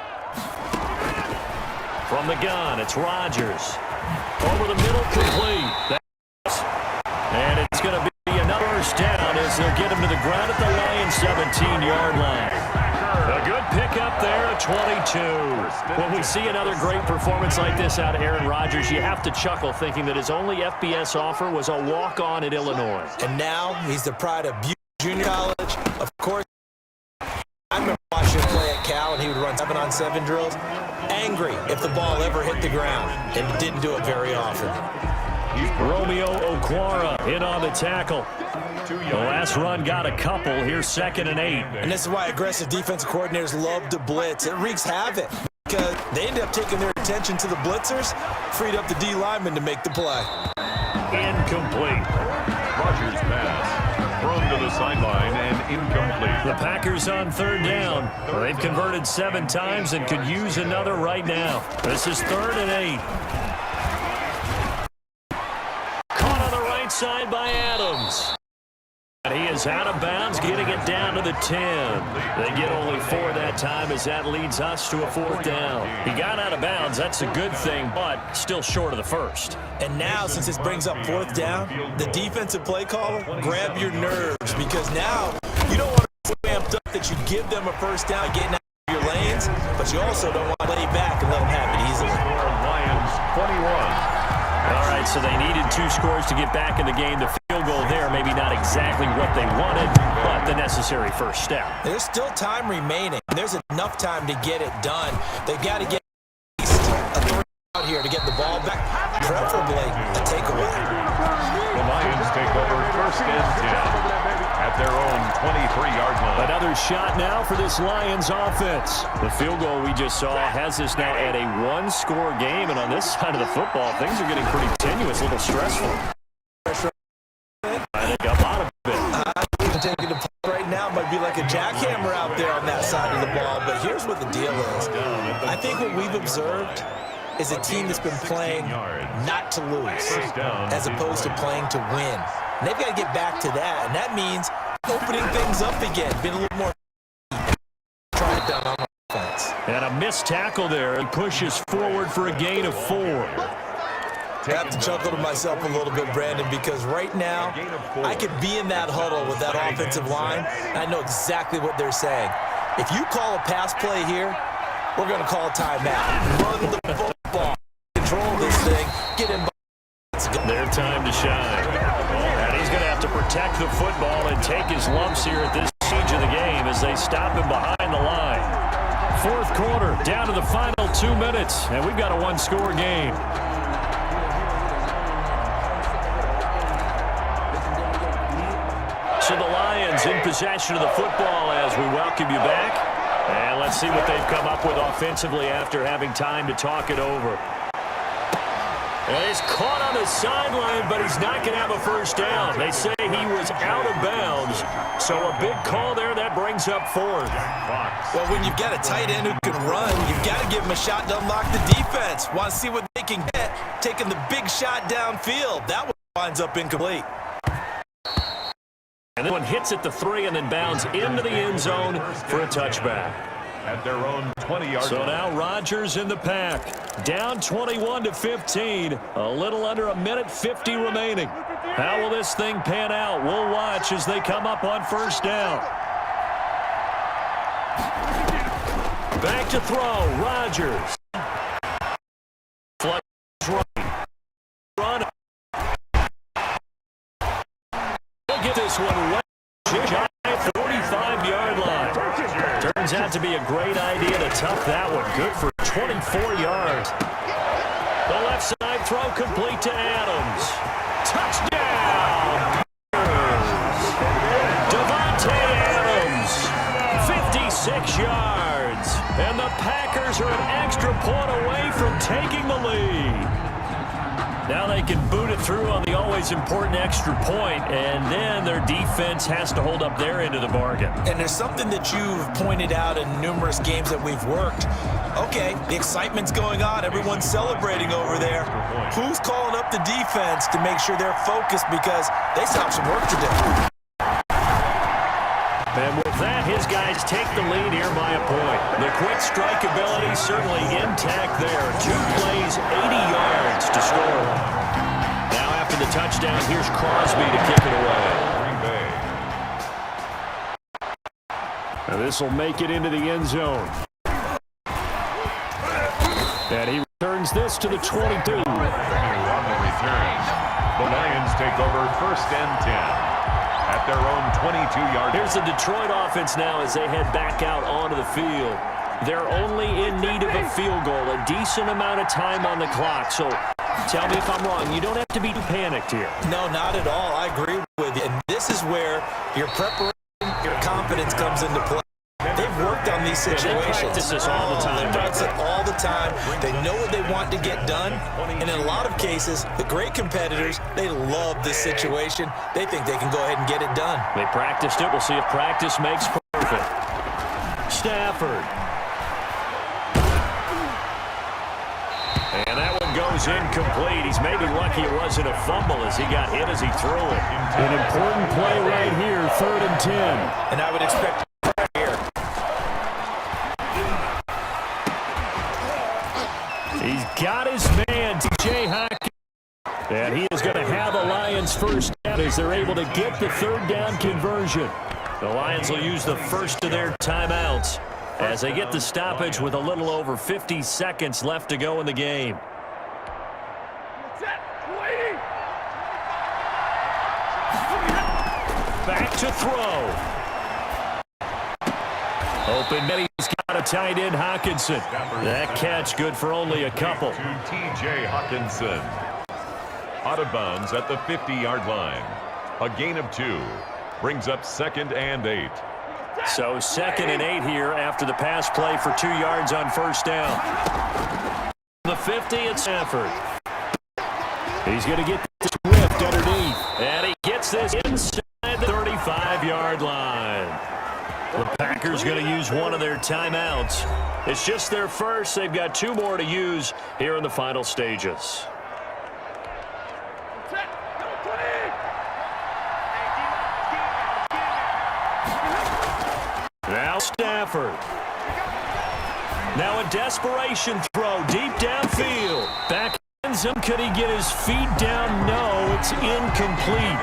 From the gun, it's Rodgers. Over the middle, complete. And it's going to be another first down as they'll get him to the ground at the Lions 17-yard line. A good pickup there at 22. When we see another great performance like this out of Aaron Rodgers, you have to chuckle thinking that his only FBS offer was a walk-on at Illinois. And now he's the pride of Butte Junior College. Of course, I remember watching him play at Cal, and he would run 7-on-7 drills. Angry if the ball ever hit the ground, and didn't do it very often. Romeo Okwara in on the tackle. The last run got a couple. Here's 2nd and 8. And this is why aggressive defensive coordinators love to blitz. It wreaks havoc because they end up taking their attention to the blitzers, freed up the D lineman to make the play. Incomplete. Rodgers pass. Thrown to the sideline and incomplete. The Packers on 3rd down. They've converted 7 times and could use another right now. This is 3rd and 8. Caught on the right side by Adams. He is out of bounds, getting it down to the 10. They get only 4 that time as that leads us to a 4th down. He got out of bounds. That's a good thing, but still short of the first. And now, since this brings up 4th down, the defensive play caller, grab your nerves, because now you don't want to be so amped up that you give them a first down getting out of your lanes, but you also don't want to lay back and let them have it easily. Lions 21. All right, so they needed 2 scores to get back in the game. The field goal there, maybe not exactly what they wanted, but the necessary first step. There's still time remaining. There's enough time to get it done. They've got to get at least a 3 out here to get the ball back, preferably a takeaway. The Lions take over 1st and 10 at their own 23-yard line. Another shot now for this Lions offense. The field goal we just saw has us now at a 1-score game, and on this side of the football, things are getting pretty tenuous, a little stressful. I think a lot of it. Taking the play right now might be like a jackhammer out there on that side of the ball, but here's what the deal is. I think what we've observed is a team that's been playing not to lose as opposed to playing to win. And they've got to get back to that, and that means opening things up again, being a little more trying to down on offense. And a missed tackle there. He pushes forward for a gain of 4. I have to chuckle to myself a little bit, Brandon, because right now I could be in that huddle with that offensive line, and I know exactly what they're saying. If you call a pass play here, we're going to call a timeout. Run the football. Control this thing. Get him. Their time to shine. And he's going to have to protect the football and take his lumps here at this stage of the game as they stop him behind the line. 4th quarter, down to the final 2 minutes, and we've got a 1-score game. So the Lions in possession of the football as we welcome you back. And let's see what they've come up with offensively after having time to talk it over. And he's caught on the sideline, but he's not going to have a first down. They say he was out of bounds. So a big call there that brings up 4th. Well, when you've got a tight end who can run, you've got to give him a shot to unlock the defense. Want to see what they can get, taking the big shot downfield. That one winds up incomplete. And then one hits at the 3 and then bounds into the end zone for a touchback. At their own 20-yard line. So now Rodgers in the pack. Down 21-15. A little under 1:50 remaining. How will this thing pan out? We'll watch as they come up on 1st down. Back to throw. Rodgers. Flush right. Run. We'll get this one right. 45-yard line. Turns out to be a great idea to tuck that one. Good for 24 yards. The left side throw complete to Adams. Touchdown! Devontae Adams, 56 yards. And the Packers are an extra point away from taking the lead. Now they can boot it through on the always important extra point, and then their defense has to hold up their end of the bargain. And there's something that you've pointed out in numerous games that we've worked. Okay, the excitement's going on. Everyone's celebrating over there. Who's calling up the defense to make sure they're focused because they still have some work to do? And with that, his guys take the lead here by a point. The quick strike ability certainly intact there. 2 plays, 80 yards to score. Now after the touchdown, here's Crosby to kick it away. Green Bay. And this will make it into the end zone. And he returns this to the 22. On the return, the Lions take over 1st and 10 at their own 22-yard line. Here's the Detroit offense now as they head back out onto the field. They're only in need of a field goal, a decent amount of time on the clock. So tell me if I'm wrong. You don't have to be panicked here. No, not at all. I agree with you. And this is where your preparation, your confidence comes into play. They've worked on these situations. They practice this all the time. They practice it all the time. They know what they want to get done. And in a lot of cases, the great competitors, they love this situation. They think they can go ahead and get it done. They practiced it. We'll see if practice makes perfect. Stafford. And that one goes incomplete. He's maybe lucky it wasn't a fumble as he got hit as he threw it. An important play right here, 3rd and 10. And I would expect here. He's got his man, TJ Hawkins. And he is going to have the Lions first down as they're able to get the 3rd down conversion. The Lions will use the first of their timeouts as they get the stoppage with a little over 50 seconds left to go in the game. Back to throw. Open, and he's got a tight end, Hawkinson. That catch good for only a couple. To T.J. Hawkinson. Out of bounds at the 50-yard line. A gain of 2. Brings up 2nd and 8. So 2nd and 8 here after the pass play for 2 yards on 1st down. The 50, it's Stafford. He's going to get this ripped underneath. And he gets this inside the 35-yard line. The Packers going to use one of their timeouts. It's just their first. They've got 2 more to use here in the final stages. Now Stafford. Now a desperation throw deep downfield. Back ends him. Could he get his feet down? No, it's incomplete.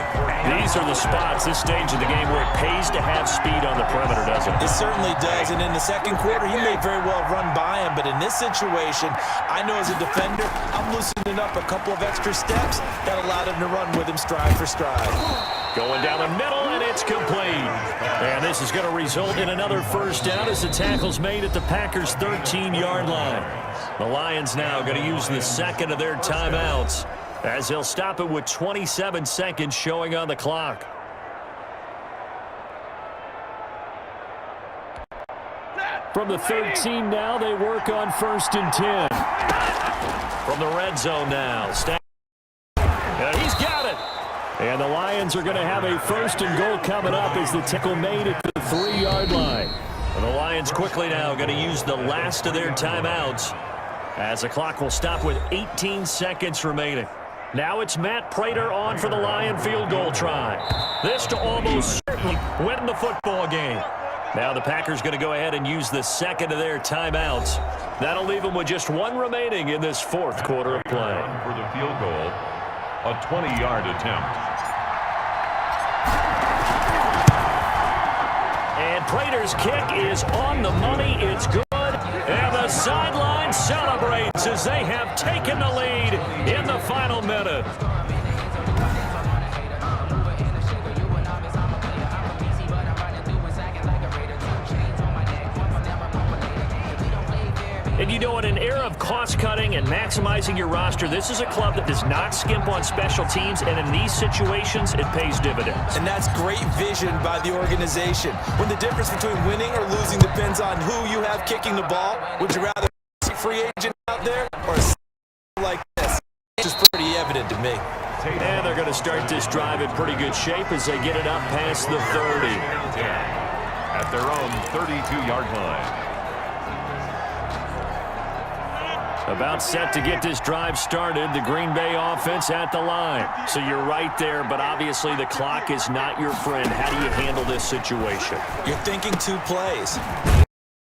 These are the spots, this stage of the game, where it pays to have speed on the perimeter, doesn't it? It certainly does. And in the 2nd quarter, he may very well run by him. But in this situation, I know as a defender, I'm loosening up a couple of extra steps that allowed him to run with him stride for stride. Going down the middle, and it's complete. And this is going to result in another first down as the tackle's made at the Packers' 13-yard line. The Lions now going to use the 2nd of their timeouts as they'll stop it with 27 seconds showing on the clock. From the 13 now, they work on 1st and 10. From the red zone now, and he's got it. And the Lions are going to have a 1st and goal coming up as the tackle made at the 3-yard line. And the Lions quickly now going to use the last of their timeouts as the clock will stop with 18 seconds remaining. Now it's Matt Prater on for the Lion field goal try. This to almost certainly win the football game. Now the Packers going to go ahead and use the 2nd of their timeouts. That'll leave them with just 1 remaining in this 4th quarter of play. For the field goal, a 20-yard attempt. And Prater's kick is on the money. It's good. And the sideline celebrates as they have taken the lead in the final minute. And you know, in an era of cost-cutting and maximizing your roster, this is a club that does not skimp on special teams, and in these situations, it pays dividends. And that's great vision by the organization. When the difference between winning or losing depends on who you have kicking the ball, would you rather see a free agent out there or a like this? It's just pretty evident to me. And they're going to start this drive in pretty good shape as they get it up past the 30. At their own 32-yard line. About set to get this drive started, the Green Bay offense at the line. So you're right there, but obviously the clock is not your friend. How do you handle this situation? You're thinking 2 plays.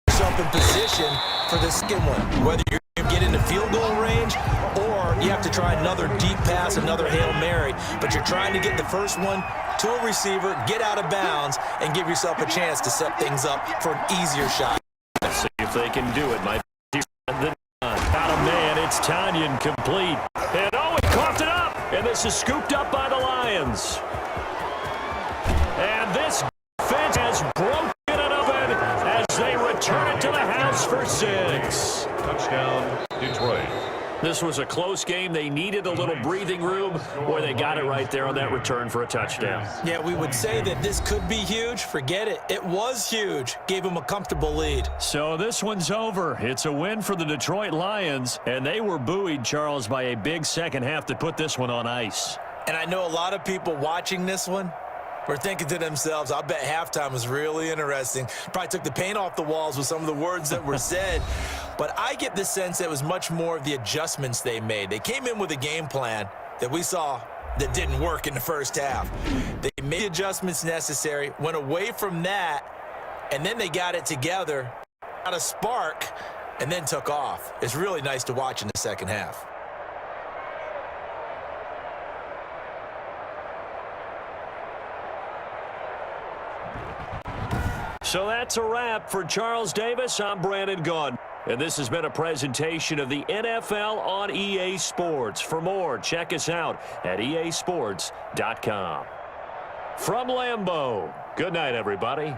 Yourself in position for the second one. Whether you're get into field goal range, or you have to try another deep pass, another Hail Mary. But you're trying to get the first one to a receiver, get out of bounds, and give yourself a chance to set things up for an easier shot. Let's see if they can do it. Out of man, it's Tanyan complete. And oh, he coughed it up. And this is scooped up by the Lions. And this defense has broken it open as they return it to the house for 6. Touchdown, Detroit. This was a close game. They needed a little breathing room, or they got it right there on that return for a touchdown. Yeah, we would say that this could be huge. Forget it. It was huge. Gave them a comfortable lead. So this one's over. It's a win for the Detroit Lions, and they were buoyed, Charles, by a big second half that put this one on ice. And I know a lot of people watching this one were thinking to themselves, I bet halftime was really interesting. Probably took the paint off the walls with some of the words that were said. But I get the sense that it was much more of the adjustments they made. They came in with a game plan that we saw that didn't work in the first half. They made the adjustments necessary, went away from that, and then they got it together, got a spark, and then took off. It's really nice to watch in the second half. So that's a wrap for Charles Davis. I'm Brandon Gunn. And this has been a presentation of the NFL on EA Sports. For more, check us out at easports.com. From Lambeau, good night, everybody.